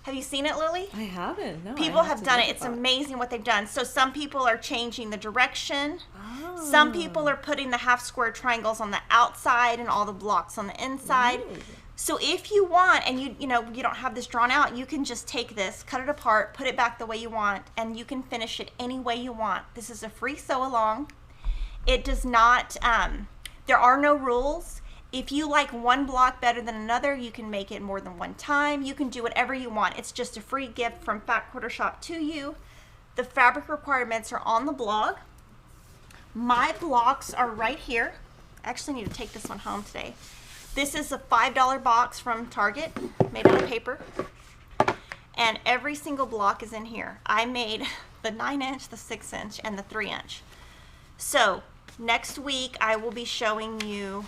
Have you seen it, Lily? I haven't. No, People have done it. It's amazing what they've done. So some people are changing the direction. Oh. Some people are putting the half square triangles on the outside and all the blocks on the inside. Ooh. So if you want, and you don't have this drawn out, you can just take this, cut it apart, put it back the way you want, and you can finish it any way you want. This is a free sew along. It does not, there are no rules. If you like one block better than another, you can make it more than one time. You can do whatever you want. It's just a free gift from Fat Quarter Shop to you. The fabric requirements are on the blog. My blocks are right here. I actually need to take this one home today. This is a $5 box from Target, made out of paper. And every single block is in here. I made the 9-inch, the 6-inch, and the 3-inch. So next week I will be showing you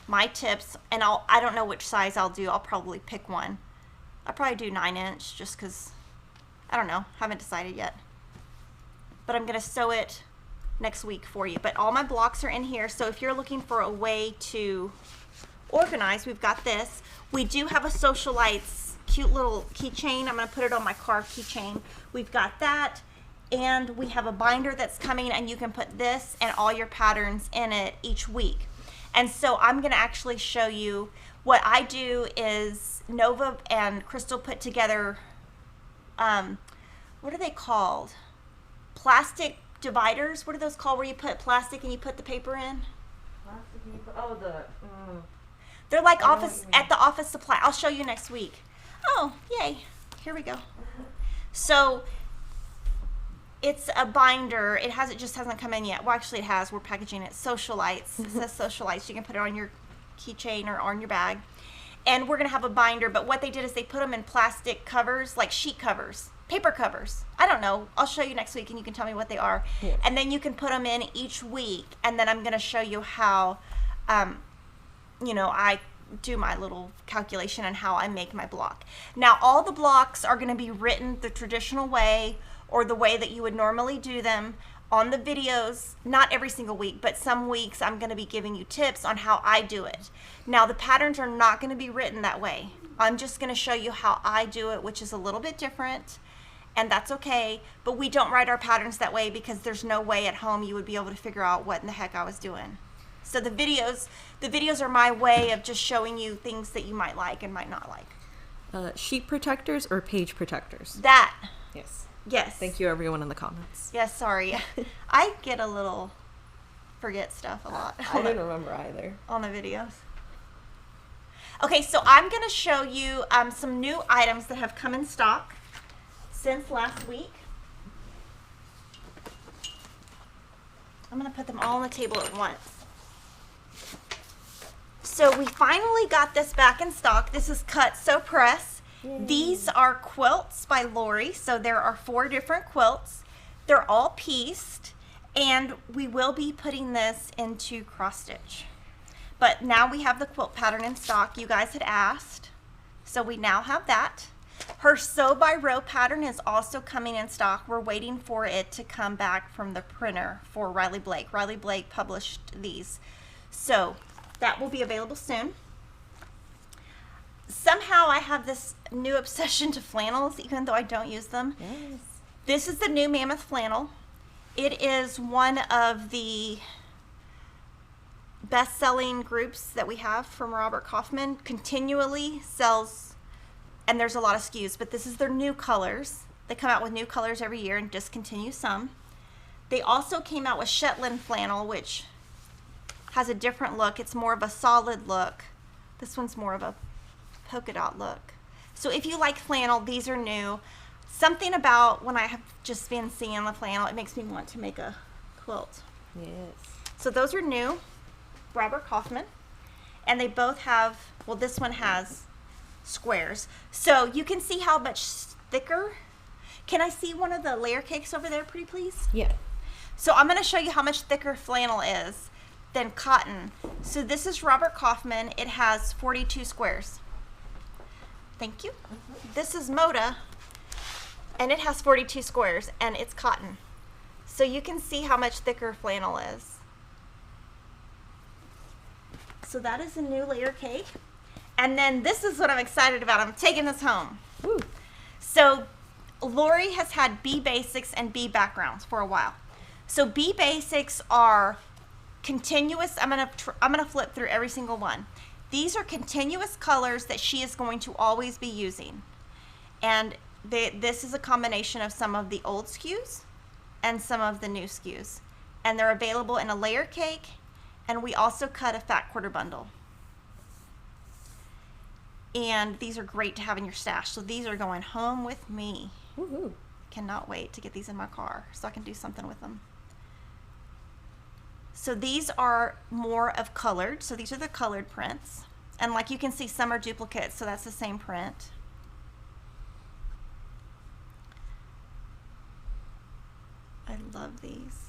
my tips, and I don't know which size I'll do. I'll probably pick one. I'll probably do 9-inch just because, I don't know, haven't decided yet. But I'm going to sew it next week for you. But all my blocks are in here, so if you're looking for a way to organize, we've got this. We do have a Sewcialites cute little keychain. I'm going to put it on my car keychain. We've got that, and we have a binder that's coming, and you can put this and all your patterns in it each week. And so I'm going to actually show you what I do is Nova and Crystal put together, what are they called? Plastic dividers. What are those called where you put plastic and you put the paper in? They're like at the office supply. I'll show you next week. Oh, yay. Here we go. So it's a binder. It just hasn't come in yet. Well, actually it has. We're packaging it. Sewcialites. It says Sewcialites. You can put it on your keychain or on your bag. And we're going to have a binder, but what they did is they put them in plastic covers, like sheet covers, paper covers. I don't know. I'll show you next week and you can tell me what they are. Yeah. And then you can put them in each week, and then I'm going to show you how, I do my little calculation on how I make my block. Now, all the blocks are going to be written the traditional way, or the way that you would normally do them on the videos, not every single week, but some weeks I'm going to be giving you tips on how I do it. Now, the patterns are not going to be written that way. I'm just going to show you how I do it, which is a little bit different, and that's okay, but we don't write our patterns that way because there's no way at home you would be able to figure out what in the heck I was doing. So the videos are my way of just showing you things that you might like and might not like. Sheet protectors or page protectors? That. Yes. Yes. Thank you, everyone in the comments. Yes, sorry. I get a little forget stuff a lot. I didn't remember either. On the videos. Okay, so I'm going to show you some new items that have come in stock since last week. I'm going to put them all on the table at once. So we finally got this back in stock. This is Cut Sew Press. These are quilts by Lori, so there are 4 different quilts. They're all pieced, and we will be putting this into cross stitch. But now we have the quilt pattern in stock. You guys had asked, so we now have that. Her Sew by Row pattern is also coming in stock. We're waiting for it to come back from the printer for Riley Blake. Riley Blake published these, so that will be available soon. Somehow I have this new obsession to flannels, even though I don't use them. Yes. This is the new Mammoth flannel. It is one of the best-selling groups that we have from Robert Kaufman. Continually sells, and there's a lot of SKUs, but this is their new colors. They come out with new colors every year and discontinue some. They also came out with Shetland flannel, which has a different look. It's more of a solid look. This one's more of a polka dot look. So if you like flannel, these are new. Something about when I have just been seeing the flannel, it makes me want to make a quilt. Yes. So those are new, Robert Kaufman, and they both have, well, this one has squares. So you can see how much thicker. Can I see one of the layer cakes over there, pretty please? Yeah. So I'm going to show you how much thicker flannel is than cotton. So this is Robert Kaufman. It has 42 squares. Thank you. This is Moda, and it has 42 squares, and it's cotton. So you can see how much thicker flannel is. So that is a new layer cake. And then this is what I'm excited about. I'm taking this home. Woo. So Lori has had B basics and B backgrounds for a while. So B basics are continuous. I'm gonna flip through every single one. These are continuous colors that she is going to always be using. And this is a combination of some of the old SKUs and some of the new SKUs. And they're available in a layer cake, and we also cut a fat quarter bundle. And these are great to have in your stash. So these are going home with me. Woohoo. Cannot wait to get these in my car so I can do something with them. So these are more of colored. So these are the colored prints. And like you can see, some are duplicates, so that's the same print. I love these.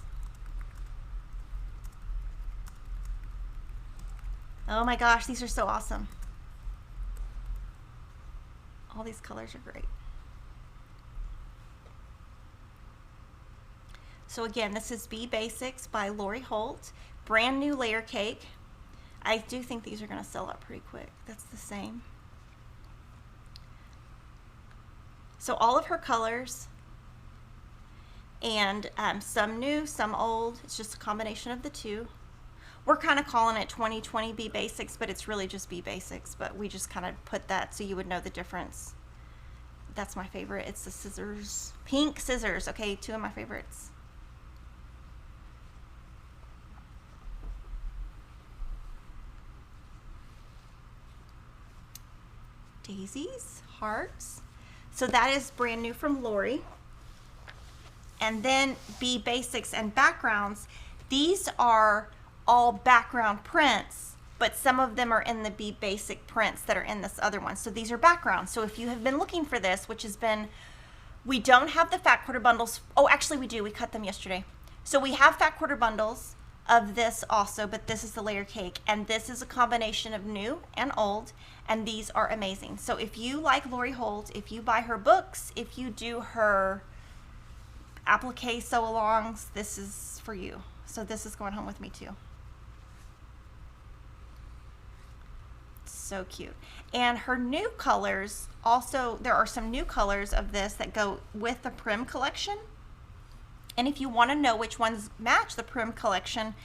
Oh my gosh, these are so awesome. All these colors are great. So again, this is B Basics by Lori Holt. Brand new layer cake. I do think these are going to sell out pretty quick. That's the same. So all of her colors, and some new, some old. It's just a combination of the two. We're kind of calling it 2020 B Basics, but it's really just B Basics. But we just kind of put that so you would know the difference. That's my favorite. It's the scissors. Pink scissors. Okay, two of my favorites. Daisies, hearts. So that is brand new from Lori. And then B Basics and backgrounds. These are all background prints, but some of them are in the B Basic prints that are in this other one. So these are backgrounds. So if you have been looking for this, which has been, we don't have the fat quarter bundles. Oh, actually we do. We cut them yesterday. So we have fat quarter bundles of this also, but this is the layer cake, and this is a combination of new and old, and these are amazing. So if you like Lori Holt, if you buy her books, if you do her applique sew-alongs, this is for you. So this is going home with me too. So cute. And her new colors also, there are some new colors of this that go with the Prim collection. And if you want to know which ones match the Prim collection,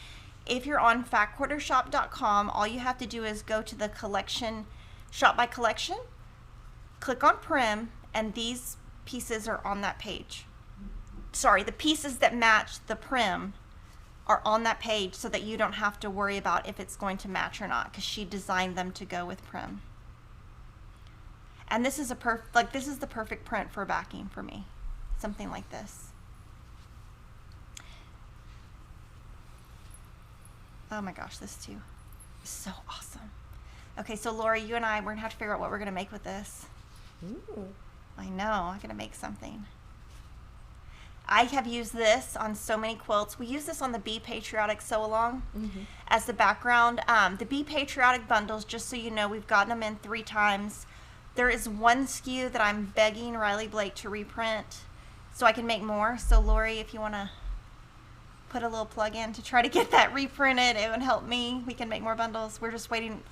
if you're on fatquartershop.com, all you have to do is go to the collection, shop by collection, click on Prim, and these pieces are on that page. Sorry, the pieces that match the Prim are on that page so that you don't have to worry about if it's going to match or not, because she designed them to go with Prim. And this is this is the perfect print for backing for me. Something like this. Oh my gosh, this too is so awesome. Okay, so Lori, you and I, we're gonna have to figure out what we're gonna make with this. Ooh. I know, I'm gonna make something. I have used this on so many quilts. We use this on the Be Patriotic Sew Along as the background. The Be Patriotic bundles, just so you know, we've gotten them in 3 times. There is one SKU that I'm begging Riley Blake to reprint so I can make more. So Lori, if you wanna put a little plug in to try to get that reprinted, it would help me. We can make more bundles. We're just waiting.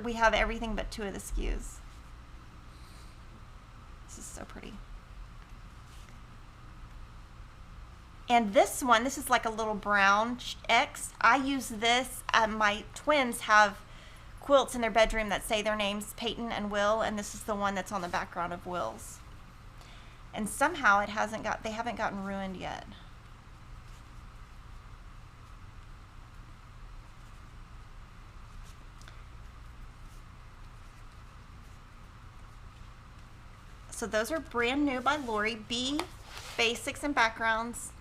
We have everything but 2 of the SKUs. This is so pretty. And this one, this is like a little brown X. I use this. My twins have quilts in their bedroom that say their names, Peyton and Will, and this is the one that's on the background of Will's. And somehow they haven't gotten ruined yet. So those are brand new by Lori. B Basics and backgrounds.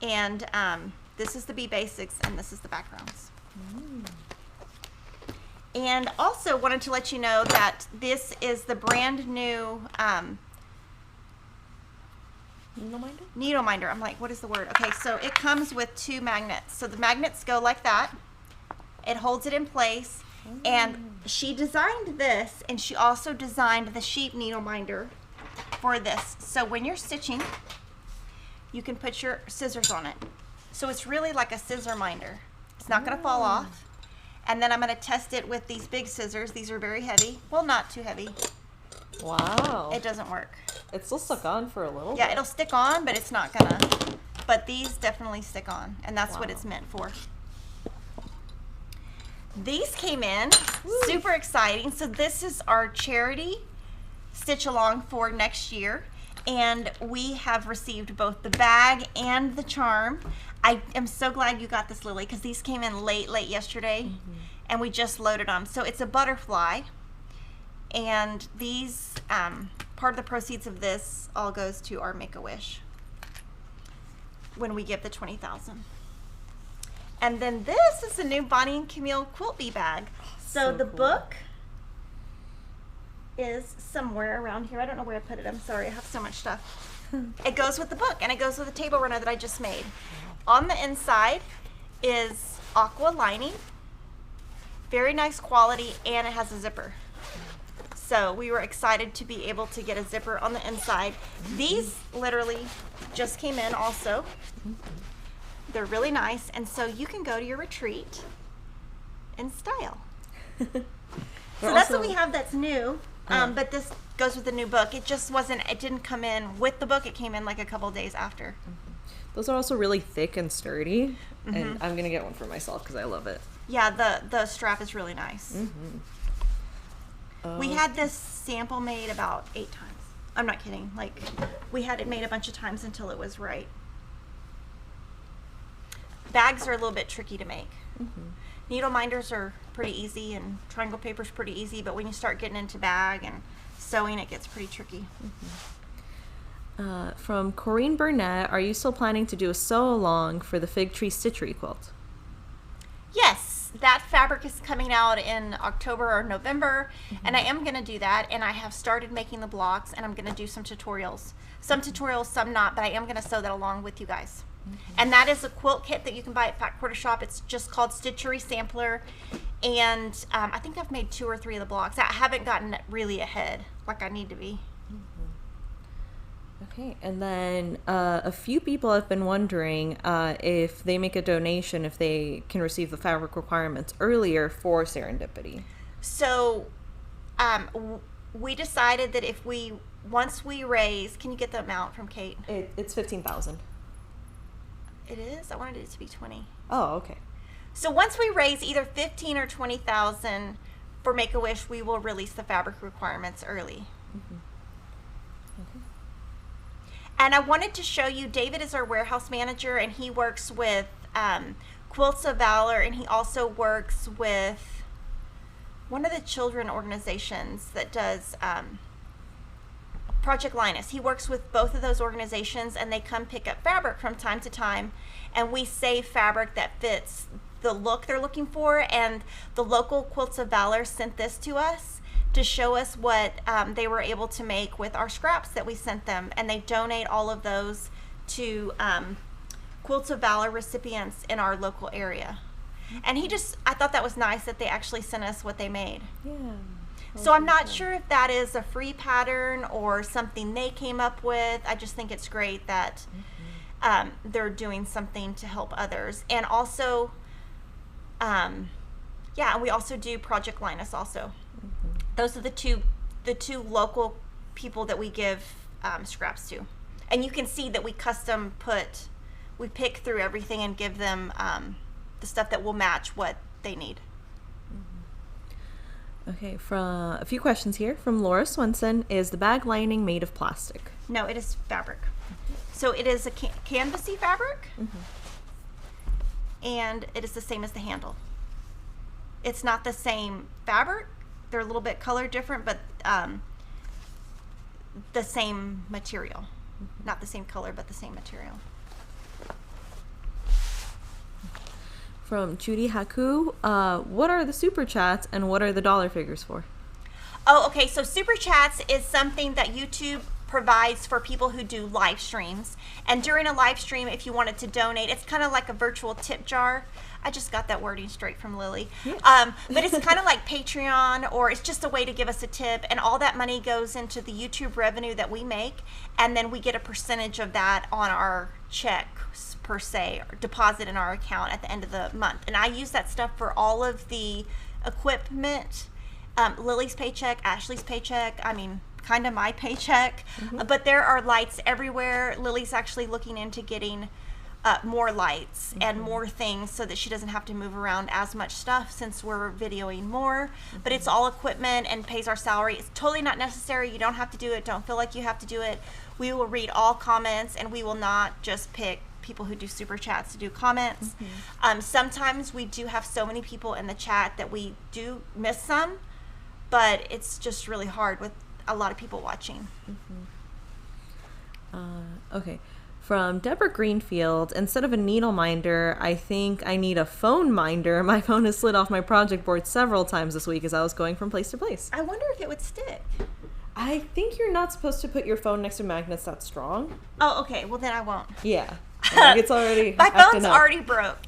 And this is the B Basics and this is the backgrounds. And also wanted to let you know that this is the brand new needle minder. I'm like, what is the word? Okay, so it comes with 2 magnets. So the magnets go like that. It holds it in place. And she designed this, and she also designed the sheep needle minder for this. So when you're stitching, you can put your scissors on it. So it's really like a scissor minder. It's not going to fall off. And then I'm going to test it with these big scissors. These are very heavy. Well, not too heavy. Wow. It doesn't work. It's still stuck on for a little Yeah, bit. it'll stick on, but it's not gonna. But these definitely stick on, and that's what it's meant for. These came in, super exciting. So this is our charity stitch along for next year, and we have received both the bag and the charm. I am so glad you got this, Lily, because these came in late yesterday, and we just loaded them. So it's a butterfly, and these, part of the proceeds of this all goes to our Make-A-Wish when we give the 20,000. And then this is the new Bonnie and Camille Quilt Bee bag. So the cool. book is somewhere around here. I don't know where I put it. I'm sorry. I have so much stuff. It goes with the book, and it goes with the table runner that I just made. On the inside is aqua lining. Very nice quality, and it has a zipper. So we were excited to be able to get a zipper on the inside. These literally just came in also. They're really nice, and so you can go to your retreat in style. So that's what we have that's new, but this goes with the new book. It just wasn't, it didn't come in with the book. It came in like a couple days after. Those are also really thick and sturdy, and I'm going to get one for myself because I love it. Yeah, the strap is really nice. We had this sample made about 8 times. I'm not kidding. Like, we had it made a bunch of times until it was right. Bags are a little bit tricky to make. Needle minders are pretty easy, and triangle paper's pretty easy, but when you start getting into bag and sewing, it gets pretty tricky. From Corinne Burnett, are you still planning to do a sew-along for the Fig Tree Stitchery quilt? Yes, that fabric is coming out in October or November, and I am going to do that, and I have started making the blocks, and I'm going to do some tutorials. Some tutorials, some not, but I am going to sew that along with you guys. And that is a quilt kit that you can buy at Fat Quarter Shop. It's just called Stitchery Sampler, and I think I've made 2 or 3 of the blocks. I haven't gotten really ahead like I need to be. Okay, and then a few people have been wondering if they make a donation, if they can receive the fabric requirements earlier for Serendipity. So we decided that if once we raise, can you get the amount from Kate? It's 15,000. It is? I wanted it to be 20. Oh, okay. So once we raise either 15 or 20,000 for Make-A-Wish, we will release the fabric requirements early. And I wanted to show you, David is our warehouse manager, and he works with Quilts of Valor, and he also works with one of the children organizations that does Project Linus. He works with both of those organizations, and they come pick up fabric from time to time, and we save fabric that fits the look they're looking for. And the local Quilts of Valor sent this to us to show us what they were able to make with our scraps that we sent them, and they donate all of those to Quilts of Valor recipients in our local area. And I thought that was nice that they actually sent us what they made. Yeah. So I'm not sure if that is a free pattern or something they came up with. I just think it's great that they're doing something to help others. And also, and we also do Project Linus also. Those are the two local people that we give scraps to. And you can see that we we pick through everything and give them the stuff that will match what they need. Okay, from a few questions here. From Laura Swenson, is the bag lining made of plastic? No, it is fabric. So it is a canvasy fabric, and it is the same as the handle. It's not the same fabric. They're a little bit color different, but the same material. Not the same color, but the same material. From Judy Haku, what are the super chats and what are the dollar figures for? Oh, okay. So Super Chats is something that YouTube provides for people who do live streams. And during a live stream, if you wanted to donate, it's kind of like a virtual tip jar. I just got that wording straight from Lilly. Yeah. But it's kind of like Patreon, or it's just a way to give us a tip, and all that money goes into the YouTube revenue that we make, and then we get a percentage of that on our check per se, or deposit in our account at the end of the month. And I use that stuff for all of the equipment, Lily's paycheck, Ashley's paycheck, I mean, kind of my paycheck. But there are lights everywhere. Lily's actually looking into getting more lights and more things so that she doesn't have to move around as much stuff since we're videoing more. But it's all equipment and pays our salary. It's totally not necessary. You don't have to do it. Don't feel like you have to do it. We will read all comments, and we will not just pick people who do super chats to do comments. Sometimes we do have so many people in the chat that we do miss some, but it's just really hard with a lot of people watching. Okay. From Deborah Greenfield, instead of a needle minder, I think I need a phone minder. My phone has slid off my project board several times this week as I was going from place to place. I wonder if it would stick. I think you're not supposed to put your phone next to magnets that strong. Oh, okay. Well, then I won't. Yeah. I think it's already My acting phone's up. already broke.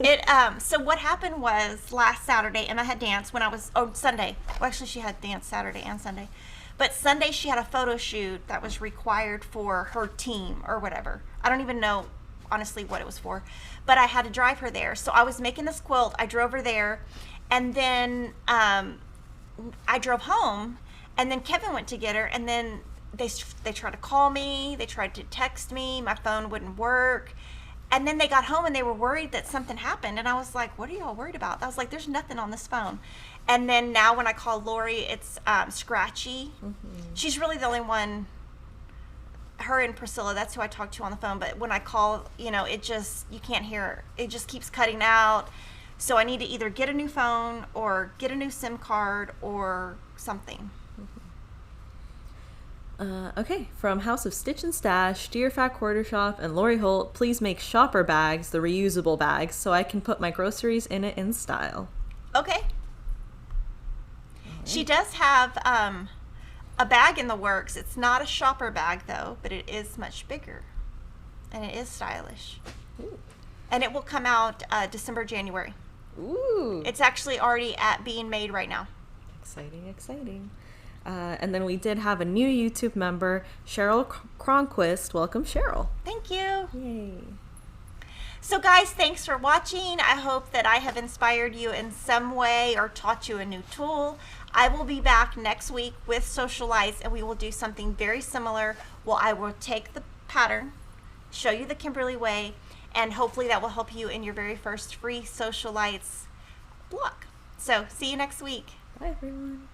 So what happened was last Saturday, Emma had dance when I was, Sunday. Well, actually, she had dance Saturday and Sunday. But Sunday, she had a photo shoot that was required for her team or whatever. I don't even know, honestly, what it was for. But I had to drive her there. So I was making this quilt. I drove her there. And then I drove home. And then Kevin went to get her. And then they tried to call me. They tried to text me. My phone wouldn't work. And then they got home and they were worried that something happened. And I was like, what are y'all worried about? I was like, there's nothing on this phone. And then now when I call Lori, it's scratchy. She's really the only one, her and Priscilla, that's who I talk to on the phone. But when I call, it just, you can't hear, it just keeps cutting out. So I need to either get a new phone or get a new SIM card or something. Okay, from House of Stitch and Stash, Dear Fat Quarter Shop, and Lori Holt, please make shopper bags, the reusable bags, so I can put my groceries in it in style. Okay. She does have a bag in the works. It's not a shopper bag, though, but it is much bigger. And it is stylish. Ooh. And it will come out December, January. Ooh. It's actually already being made right now. Exciting, exciting. And then we did have a new YouTube member, Cheryl Cronquist. Welcome, Cheryl. Thank you. Yay. So guys, thanks for watching. I hope that I have inspired you in some way or taught you a new tool. I will be back next week with Sewcialites, and we will do something very similar. Well, I will take the pattern, show you the Kimberly way, and hopefully that will help you in your very first free Sewcialites block. So see you next week. Bye, everyone.